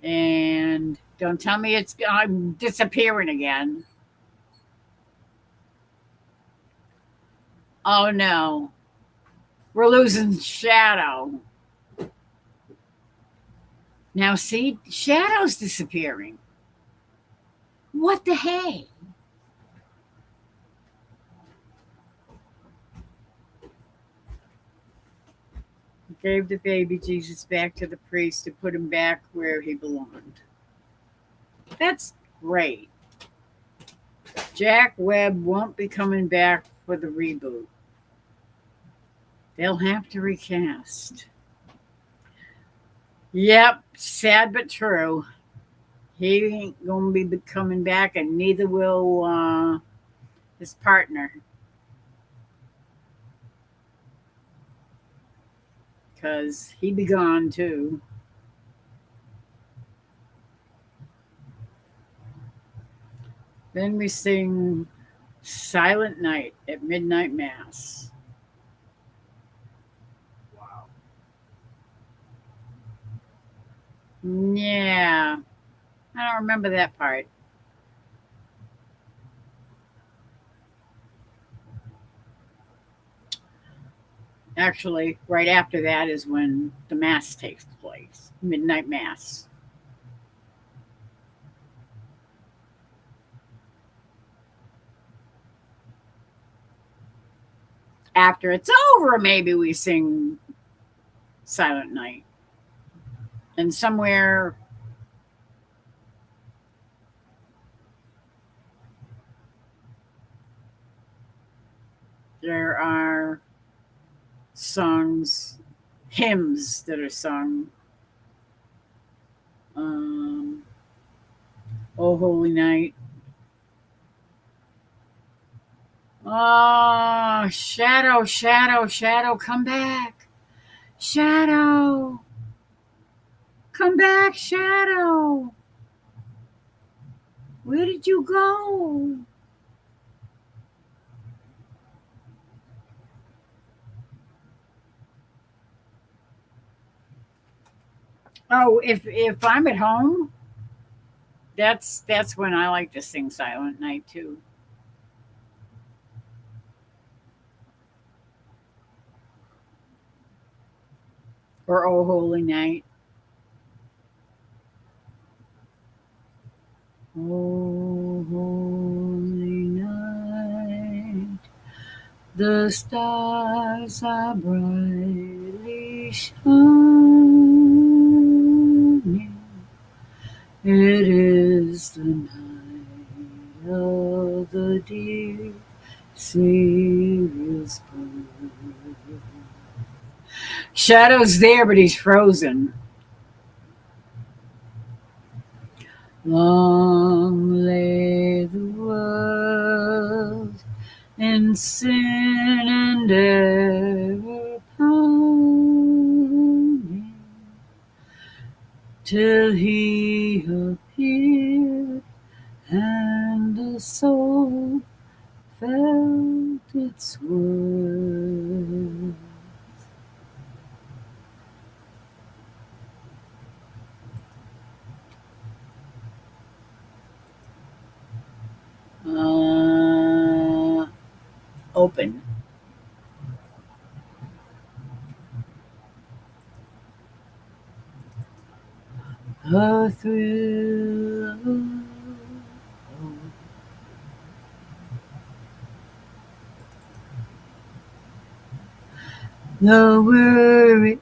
and don't tell me it's I'm disappearing again. Oh no, we're losing Shadow. Now see, Shadow's disappearing. What the hey? Gave the baby Jesus back to the priest to put him back where he belonged. That's great. Jack Webb won't be coming back for the reboot. They'll have to recast. Yep, sad but true. He ain't gonna be coming back, and neither will his partner, because he be gone too. Then we sing Silent Night at Midnight Mass. Wow. Yeah, I don't remember that part. Actually, right after that is when the Mass takes place, Midnight Mass. After it's over, maybe we sing Silent Night. And somewhere there are songs, hymns that are sung. Oh Holy Night. Oh, Shadow, Shadow, Shadow, come back. Shadow. Come back, Shadow. Where did you go? Oh, if I'm at home, that's when I like to sing Silent Night too. Or Oh Holy Night. Oh Holy Night, the stars are brightly shining. It is the night of the dear Savior's birth. Shadow's there, but he's frozen. Long lay the world in sin and error pounding, till he appeared and the soul felt its worth. Open. A thrill of hope. The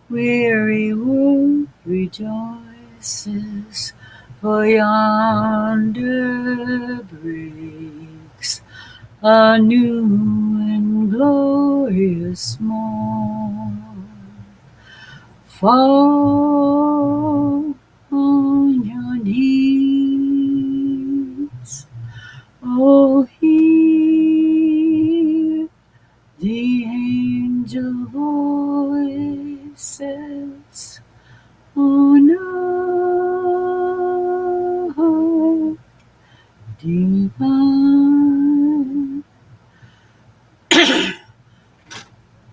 weary world rejoices, for yonder breaks a new and glorious morn. Fall on your knees, oh, hear the angel voices on earth divine.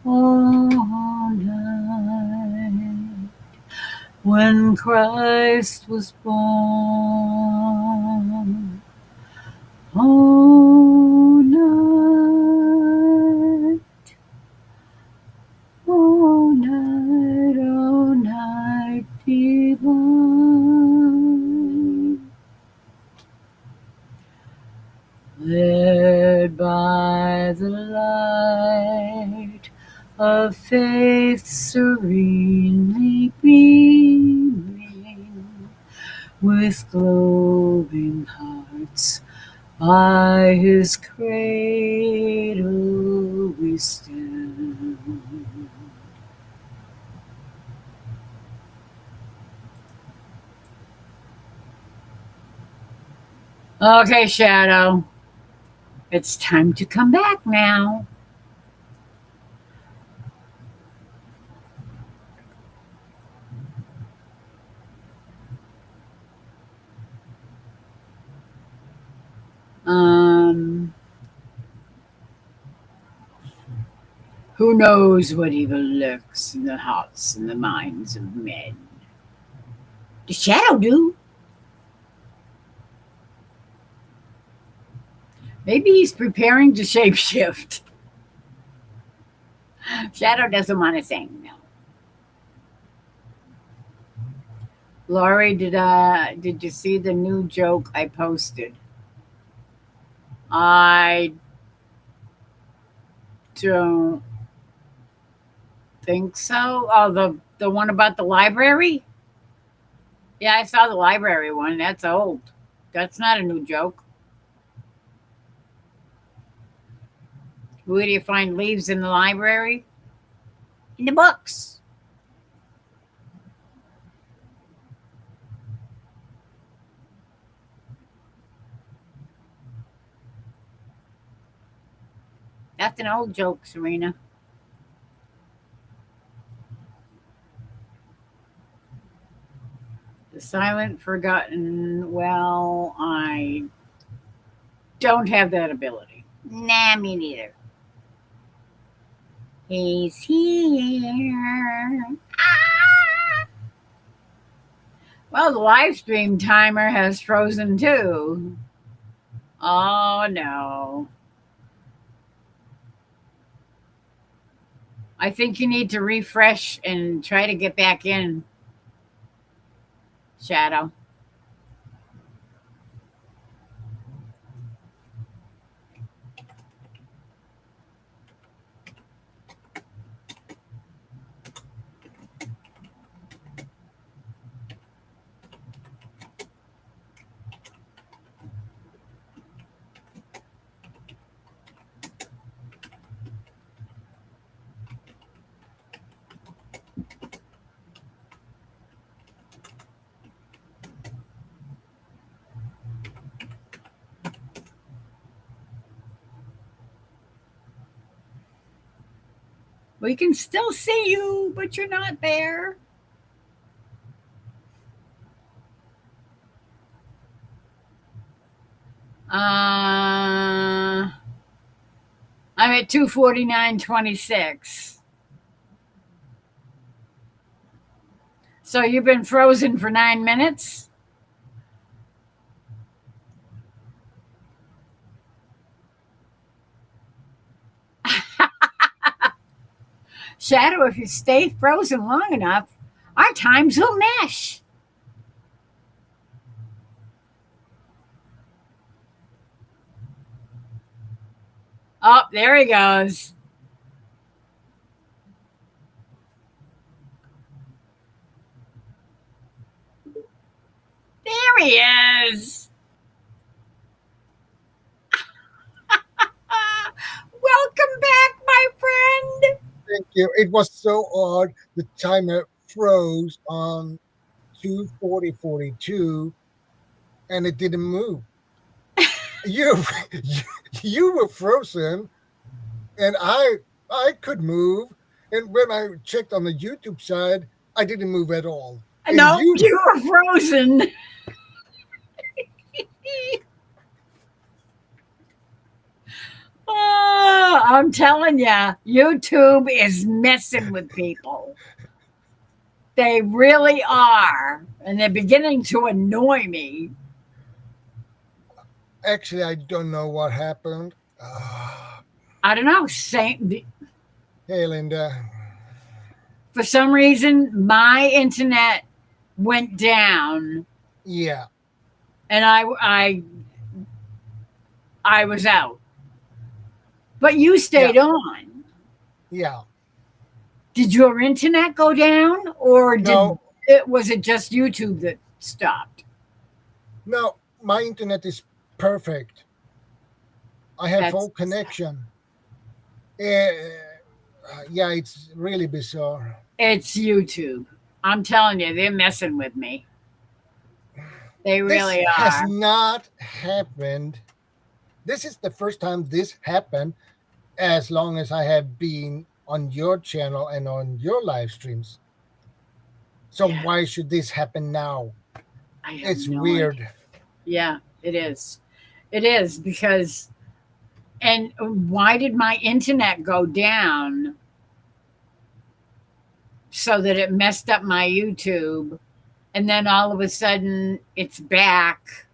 All night when Christ was born. All night, all night, all night divine. Led by the light of faith serenely beaming, with glowing hearts by his cradle we stand. Okay, Shadow. It's time to come back now. Who knows what evil lurks in the hearts and the minds of men? The Shadow do. Maybe he's preparing to shapeshift. Shadow doesn't want to say no. Laurie, did you see the new joke I posted? I don't think so. Oh, the one about the library? Yeah, I saw the library one. That's old. That's not a new joke. Where do you find leaves in the library? In the books. That's an old joke, Serena. The silent, forgotten. Well, I don't have that ability. Nah, me neither. He's here. Ah! Well, the live stream timer has frozen too. Oh no. I think you need to refresh and try to get back in, Shadow. We can still see you, but you're not there. I'm at 249.26. So you've been frozen for 9 minutes? Shadow, if you stay frozen long enough, our times will mesh. Oh, there he goes. There he is. you. It was so odd. The timer froze on 2:40:42, and it didn't move. You, you were frozen, and I could move. And when I checked on the YouTube side, I didn't move at all. And No, you, you were frozen. Oh, I'm telling you, YouTube is messing with people. They really are. And they're beginning to annoy me. actually, I don't know what happened. I don't know. Same. Hey, Linda. For some reason, my internet went down, Yeah, and I was out. But you stayed on. yeah. Did your internet go down, or No, was it just YouTube that stopped? no. My internet is perfect. I have That's full connection. Yeah, it's really bizarre. It's YouTube. I'm telling you, they're messing with me. They really This has are. not happened. This is the first time this happened as long as I have been on your channel and on your live streams. So Yeah. why should this happen now? I have It's no weird. idea. Yeah, it is. It is because, and why did my internet go down? So that it messed up my YouTube. And then all of a sudden it's back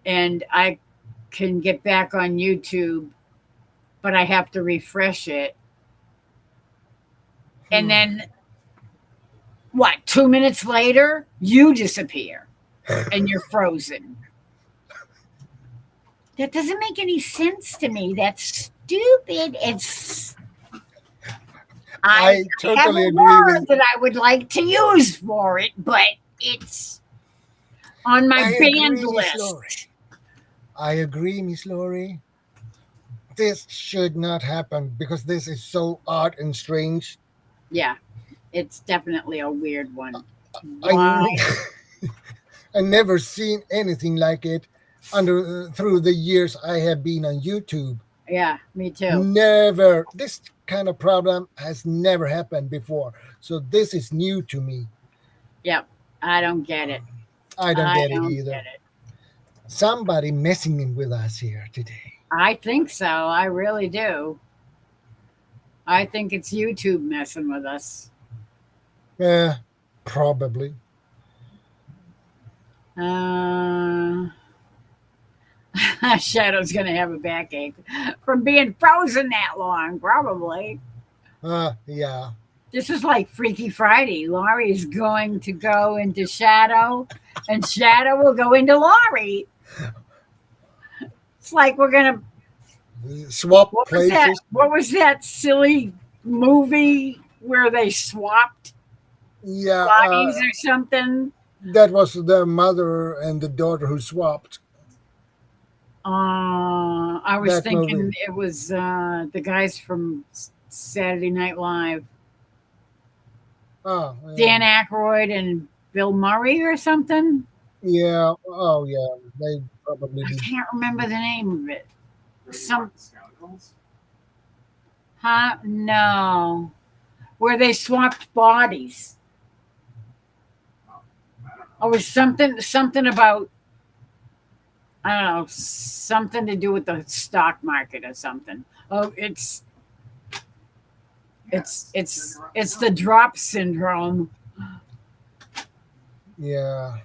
and I can get back on YouTube, but I have to refresh it. And then what, 2 minutes later, you disappear and you're frozen. That doesn't make any sense to me. That's stupid. I totally have a agree word with that I would like to use for it, but it's on my I banned agree, Miss Lori. list. I agree, Miss Lori. This should not happen because this is so odd and strange. Yeah, it's definitely a weird one. I Why? I never seen anything like it through the years I have been on YouTube. Yeah, me too. Never. This kind of problem has never happened before. So this is new to me. Yep, I don't get it. I don't get it don't either. get it. Somebody messing with us here today. I think so. I really do. I think it's YouTube messing with us. Yeah, probably. Shadow's going to have a backache from being frozen that long, probably. Yeah. This is like Freaky Friday. Laurie's going to go into Shadow, and Shadow will go into Laurie. It's like we're going to Swap places. What was that silly movie where they swapped Yeah, bodies or something? that was the mother and the daughter who swapped. I was That thinking movie. it was the guys from Saturday Night Live, Oh, Dan Aykroyd and Bill Murray or something. yeah. Oh, yeah. They probably I did. can't remember the name of it. Some, Scoundrels? huh? No, where they swapped bodies. Oh, it was something about, I don't know, something to do with the stock market or something. Oh, it's the drop syndrome. Yeah.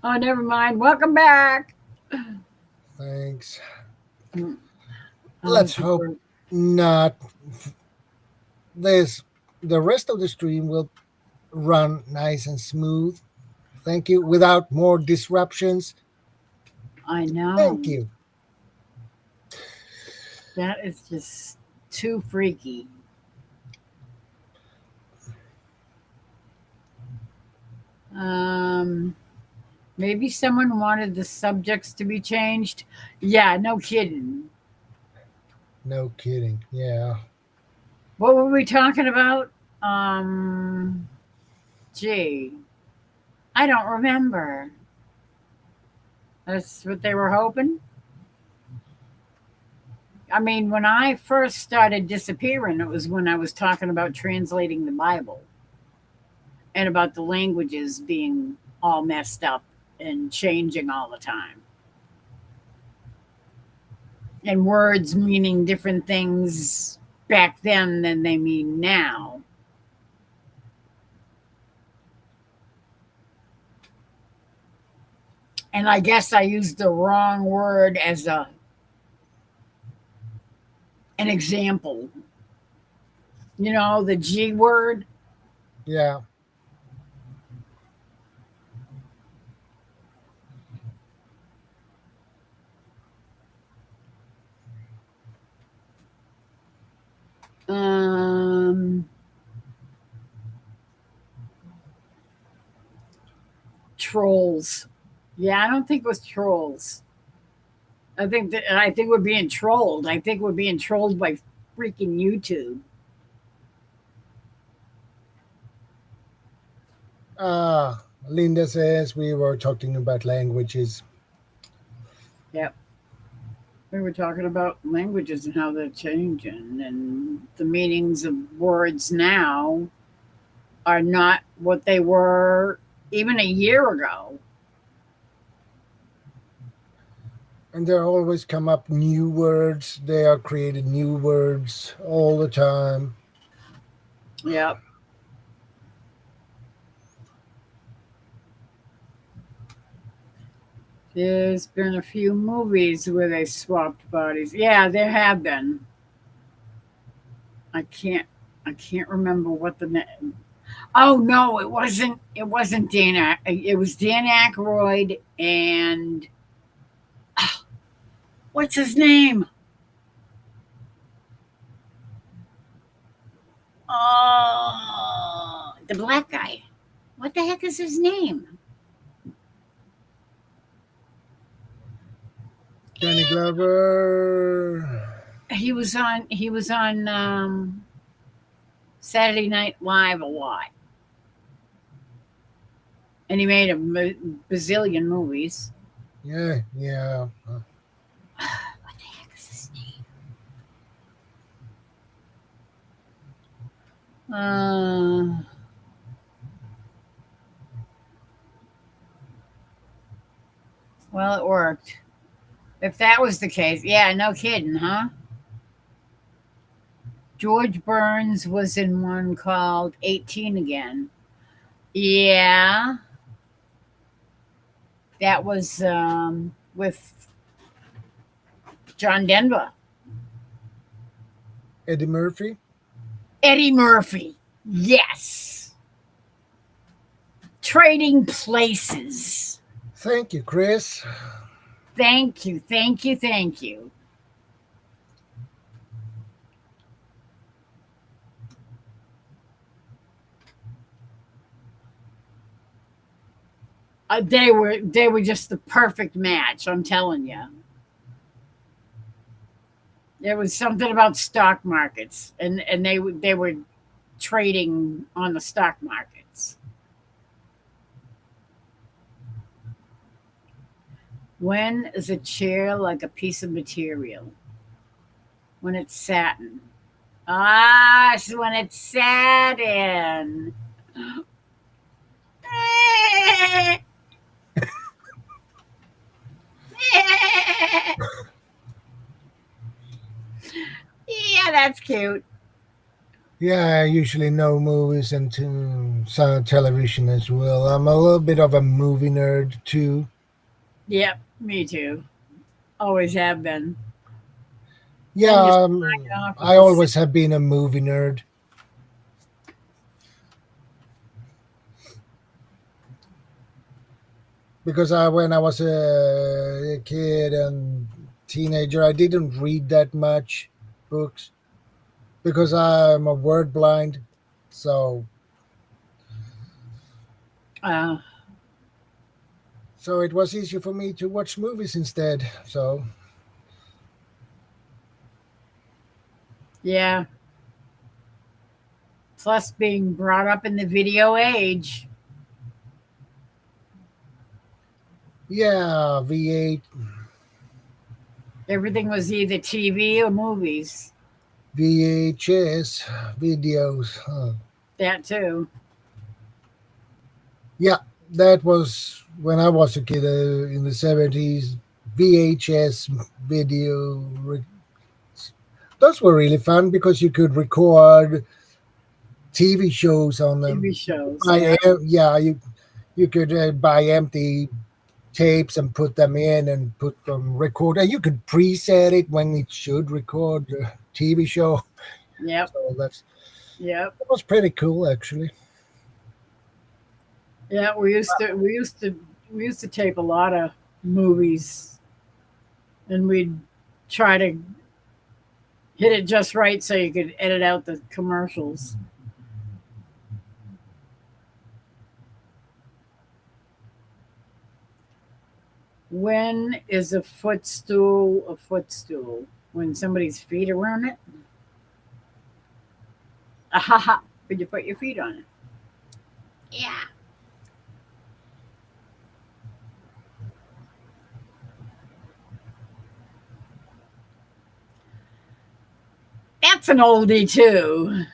Oh, never mind. Welcome back. Thanks. Oh, Let's hope not. The rest of the stream will run nice and smooth. Thank you. Without more disruptions. I know. Thank you. That is just too freaky. Maybe someone wanted the subjects to be changed. Yeah, no kidding. No kidding. Yeah. What were we talking about? Gee, I don't remember. That's what they were hoping. I mean, when I first started disappearing, it was when I was talking about translating the Bible and about the languages being all messed up and changing all the time. And words meaning different things back then than they mean now. And I guess I used the wrong word as an example. You know, the G word. Yeah. Um, Trolls. Yeah, I don't think it was trolls. I think we're being trolled. I think we're being trolled by freaking YouTube. Linda says we were talking about languages. Yep. We were talking about languages and how they're changing, and the meanings of words now are not what they were even a year ago. And there always come up new words. They are created new words all the time. Yep. There's been a few movies where they swapped bodies. Yeah, there have been. I can't I can't remember what the name. Oh no, it wasn't. It wasn't Dan. It was Dan Aykroyd and what's his name? Oh, the black guy. What the heck is his name? Danny Glover. He was on Saturday Night Live a lot, and he made a bazillion movies. Yeah, yeah. What the heck is his name? Well, it worked. If that was the case, yeah, no kidding, huh? George Burns was in one called 18 Again. Yeah, that was with John Denver. Eddie Murphy. Eddie Murphy. Yes. Trading Places. Thank you, Chris. Thank you, thank you, thank you. They were just the perfect match. I'm telling you. There was something about stock markets, and they were trading on the stock markets. When is a chair like a piece of material? When it's satin. Ah, so when it's satin. Yeah, that's cute. Yeah, I usually know movies and some television as well. I'm a little bit of a movie nerd too. Yep, me too. Always have been. Yeah, Then you slack off with I the always have been a movie nerd because when I was a kid and teenager, I didn't read that much books. because I'm a word blind. So Uh, so it was easier for me to watch movies instead. So yeah. Plus, being brought up in the video age. yeah, V8, Everything was either TV or movies. VHS videos. That too. Yeah, that was when I was a kid in the 70s. VHS video. Those were really fun because you could record TV shows on TV them. shows. Buy, Yeah. yeah, you could buy empty tapes and put them in and put them record. And you could preset it when it should record the TV show. Yep. So Yep. that was pretty cool, actually. Yeah. We used to tape a lot of movies, and we'd try to hit it just right so you could edit out the commercials. When is a footstool a footstool? When somebody's feet are on it? Ahaha. Could you put your feet on it? Yeah. That's an oldie too.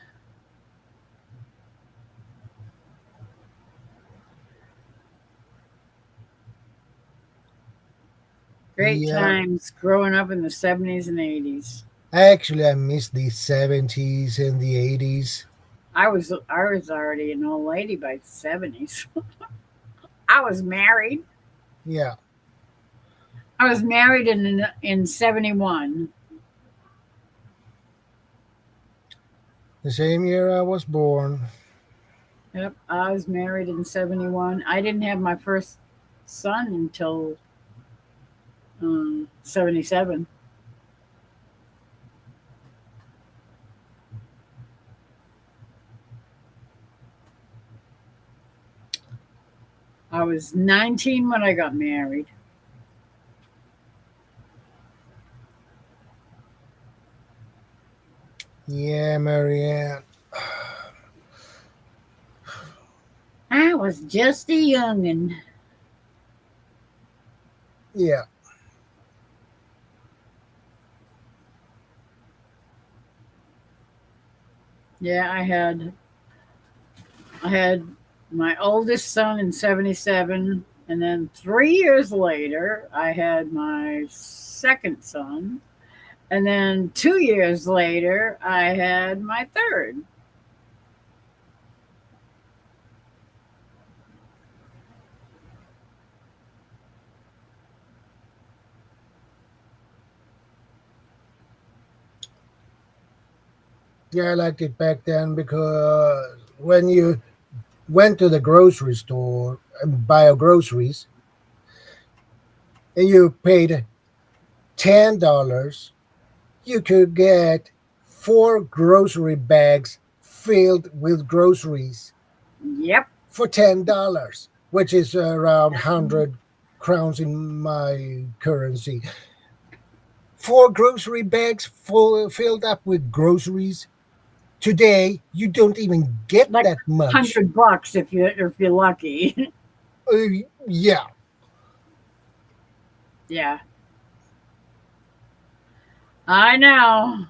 Great Yeah, times growing up in the 70s and 80s. actually, I miss the 70s and the 80s. I was already an old lady by the 70s. I was married. Yeah, I was married in 71. the same year I was born. Yep, I was married in 71. I didn't have my first son until 77. I was 19 when I got married. Yeah, Marianne. I was just a youngin'. Yeah, Yeah, I had my oldest son in 77, and then 3 years later I had my second son, and then 2 years later I had my third. yeah, I liked it back then because when you went to the grocery store and buy your groceries and you paid $10, you could get 4 grocery bags filled with groceries Yep. for $10, which is around 100 crowns in my currency. 4 grocery bags filled up with groceries. Today, you don't even get Like that much. $100 if you're lucky. Yeah, Yeah. I know.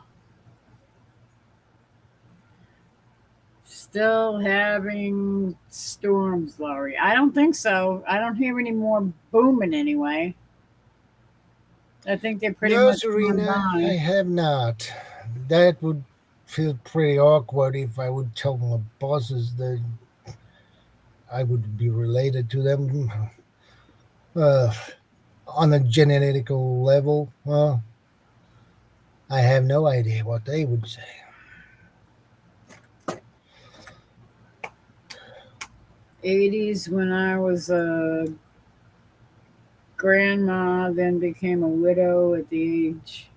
Still having storms, Laurie. I don't think so. I don't hear any more booming anyway. I think they're pretty no, much gone Serena, I by. have not. That would feel pretty awkward if I would tell my bosses that I would be related to them uh, on a genetical level. Well, I have no idea what they would say. 80s when I was a grandma, then became a widow at the age,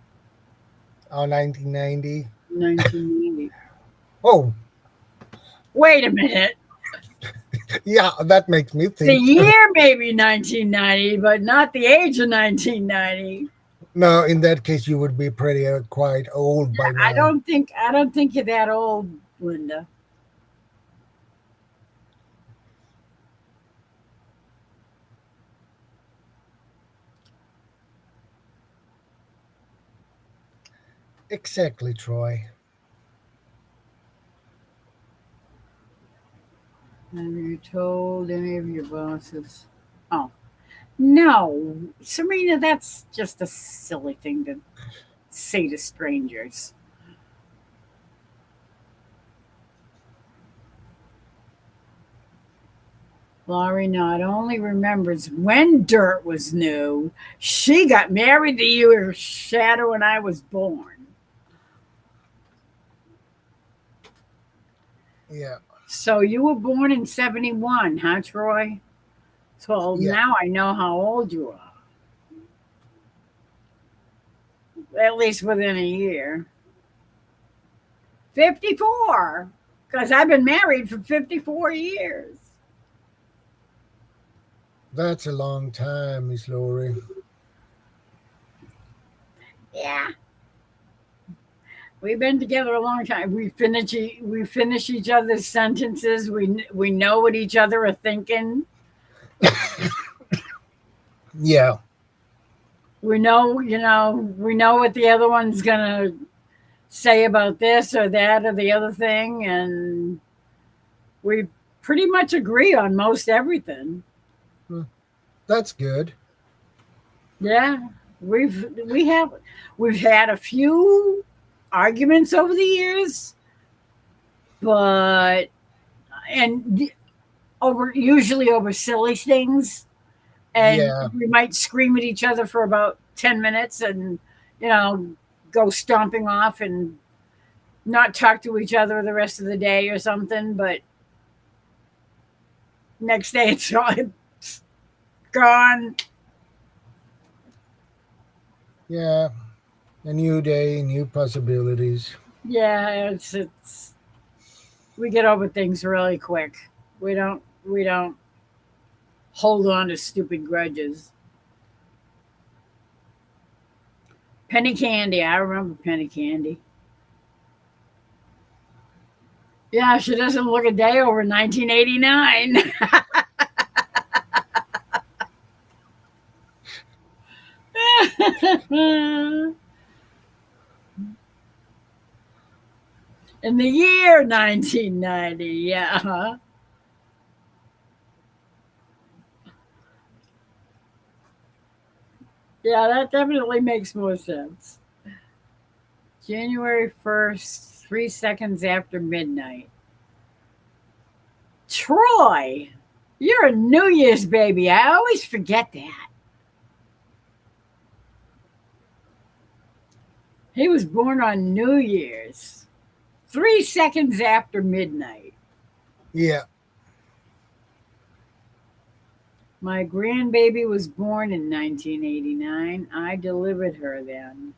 Oh, 1990. 1990. Oh, Wait a minute. yeah, that makes me The think. year may be 1990, but not the age of 1990. No, in that case, you would be pretty quite old by I now. don't think you're that old, Linda. Exactly, Troy. Have you told any of your bosses? Oh, no. Serena, that's just a silly thing to say to strangers. Laurie not only remembers when dirt was new, she got married the year Shadow and I was born. Yeah, So you were born in 71, huh, Troy? So yeah, now I know how old you are, at least within a year. 54, because I've been married for 54 years. that's a long time, Miss Laurie. Yeah, we've been together a long time. We finish each other's sentences. We know what each other are thinking. Yeah, We know what the other one's gonna say about this or that or the other thing, and we pretty much agree on most everything. hmm, that's good. Yeah, we've we have we've had a few arguments over the years, but and over usually over silly things, and Yeah, we might scream at each other for about 10 minutes, and you know go stomping off and not talk to each other the rest of the day or something. But next day it's all gone. yeah. A new day, new possibilities. Yeah, it's we get over things really quick. We don't hold on to stupid grudges. Penny Candy, I remember Penny Candy. Yeah, she doesn't look a day over 1989. In the year 1990, yeah. Yeah, that definitely makes more sense. January 1st, 3 seconds after midnight. Troy, you're a New Year's baby. I always forget that. He was born on New Year's, 3 seconds after midnight. Yeah, My grandbaby was born in 1989. I delivered her then.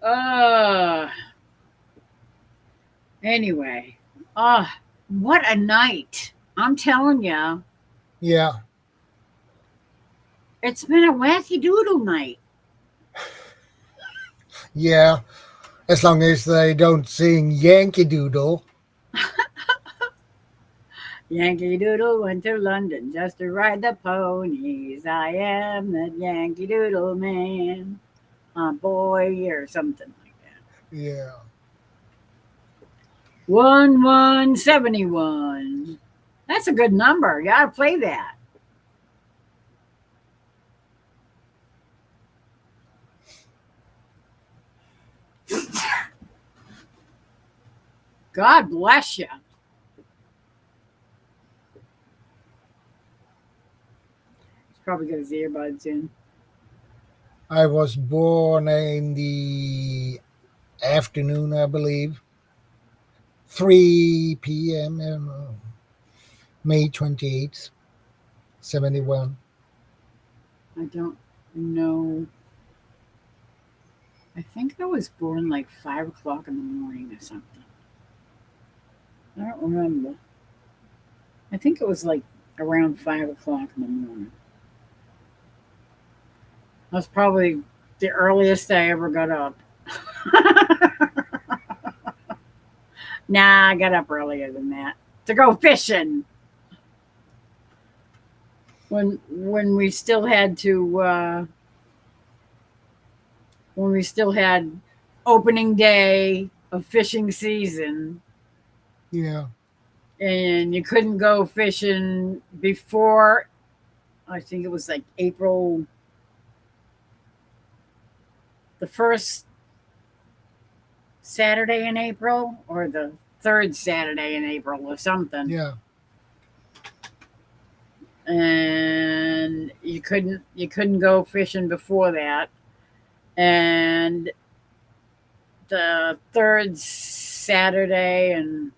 Uh, anyway, what a night. I'm telling you, yeah, it's been a wacky doodle night. yeah. As long as they don't sing Yankee Doodle. Yankee Doodle went to London just to ride the ponies. I am the Yankee Doodle man. Boy, or something like that. Yeah. 1171. That's a good number. You gotta play that. God bless you. He's probably got his earbuds in. I was born in the afternoon, I believe, 3 p.m. May 28th, 71. I don't know. I think I was born like 5 o'clock in the morning or something. I don't remember. I think it was like around 5 o'clock in the morning. That's probably the earliest I ever got up. Nah, I got up earlier than that to go fishing. When we still had to when we still had opening day of fishing season, Yeah, and you couldn't go fishing before, I think it was like April, the first Saturday in April or the third Saturday in April or something. yeah, And you couldn't go fishing before that. And the third Saturday in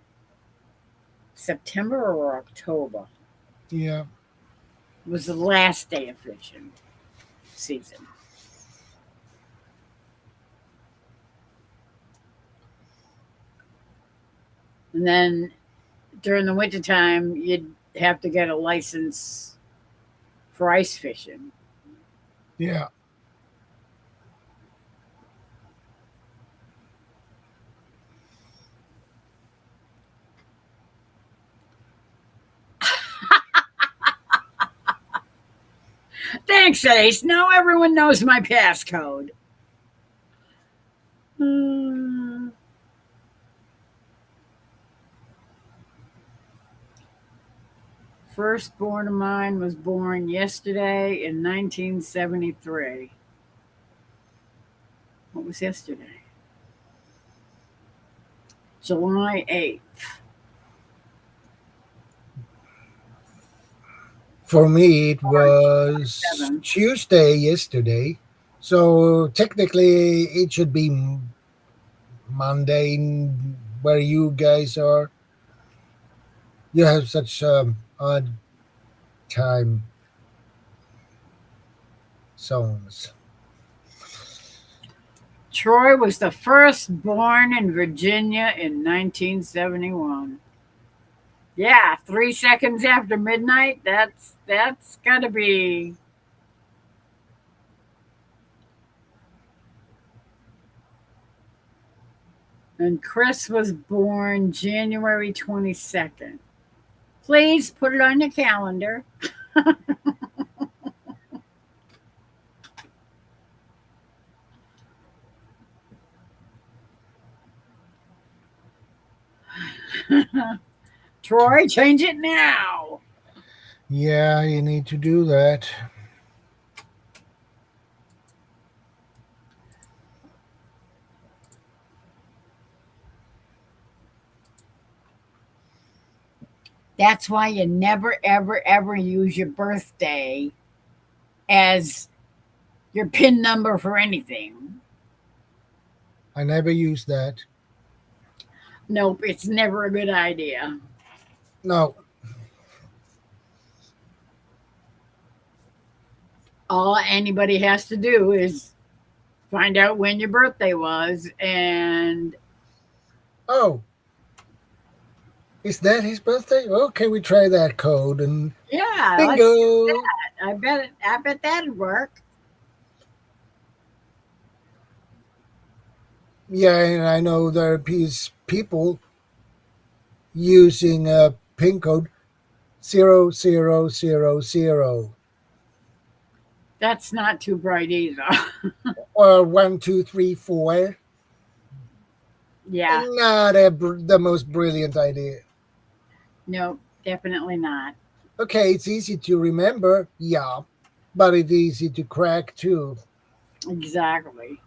September or October yeah. was the last day of fishing season. And then during the wintertime, you'd have to get a license for ice fishing. Yeah. Thanks, Ace. Now everyone knows my passcode. Firstborn of mine was born yesterday in 1973. What was yesterday? July 8th. For me, it Or was 7th. Tuesday yesterday. So technically, it should be Monday where you guys are. You have such odd time zones. Troy was the first born in Virginia in 1971. Yeah, 3 seconds after midnight. That's gotta be. And Chris was born January 22nd. Please put it on your calendar. Troy, change it now. Yeah, you need to do that. That's why you never, ever, ever use your birthday as your PIN number for anything. I never use that. Nope, it's never a good idea. No. All anybody has to do is find out when your birthday was, and Oh, is that his birthday? Okay, we try that code and yeah, let's do bingo. that. I bet that'd work. Yeah, and I know there are people using a pin code 0000 That's not too bright either. or 1234. Yeah, Not the most brilliant idea. no, definitely not. Okay, it's easy to remember, yeah, but it's easy to crack too. Exactly.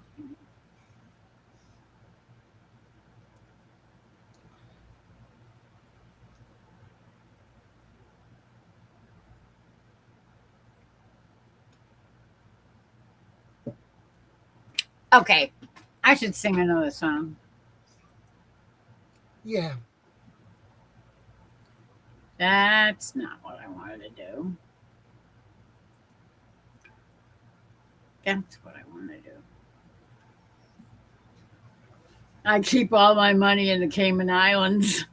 Okay, I should sing another song. Yeah. That's not what I wanted to do. That's what I want to do. I keep all my money in the Cayman Islands.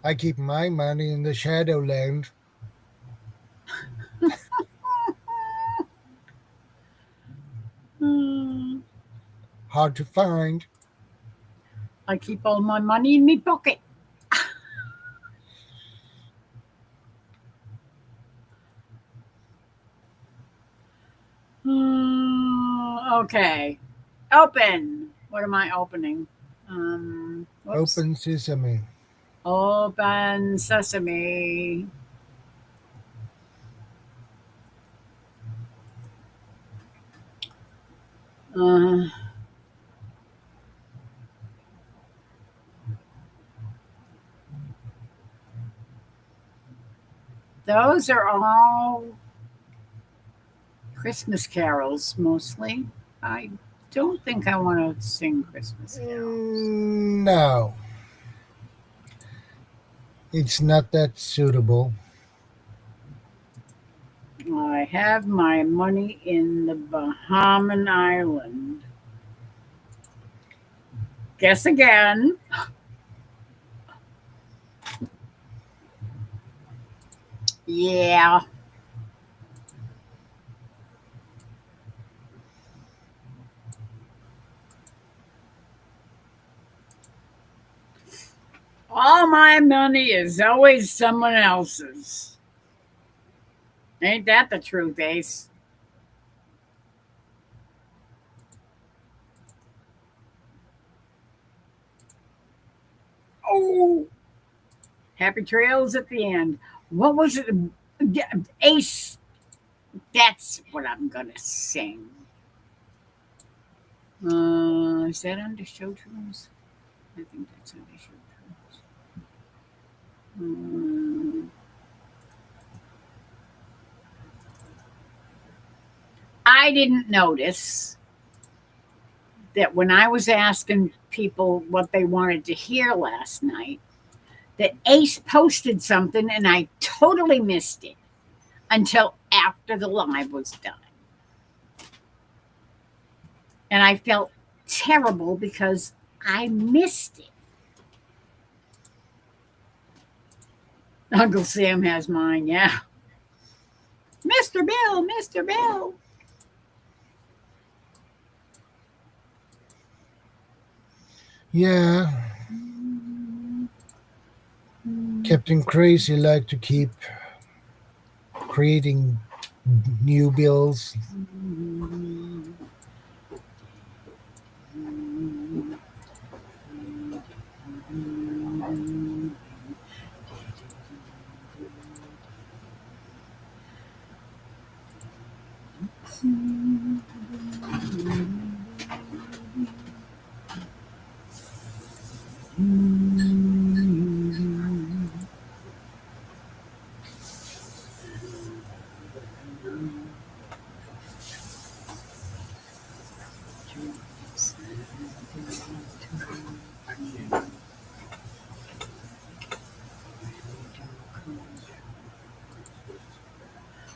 I keep my money in the Shadowland. Hmm, Hard to find. I keep all my money in my pocket. Okay. Open. What am I opening? Whoops. Open sesame. Open sesame. Uh, those are all Christmas carols mostly. I don't think I want to sing Christmas carols. No. It's not that suitable. I have my money in the Bahamian Island. Guess again. Yeah. All my money is always someone else's. Ain't that the truth, Ace? Oh, happy trails at the end. What was it? Ace. That's what I'm gonna sing. Is that under show tunes? I think that's under show tunes. I didn't notice that when I was asking people what they wanted to hear last night, that Ace posted something and I totally missed it until after the live was done. And I felt terrible because I missed it. Uncle Sam has mine, yeah. Mr. Bill, Mr. Bill. Yeah. Captain Crazy like to keep creating new bills.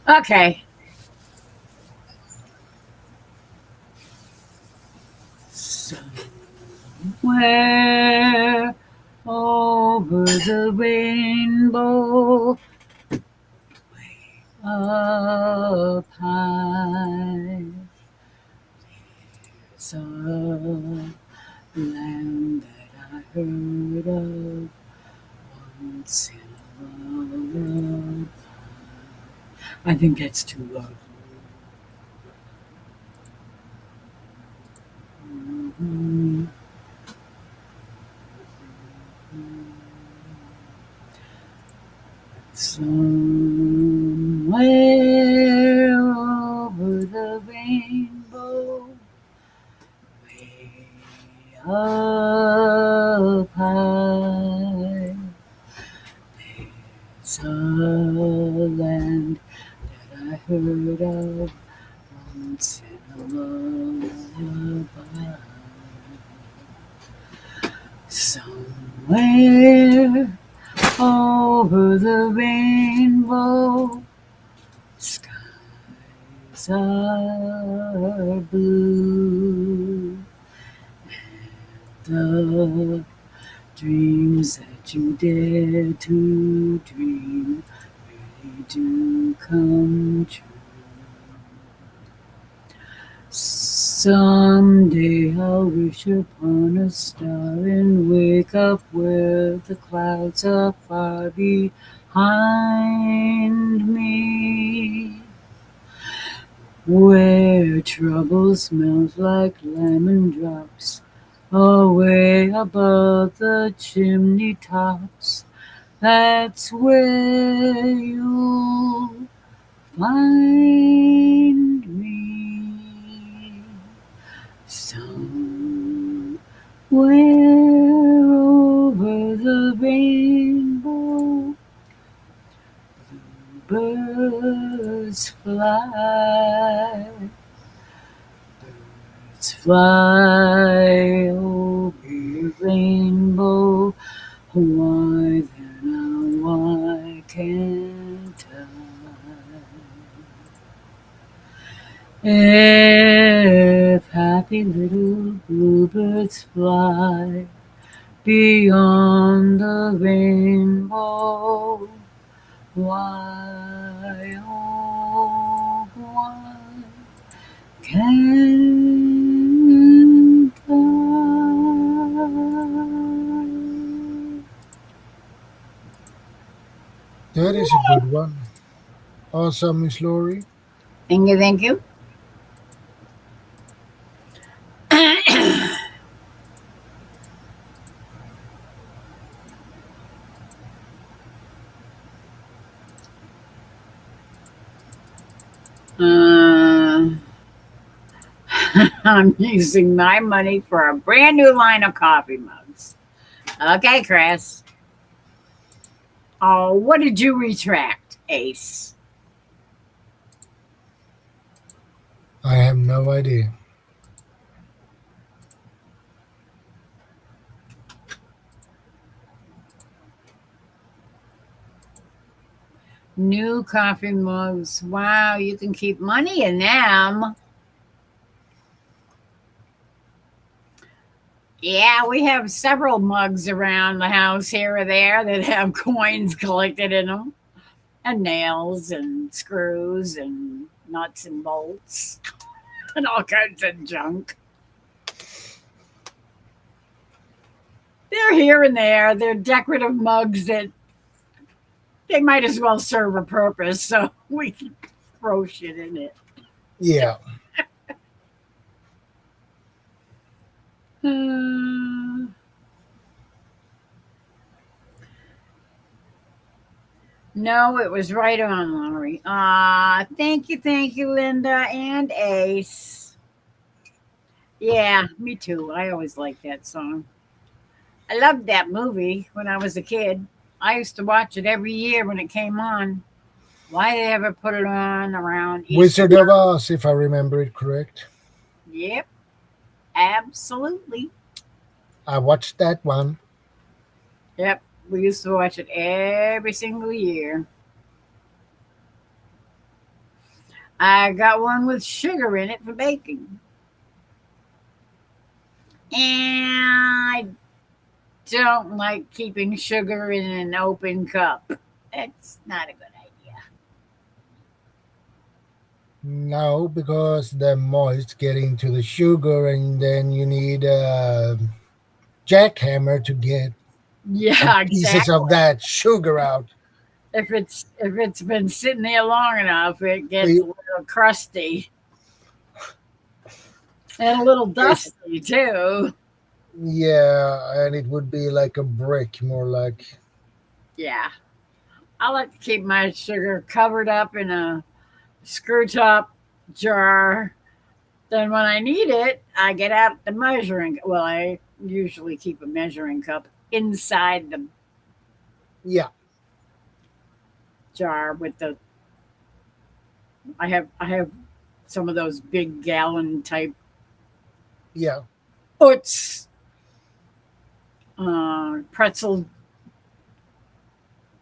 Okay. Somewhere over the rainbow, up high, there's a land that I heard of once in a while. I think that's too low. Mhm. Somewhere over the rainbow, way up high, there's I heard of once in a lullaby. Somewhere over the rainbow, skies are blue. The dreams that you dare to dream really do come true. Someday I'll wish upon a star and wake up where the clouds are far behind me, where troubles melt like lemon drops away above the chimney tops. That's where you'll find me. Somewhere over the rainbow, birds fly. Birds fly over the rainbow. Why then, why can't I? If happy little bluebirds fly beyond the rainbow, why, oh, why can't I? That is a good one. Awesome, Miss Laurie. Thank you, thank you. Uh, I'm using my money for a brand new line of coffee mugs. Okay, Chris. Oh, what did you retract, Ace? I have no idea. New coffee mugs. Wow, you can keep money in them. Yeah, we have several mugs around the house here or there that have coins collected in them, and nails and screws and nuts and bolts and all kinds of junk. They're here and there. They're decorative mugs that they might as well serve a purpose, so we can throw shit in it. Yeah. No, it was right on, Laurie. Thank you, Linda and Ace. Yeah, me too. I always liked that song. I loved that movie when I was a kid. I used to watch it every year when it came on. Why they ever put it on around Easter? Wizard of Oz, if I remember it correct. Yep, absolutely. I watched that one. Yep, we used to watch it every single year. I got one with sugar in it for baking. And I don't like keeping sugar in an open cup. It's not a good idea. No, because the moist get into the sugar, and then you need a jackhammer to get some Yeah, pieces exactly. of that sugar out. If it's been sitting there long enough, it gets a It- little crusty and a little dusty too. yeah, and it would be like a brick, more like. Yeah, I like to keep my sugar covered up in a screw top jar. Then when I need it, I get out the measuring. Well, I usually keep a measuring cup inside the Yeah, jar with the I have some of those big gallon type Yeah. Utz pretzel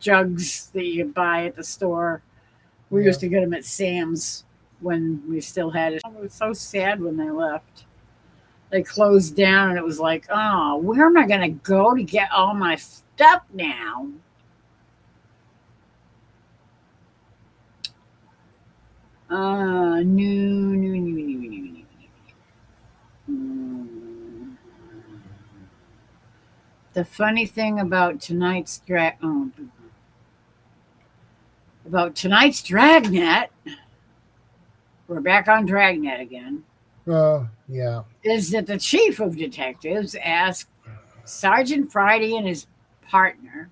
jugs that you buy at the store. We Yeah. used to get them at Sam's when we still had it. It was so sad when they left. They closed down, and it was like, oh, where am I going to go to get all my stuff now? No. The funny thing about Dragnet, we're back on Dragnet again, Yeah. is that the chief of detectives asked Sergeant Friday and his partner,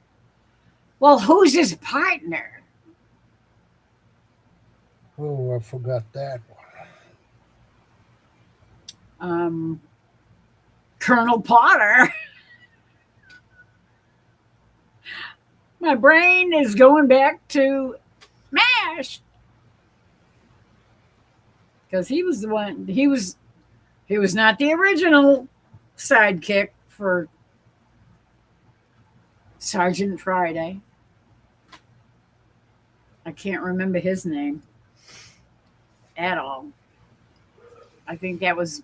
well, who's his partner? Oh, I forgot that one. Colonel Potter. My brain is going back to MASH because he was the one. He was not the original sidekick for Sergeant Friday. I can't remember his name at all. I think that was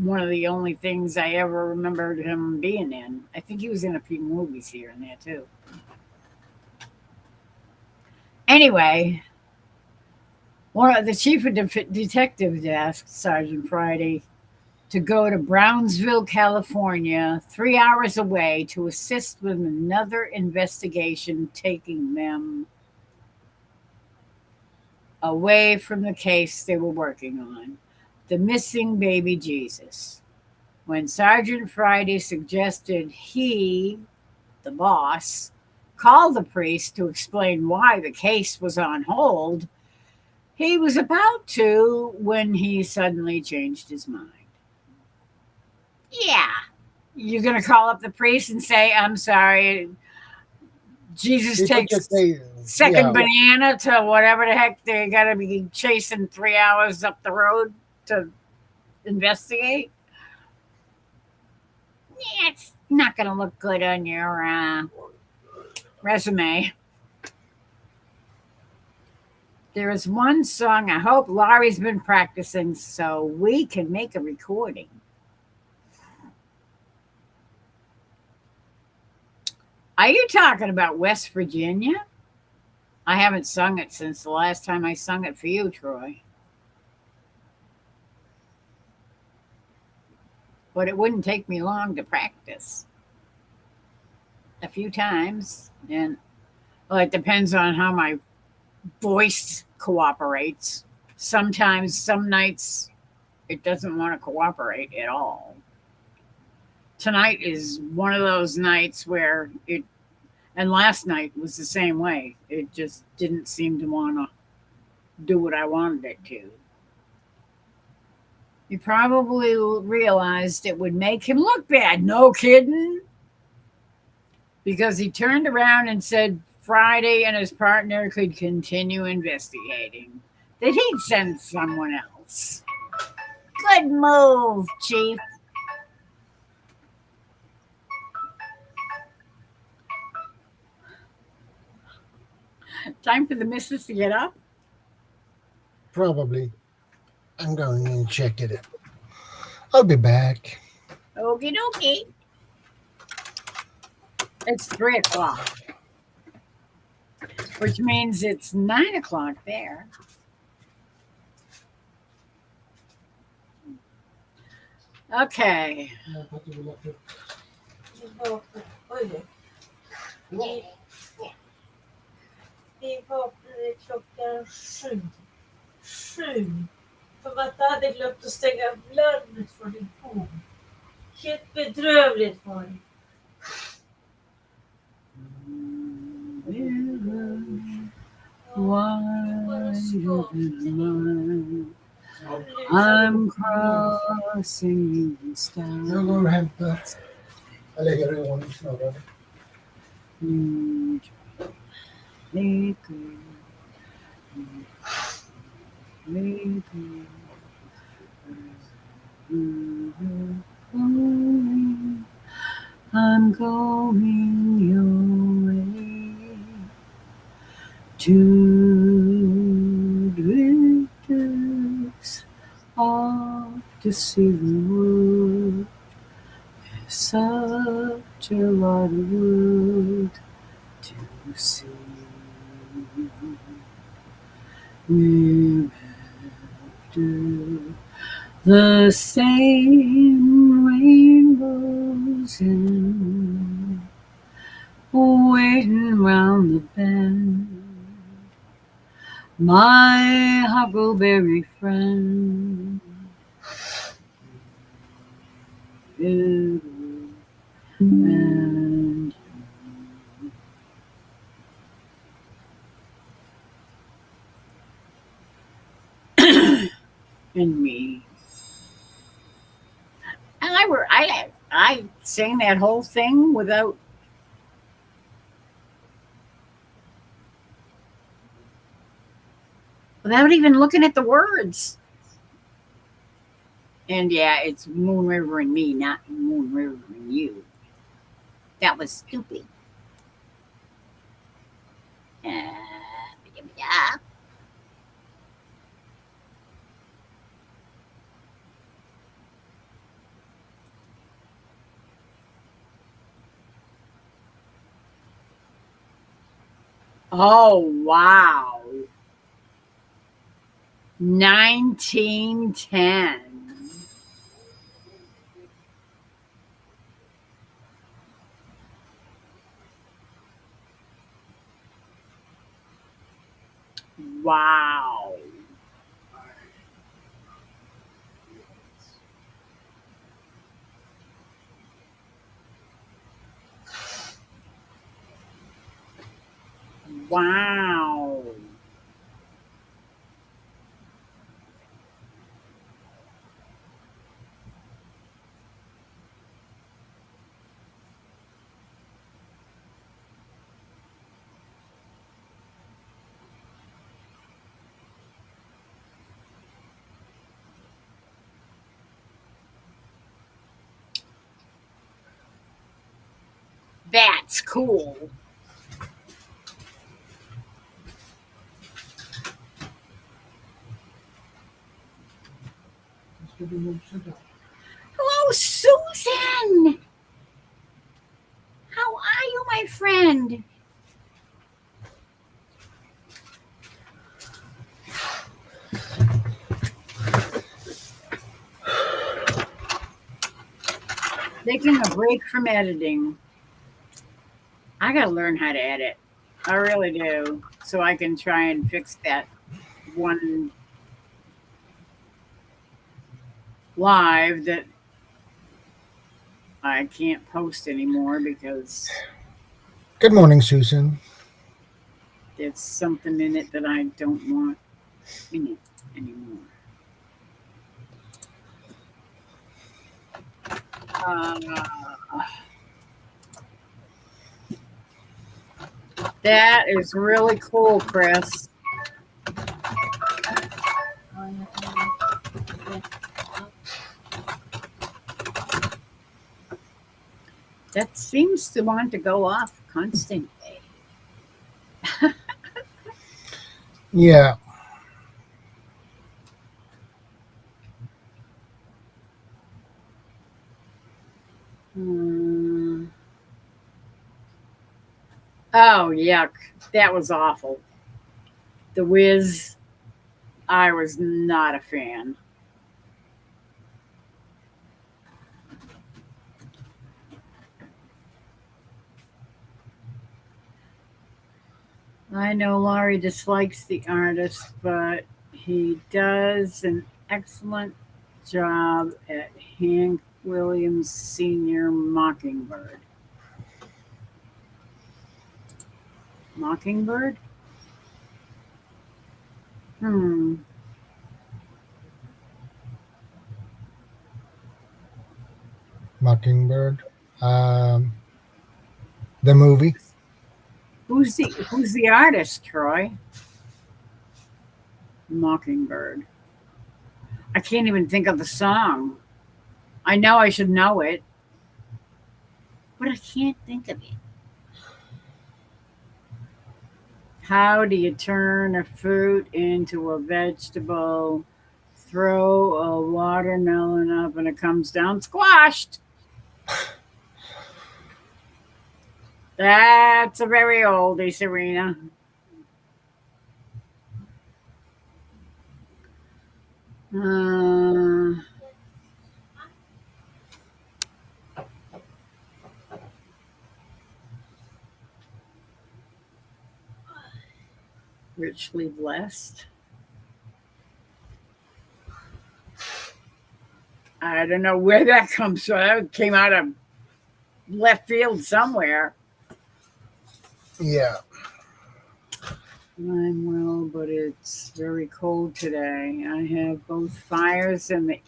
one of the only things I ever remembered him being in. I think he was in a few movies here and there too. Anyway, one of the chief of detectives asked Sergeant Friday to go to Brownsville, California, 3 hours away, to assist with another investigation taking them away from the case they were working on, the missing baby Jesus. When Sergeant Friday suggested he, the boss, call the priest to explain why the case was on hold, he was about to when he suddenly changed his mind. Yeah, you're going to call up the priest and say, I'm sorry, Jesus People takes just say, second yeah. banana to whatever the heck they got to be chasing 3 hours up the road to investigate. Yeah, it's not going to look good on your resume. There is one song I hope Laurie's been practicing so we can make a recording. Are you talking about West Virginia? I haven't sung it since the last time I sung it for you, Troy. But it wouldn't take me long to practice. A few times. And, well, it depends on how my voice cooperates. Sometimes, some nights, it doesn't want to cooperate at all. Tonight is one of those nights where and last night was the same way. It just didn't seem to want to do what I wanted it to. You probably realized it would make him look bad. No kidding. Because he turned around and said Friday and his partner could continue investigating. That he'd send someone else. Good move, Chief. Time for the missus to get up? Probably. I'm going and check it out. I'll be back. Okie dokie. It's 3 o'clock, which means it's 9 o'clock there. Okay. Vi vaknade klockan 7. 7. För att jag hade glömt att stänga larmet från din pool. Helt bedrövligt var det. I'm crossing the stars. Jag går och hämtar. Jag lägger det i ordning snarare. Maybe going, I'm going your way to drifters off to see the world. Such a lot of world to see. We're after the same rainbows and waiting round the bend. My huckleberry friend. And and me. And I sang that whole thing without even looking at the words. And yeah, it's Moon River and me, not Moon River and you. That was stupid. Yeah. Oh wow. 1910. Wow. Wow. That's cool. Hello, Susan. How are you, my friend? Taking a break from editing. I gotta learn how to edit. I really do. So I can try and fix that one live that I can't post anymore because Good morning, Susan. there's something in it that I don't want in it anymore. That is really cool, Chris. That seems to want to go off constantly. Yeah. Oh, yuck. That was awful. The Wiz, I was not a fan. I know Laurie dislikes the artist, but he does an excellent job at Hank Williams Sr. Mockingbird. Mockingbird? Mockingbird. The movie. Who's the artist, Troy? Mockingbird. I can't even think of the song. I know I should know it, but I can't think of it. How do you turn a fruit into a vegetable? Throw a watermelon up and it comes down squashed. That's a very oldie, Serena. Uh, richly blessed. I don't know where that comes from. That came out of left field somewhere. Yeah. I'm well, but it's very cold today. I have both fires and the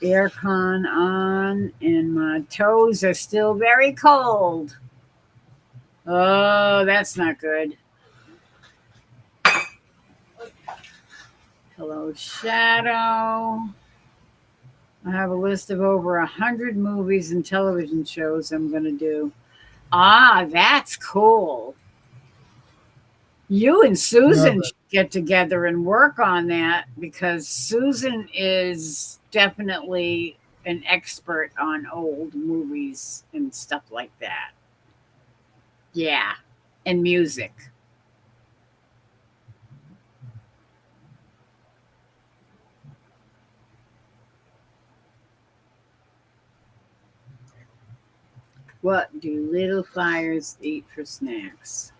aircon on, and my toes are still very cold. Oh, that's not good. Hello, Shadow. I have a list of over 100 movies and television shows I'm going to do. Ah, that's cool. You and Susan should get together and work on that, because Susan is definitely an expert on old movies and stuff like that. Yeah, and music. What do little fires eat for snacks?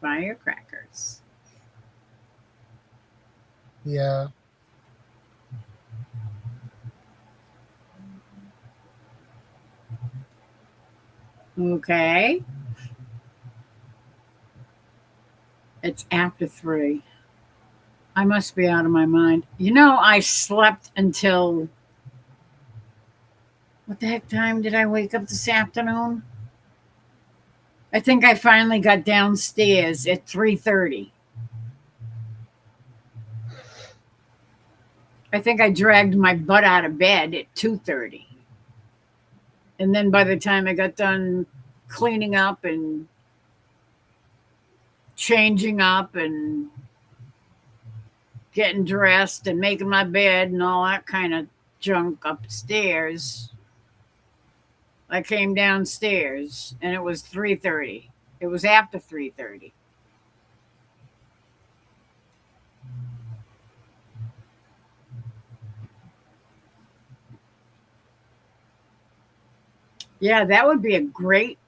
Firecrackers. Yeah. Okay. It's after 3. I must be out of my mind. You know, I slept until, what the heck time did I wake up this afternoon? I think I finally got downstairs at 3:30. I think I dragged my butt out of bed at 2:30. And then by the time I got done cleaning up and changing up and getting dressed and making my bed and all that kind of junk upstairs, I came downstairs and it was 3:30. It was after 3:30. Yeah, that would be a great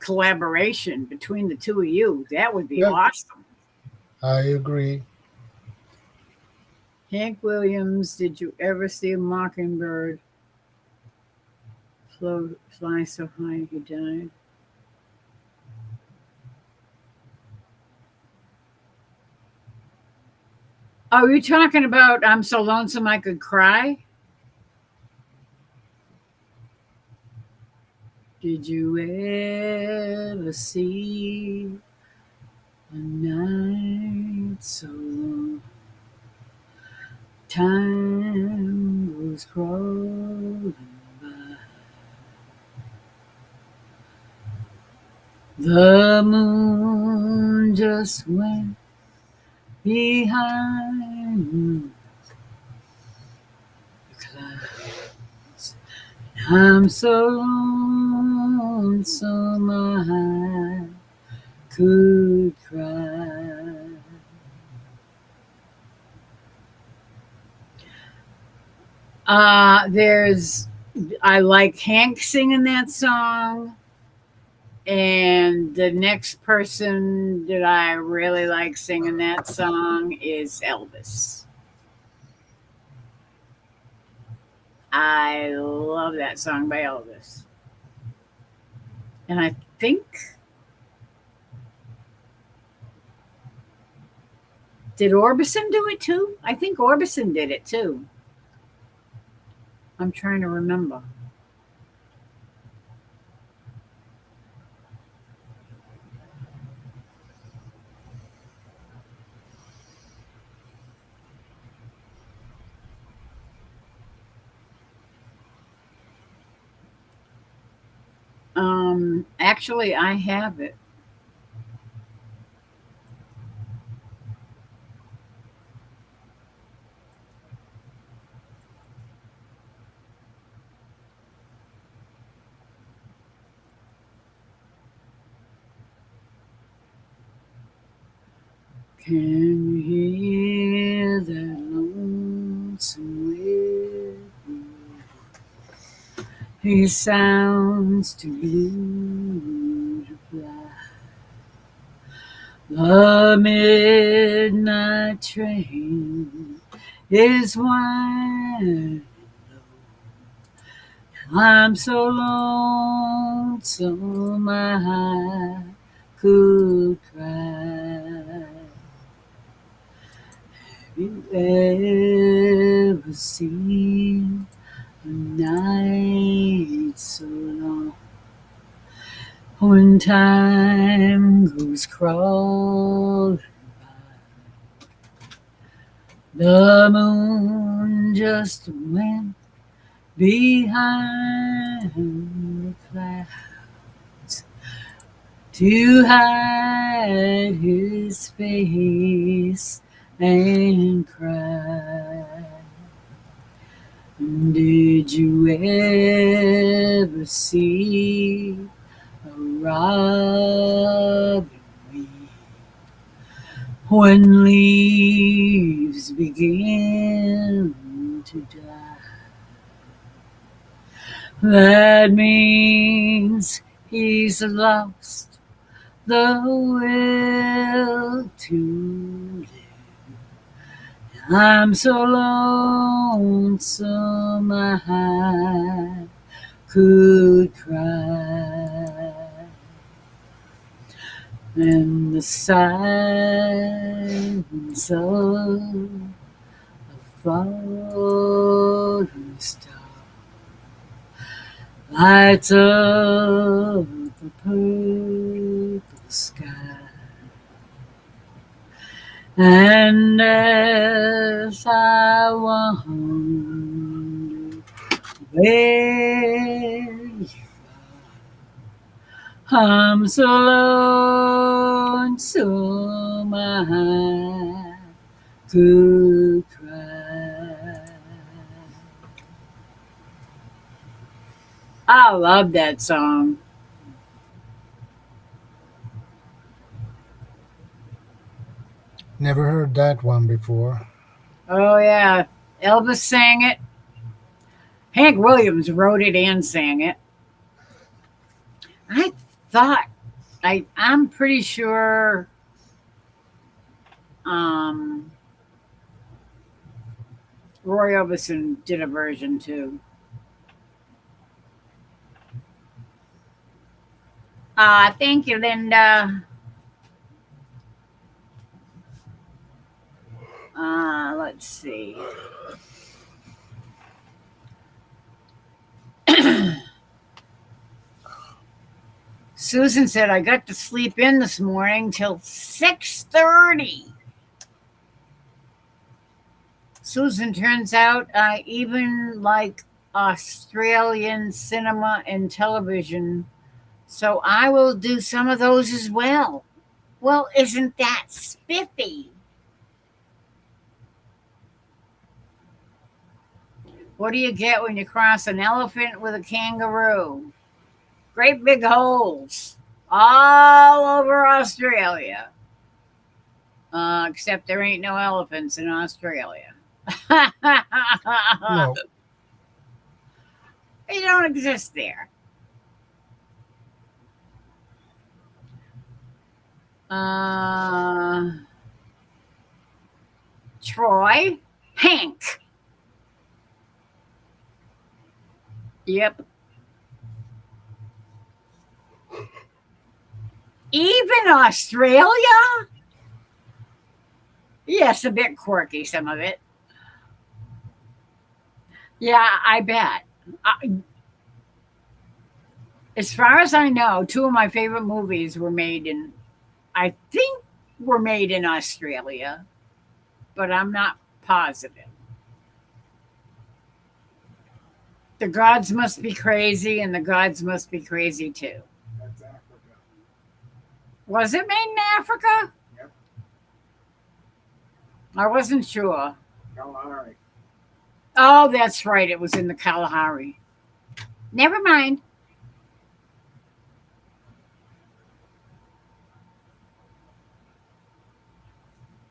collaboration between the two of you. That would be awesome. I agree. Hank Williams, did you ever see a mockingbird fly so high he died? Oh, you're talking about I'm So Lonesome I Could Cry? Did you ever see a night so long? Time was crawling by. The moon just went behind the clouds. I'm so lonesome I could cry. I like Hank singing that song. And the next person that I really like singing that song is Elvis. I love that song by Elvis. And I think, did Orbison do it too? I think Orbison did it too. I'm trying to remember. Actually, I have it. Can you hear that lonesome whistle? He sounds too blue to fly. The midnight train is winding low. I'm so lonesome I could cry. Have you ever seen a night so long when time goes crawling by? The moon just went behind the clouds to hide his face and cry. Did you ever see a robin weep when leaves begin to die? That means he's lost the will to live. I'm so lonesome I could cry. And the silence of a falling star lights up the purple sky. And as I wonder where you are, I'm so lonesome I could cry. I love that song. Never heard that one before. Oh, yeah. Elvis sang it. Hank Williams wrote it and sang it. I thought, I'm pretty sure Roy Orbison did a version too. Thank you, Linda. Let's see. Susan said I got to sleep in this morning till 6:30. Susan, turns out I even like Australian cinema and television, so I will do some of those as well. Well, isn't that spiffy? What do you get when you cross an elephant with a kangaroo? Great big holes all over Australia. Except there ain't no elephants in Australia. No, They don't exist there. Troy, Hank. Yep. Even Australia? Yes, a bit quirky, some of it. Yeah, I bet. As far as I know, two of my favorite movies were made in, I think, were made in Australia, but I'm not positive. The Gods Must Be Crazy and The Gods Must Be Crazy too. Was it made in Africa? Yep. I wasn't sure. Kalahari. Oh, that's right. It was in the Kalahari. Never mind.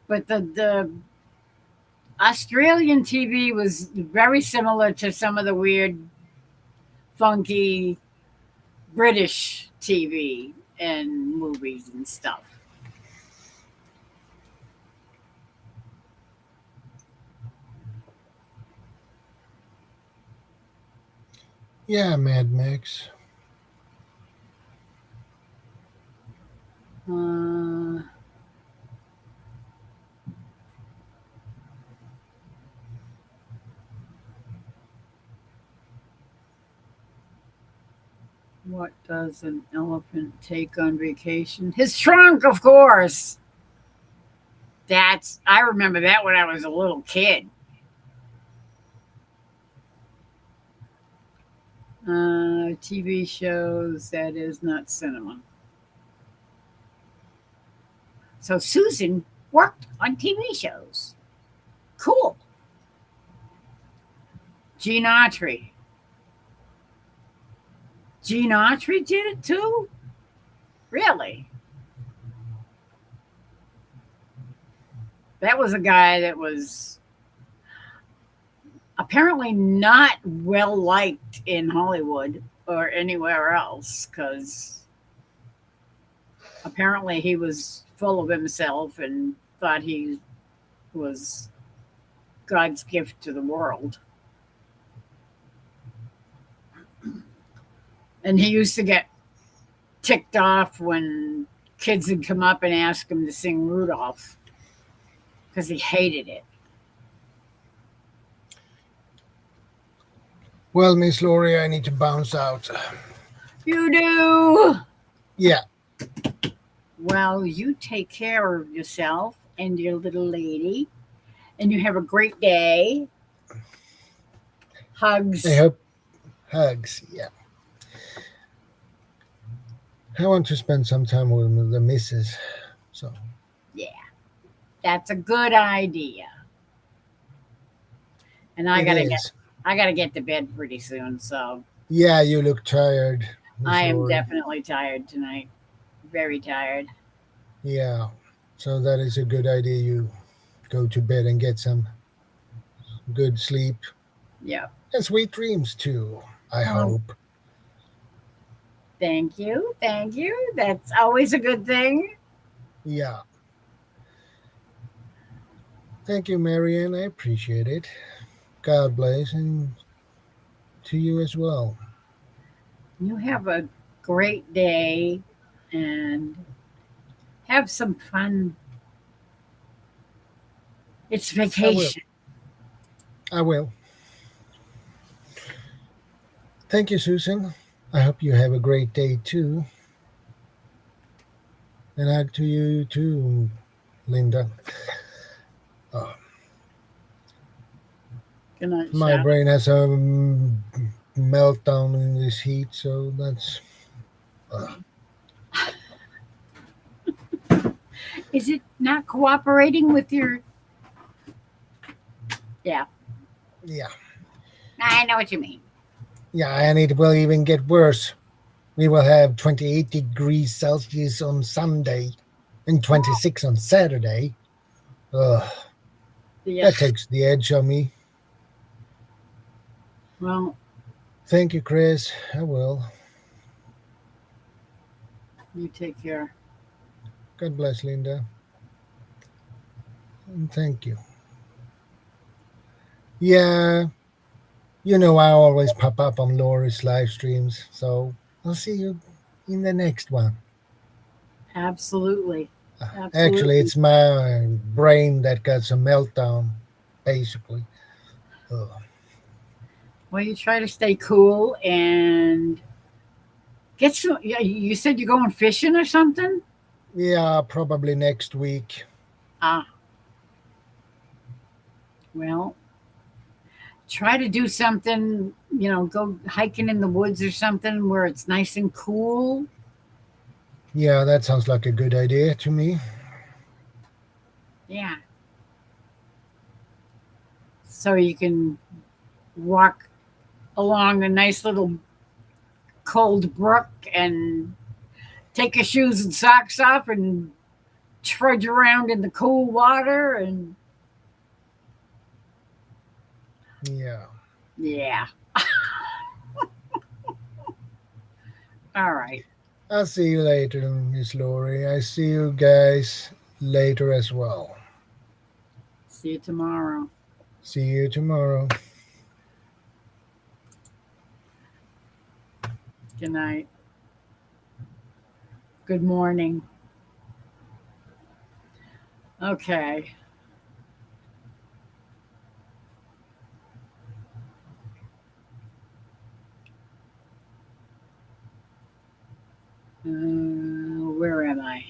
But the Australian TV was very similar to some of the weird, funky British TV and movies and stuff. Yeah, Mad Max. Uh, what does an elephant take on vacation? His trunk, of course. I remember that when I was a little kid. TV shows, that is not cinema. So Susan worked on TV shows. Cool. Gene Autry. Gene Autry did it too? Really? That was a guy that was apparently not well liked in Hollywood or anywhere else because apparently he was full of himself and thought he was God's gift to the world. And he used to get ticked off when kids would come up and ask him to sing Rudolph because he hated it. Well, Miss Laurie, I need to bounce out. You do? Yeah. Well, you take care of yourself and your little lady, and you have a great day. Hugs. I hope. Hugs, yeah. I want to spend some time with the missus. So. Yeah, that's a good idea. And I gotta get to bed pretty soon. So. Yeah, you look tired. Miss I am Laurie. definitely tired tonight. Very tired. Yeah. So that is a good idea. You go to bed and get some good sleep Yeah. and sweet dreams too. I Oh. hope. Thank you. Thank you. That's always a good thing. Yeah. Thank you, Marianne. I appreciate it. God bless, and to you as well. You have a great day and have some fun. It's vacation. I will. Thank you, Susan. I hope you have a great day too. And hug to you too, Linda. Good night, My Shep. brain has a meltdown in this heat, so that's. Is it not cooperating with your? Yeah, Yeah. I know what you mean. Yeah, and it will even get worse. We will have 28 degrees Celsius on Sunday and 26 on Saturday. Ugh, Yeah. that takes the edge on me. Well, Thank you, Chris. I will. you take care. God bless, Linda. And thank you. Yeah, you know I always pop up on Laurie's live streams, so I'll see you in the next one. Absolutely. Actually, Absolutely. it's my brain that got a meltdown, basically. Ugh. Well, you try to stay cool and get some. Yeah, you said you're going fishing or something. Yeah, probably next week. Ah. Well, try to do something. Go hiking in the woods or something where it's nice and cool. Yeah, that sounds like a good idea to me. Yeah. So you can walk along a nice little cold brook and take your shoes and socks off and trudge around in the cool water. And Yeah. yeah. All right. I'll see you later, Miss Lori. I see you guys later as well. See you tomorrow. See you tomorrow. Good night. Good morning. Okay. Where am I?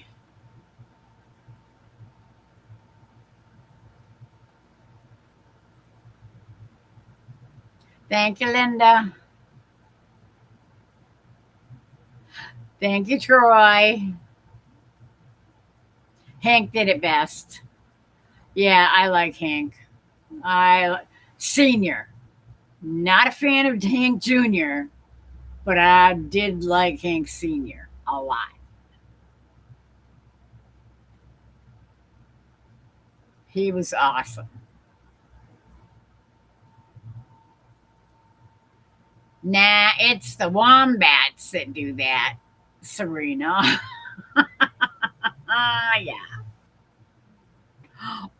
Thank you, Linda. Thank you, Troy. Hank did it best. Yeah, I like Hank. Senior. Not a fan of Hank Jr., but I did like Hank Sr. a lot. He was awesome. Nah, it's the wombats that do that, Serena. Yeah.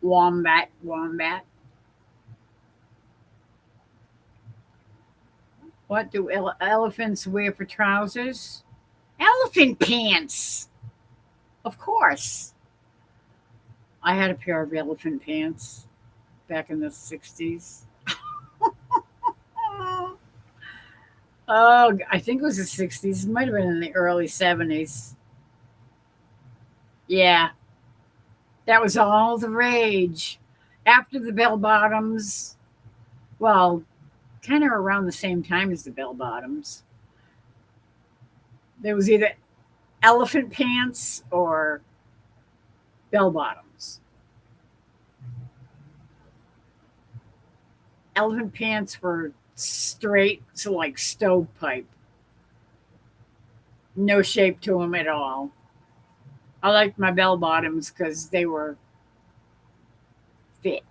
Wombat, wombat. What do elephants wear for trousers? Elephant pants. Of course. I had a pair of elephant pants back in the 60s. Oh, I think it was the 60s. It might have been in the early 70s. Yeah, that was all the rage. After the bell bottoms, well, kind of around the same time as the bell bottoms, there was either elephant pants or bell bottoms. Elephant pants were straight, so like stovepipe. No shape to them at all. I liked my bell bottoms because they were fit.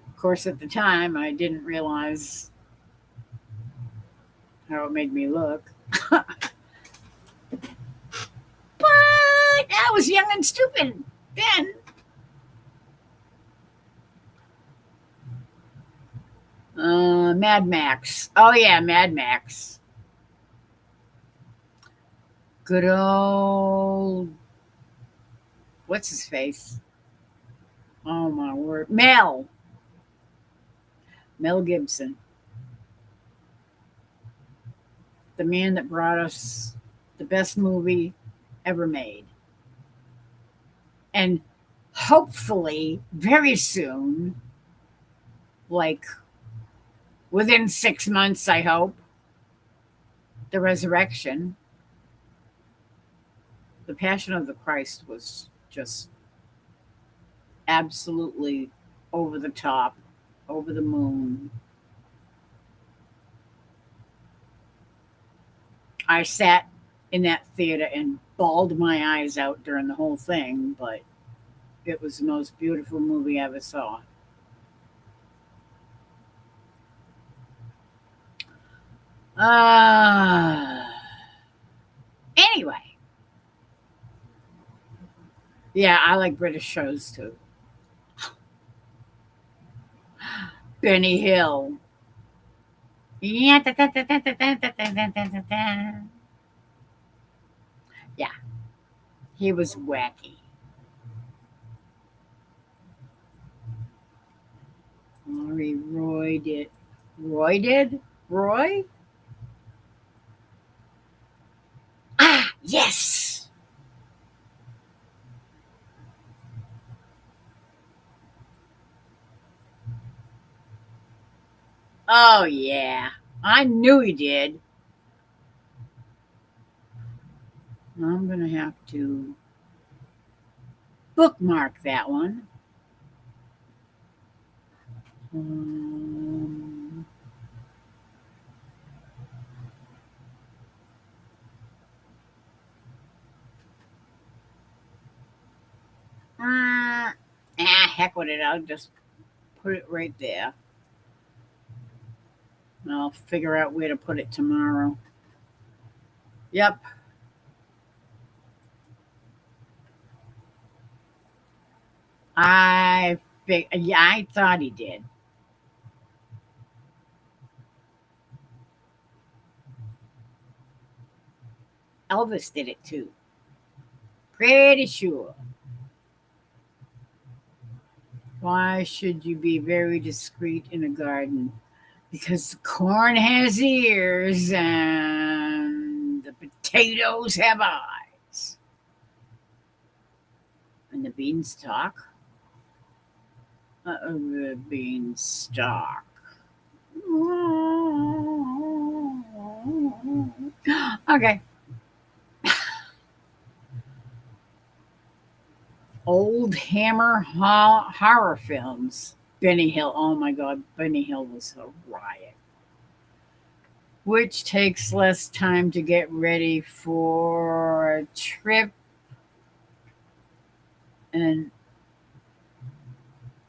Of course, at the time, I didn't realize how it made me look. But I was young and stupid then. Mad Max. Oh, yeah, Mad Max. Good old. What's his face? Oh, my word. Mel. Mel Gibson. The man that brought us the best movie ever made. And hopefully, very soon, like within 6 months, I hope, the resurrection. The Passion of the Christ was just absolutely over the top, over the moon. I sat in that theater and bawled my eyes out during the whole thing, but it was the most beautiful movie I ever saw. Uh, anyway, yeah, I like British shows too. Benny Hill. Yeah, yeah, he was wacky. Roy did. Roy did? Roy? Ah, yes. Oh, yeah. I knew he did. I'm going to have to bookmark that one. Heck with it. I'll just put it right there. And I'll figure out where to put it tomorrow. Yep. I thought he did. Elvis did it too. Pretty sure. Why should you be very discreet in a garden? Because the corn has ears and the potatoes have eyes. And the beanstalk? The beanstalk. Okay. Old Hammer horror films. Benny Hill. Oh my God, Benny Hill was a riot. Which takes less time to get ready for a trip? An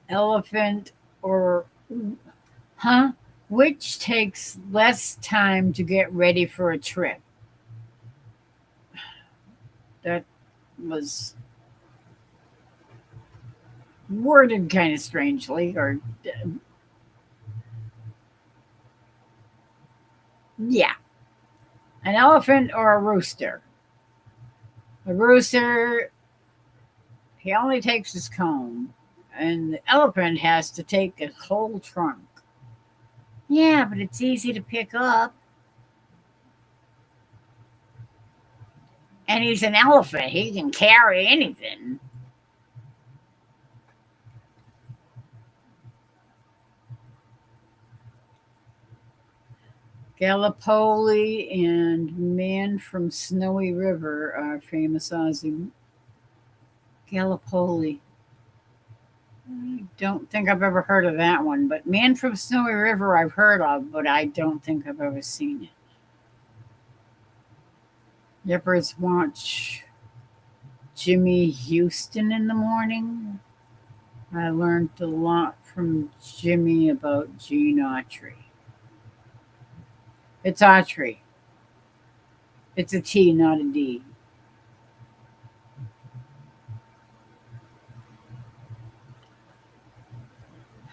elephant or Which takes less time to get ready for a trip? That was worded kind of strangely, or yeah, an elephant or a rooster. A rooster, he only takes his comb, and the elephant has to take a whole trunk. Yeah, but it's easy to pick up. And he's an elephant. He can carry anything. Gallipoli and Man from Snowy River are famous Aussie. Gallipoli. I don't think I've ever heard of that one, but Man from Snowy River I've heard of, but I don't think I've ever seen it. Yepers watch Jimmy Houston in the morning. I learned a lot from Jimmy about Gene Autry. It's Autry. It's a T, not a D.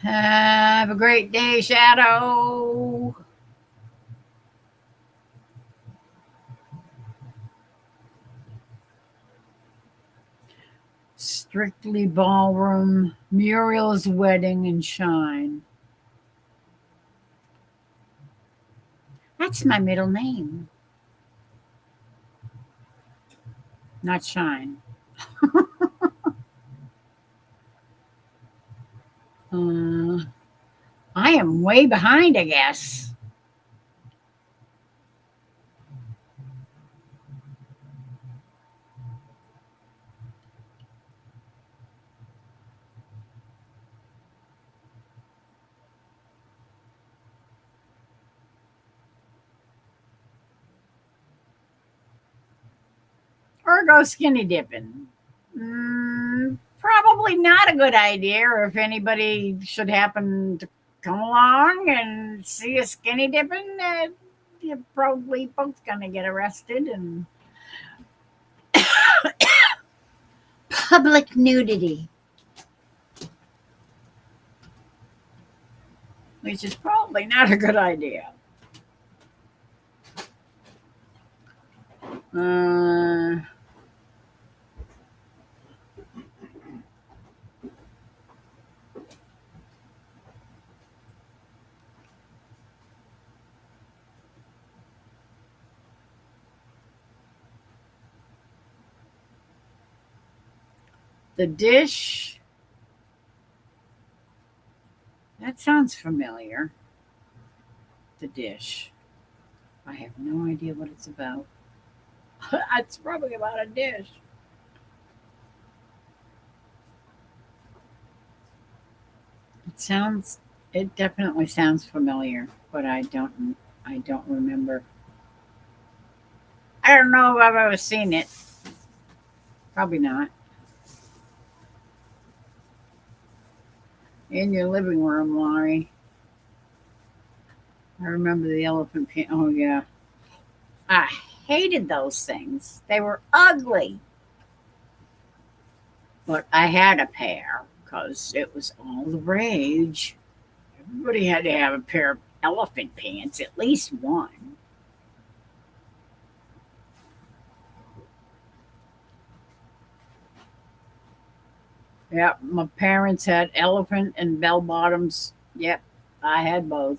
Have a great day, Shadow. Strictly Ballroom, Muriel's Wedding, and Shine. That's my middle name. Not Shine. I am way behind, I guess. Or go skinny dipping. Probably not a good idea, or if anybody should happen to come along and see a skinny dipping, you're probably both going to get arrested and public nudity, which is probably not a good idea. The dish. That sounds familiar. The dish. I have no idea what it's about. That's probably about a dish. It sounds. It definitely sounds familiar, but I don't. I don't remember. I don't know if I've ever seen it. Probably not. In your living room, Laurie. I remember the elephant pin. Oh yeah, I hated those things. They were ugly, but I had a pair because it was all the rage. Everybody had to have a pair of elephant pants, at least one. Yep, my parents had elephant and bell bottoms. Yep, I had both.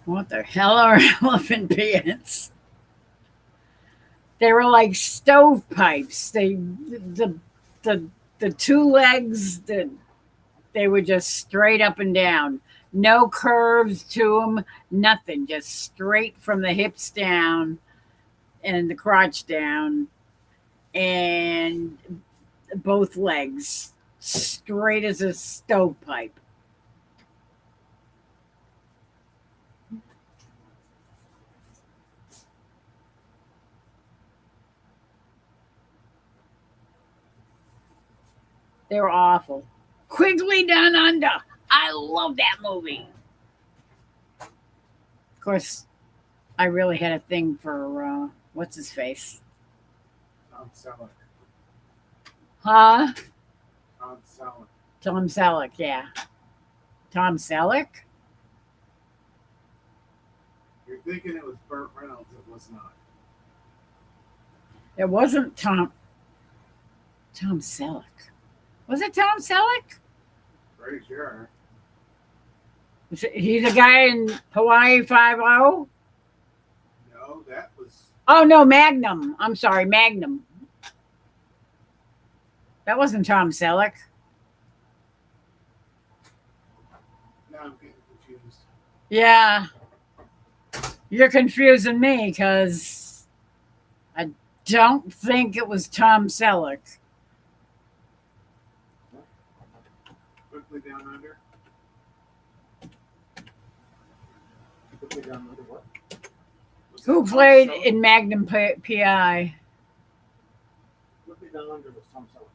What the hell are elephant pants? They were like stovepipes. The the two legs that they were just straight up and down. No curves to them, nothing. Just straight from the hips down and the crotch down and both legs straight as a stovepipe. They were awful. Quigley Down Under. I love that movie. Of course, I really had a thing for what's his face? Tom Selleck. Huh? Tom Selleck. Tom Selleck, yeah. Tom Selleck? You're thinking it was Burt Reynolds. It was not. It wasn't Tom Selleck. Was it Tom Selleck? Pretty sure. He's a guy in Hawaii Five-0? No, that was. Oh no, Magnum. I'm sorry, Magnum. That wasn't Tom Selleck. Now I'm getting confused. Yeah. You're confusing me because I don't think it was Tom Selleck. Quickly Down Under. Quickly Down Under what? Was that Who Tom played Selleck? in Magnum PI? Quickly Down Under was Tom Selleck.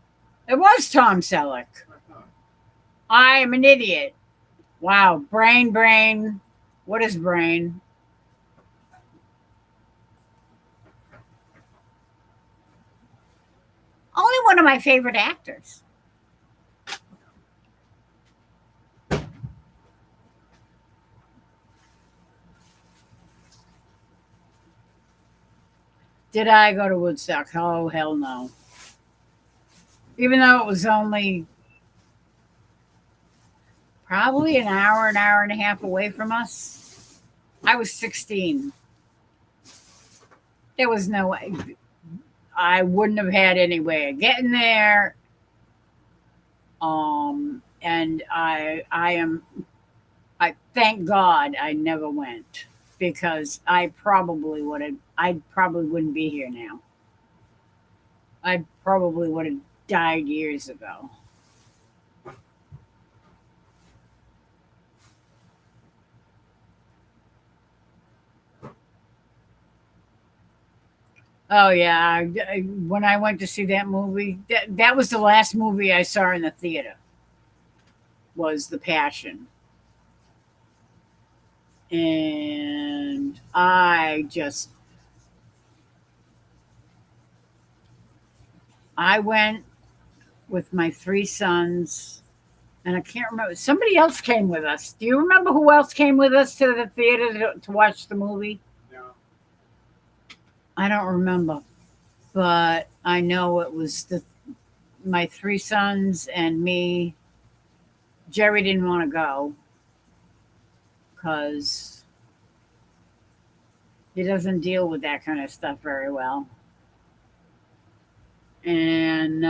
It was Tom Selleck. I thought. I am an idiot. Wow. Brain. What is brain? Only one of my favorite actors. Did I go to Woodstock? Oh, hell no. Even though it was only probably an hour and a half away from us, I was 16. There was no way. I wouldn't have had any way of getting there. And I thank God I never went because I probably wouldn't be here now. I probably would have died years ago. Oh yeah, when I went to see that movie, that was the last movie I saw in the theater. Was The Passion, and I went with my three sons, and I can't remember. Somebody else came with us. Do you remember who else came with us to the theater to watch the movie? No. I don't remember, but I know it was my three sons and me. Jerry didn't want to go because he doesn't deal with that kind of stuff very well. And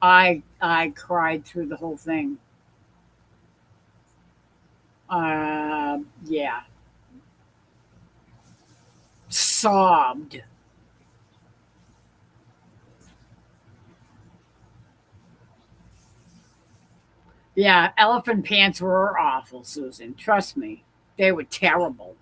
I cried through the whole thing. Yeah. Sobbed. Yeah, elephant pants were awful, Susan. Trust me. They were terrible.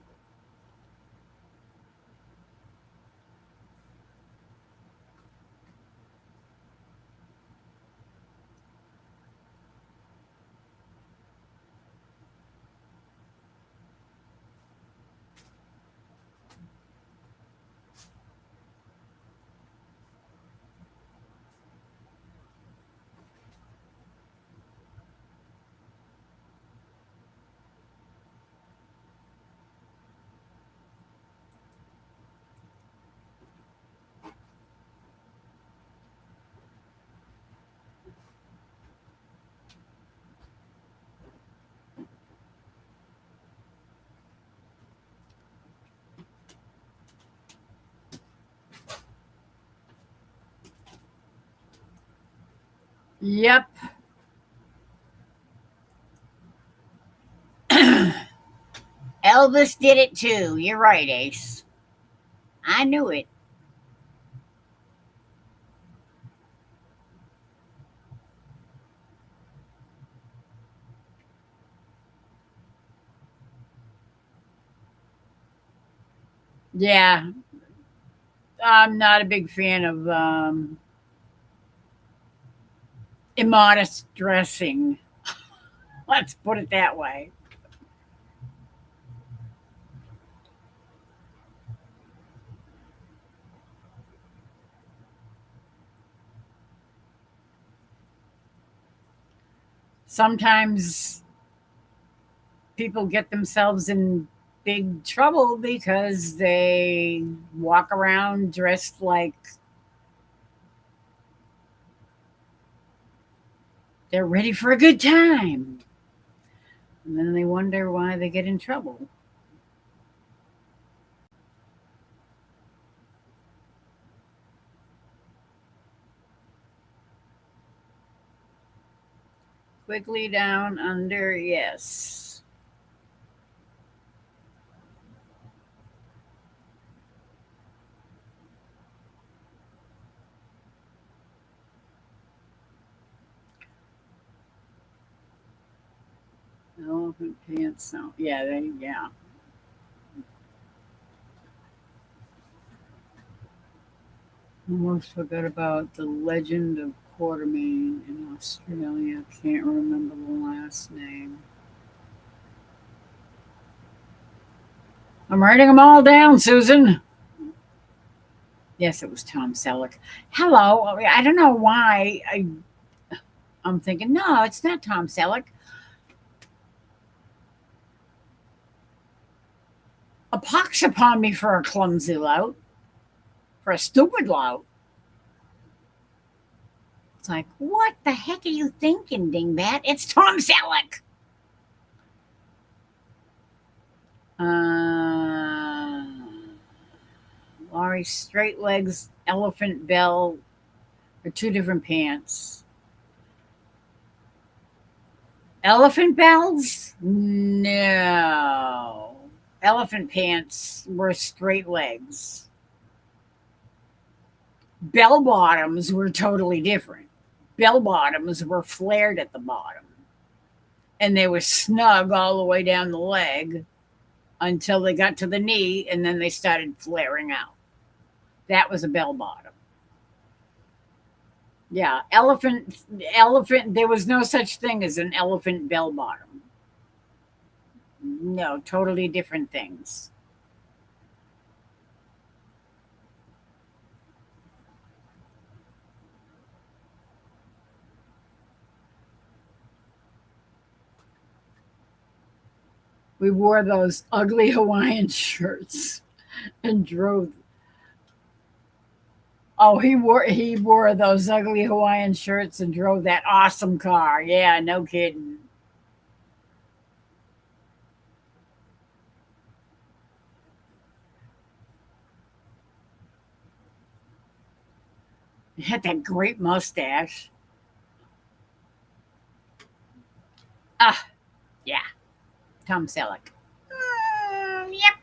Yep. Elvis did it too. You're right, Ace. I knew it. Yeah, I'm not a big fan of immodest dressing. Let's put it that way. Sometimes people get themselves in big trouble because they walk around dressed like they're ready for a good time. And then they wonder why they get in trouble. Quickly down under, yes. Elephant pants. No. Yeah, yeah. Almost forgot about the legend of Quartermain in Australia. Can't remember the last name. I'm writing them all down, Susan. Yes, it was Tom Selleck. Hello. I don't know why I'm thinking, no, it's not Tom Selleck. A pox upon me for a clumsy lout, for a stupid lout. It's like, what the heck are you thinking, dingbat? It's Tom Selleck. Uh, Laurie, straight legs, elephant bell are two different pants. Elephant bells? No. Elephant pants were straight legs. Bell bottoms were totally different. Bell bottoms were flared at the bottom and they were snug all the way down the leg until they got to the knee and then they started flaring out. That was a bell bottom. Yeah, elephant, there was no such thing as an elephant bell bottom. No, totally different things. We wore those ugly Hawaiian shirts and drove. Oh, he wore those ugly Hawaiian shirts and drove that awesome car. Yeah, no kidding. He had that great mustache. Ah, yeah, Tom Selleck. Yep.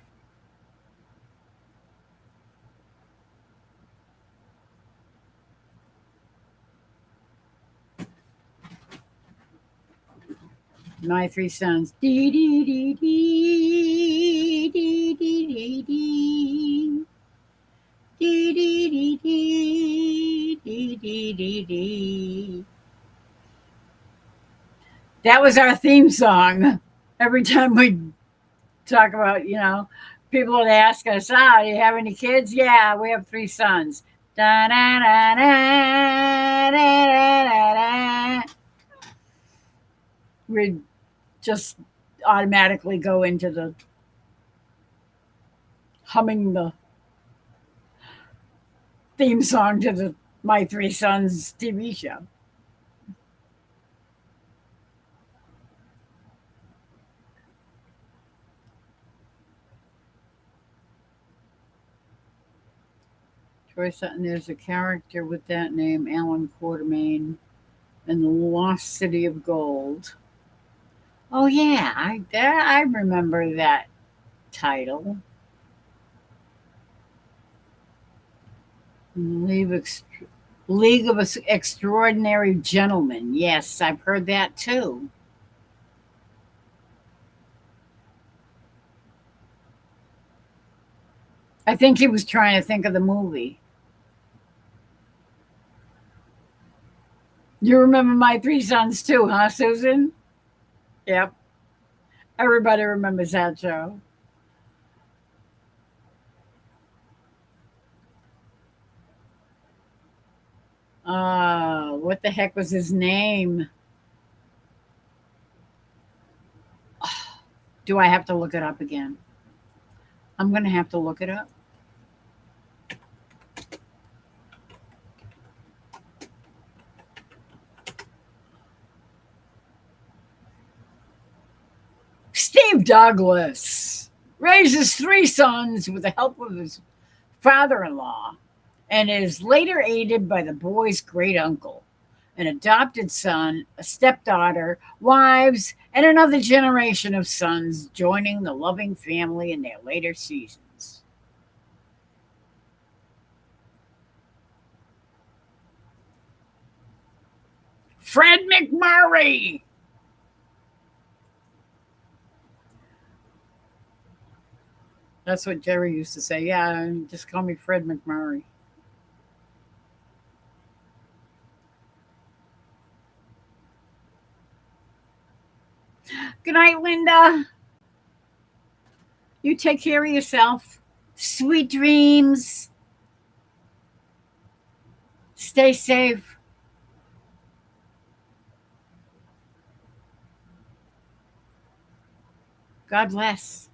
My Three Sons. Dee dee dee dee dee dee dee dee. Dee dee dee dee dee dee dee dee. That was our theme song. Every time we talk about, people would ask us, do you have any kids? Yeah, we have 3 sons. Da, da, da, da, da, da, da. We'd just automatically go into the humming the theme song to the My Three Sons TV show. Troy Sutton, there's a character with that name, Alan Quartermain, in The Lost City of Gold. Oh yeah, I remember that title. League of Extraordinary Gentlemen. Yes, I've heard that too. I think he was trying to think of the movie. You remember My Three Sons too, huh, Susan? Yep. Everybody remembers that show. What the heck was his name? Do I have to look it up again? I'm going to have to look it up. Steve Douglas raises 3 sons with the help of his father-in-law and is later aided by the boy's great uncle, an adopted son, a stepdaughter, wives, and another generation of sons joining the loving family in their later seasons. Fred MacMurray. That's what Jerry used to say. Yeah, just call me Fred MacMurray. Good night, Linda. You take care of yourself. Sweet dreams. Stay safe. God bless.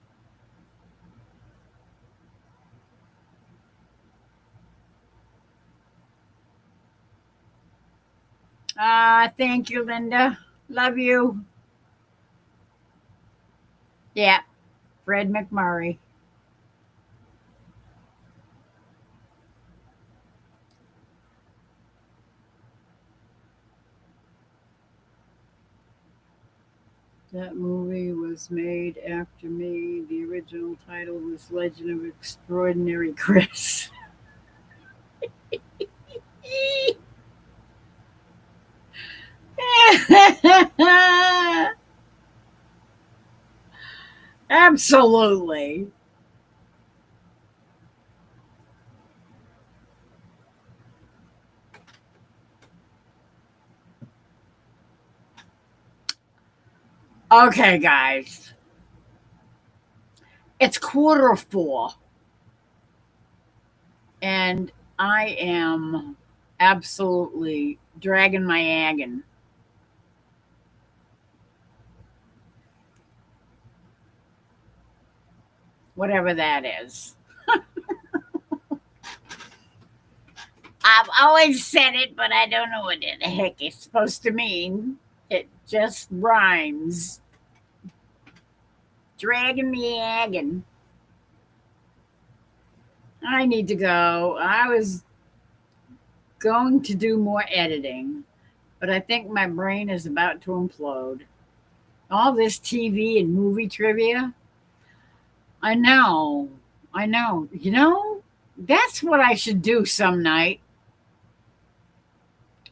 Thank you, Linda. Love you. Yeah, Fred MacMurray. That movie was made after me. The original title was Legend of Extraordinary Chris. Absolutely. Okay, guys. It's 4:15. And I am absolutely dragging my aggin. Whatever that is. I've always said it, but I don't know what the heck it's supposed to mean. It just rhymes. Dragging me aggin. I need to go. I was going to do more editing, but I think my brain is about to implode. All this TV and movie trivia. I know. You know, that's what I should do some night.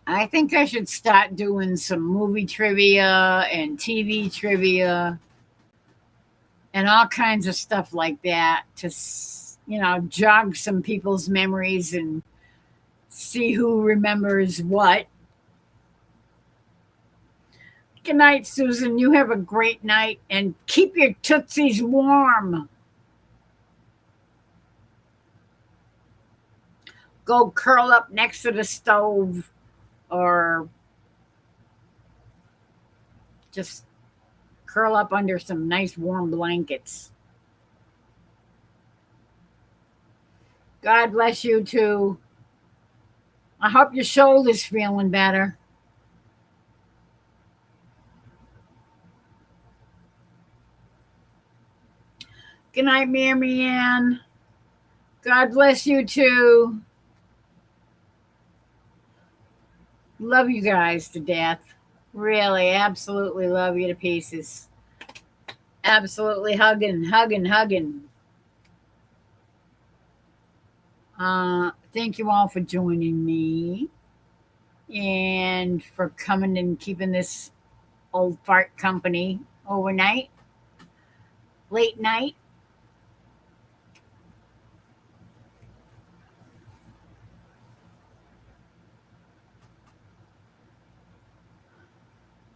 I think I should start doing some movie trivia and TV trivia and all kinds of stuff like that to, jog some people's memories and see who remembers what. Good night, Susan. You have a great night and keep your tootsies warm. Go curl up next to the stove or just curl up under some nice warm blankets. God bless you too. I hope your shoulder's feeling better. Good night, Mary Ann. God bless you too. Love you guys to death. Really, absolutely love you to pieces. Absolutely hugging. Thank you all for joining me and for coming and keeping this old fart company overnight, late night.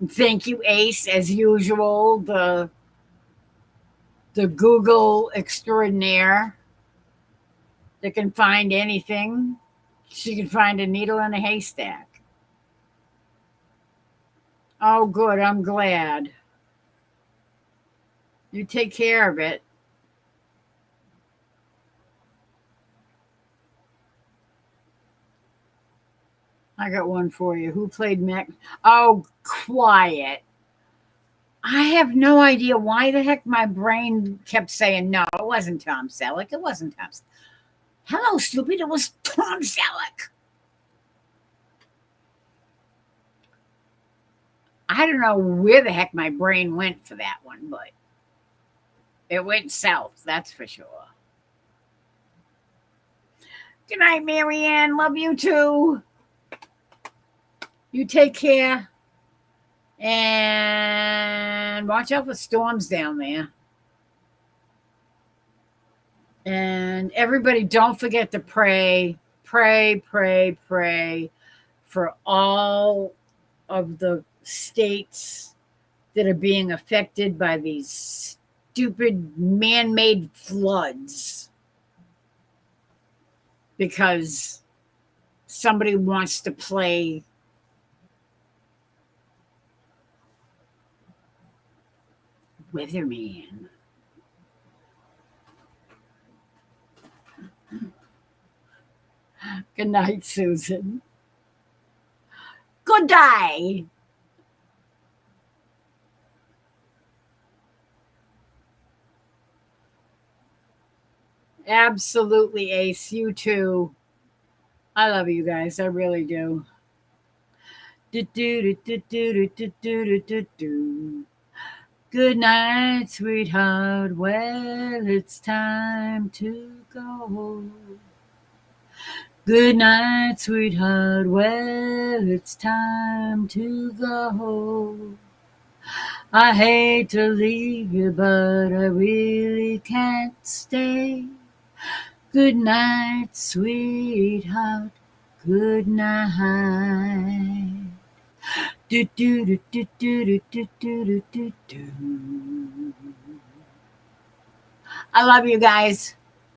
Thank you, Ace, as usual, the Google extraordinaire that can find anything. She can find a needle in a haystack. Oh, good. I'm glad. You take care of it. I got one for you. Who played Mac? Oh, quiet. I have no idea why the heck my brain kept saying no. It wasn't Tom Selleck. It wasn't Tom Selleck. Hello, stupid. It was Tom Selleck. I don't know where the heck my brain went for that one, but it went south, that's for sure. Good night, Marianne. Love you too. You take care. And watch out for storms down there. And everybody, don't forget to pray for all of the states that are being affected by these stupid man-made floods because somebody wants to play weatherman. Good night, Susan. Good day. Absolutely, Ace. You too. I love you guys. I really do. Good night, sweetheart. Well, it's time to go. Good night, sweetheart. Well, it's time to go. I hate to leave you, but I really can't stay. Good night, sweetheart. Good night. Do do do do do do do do do do. I love you guys.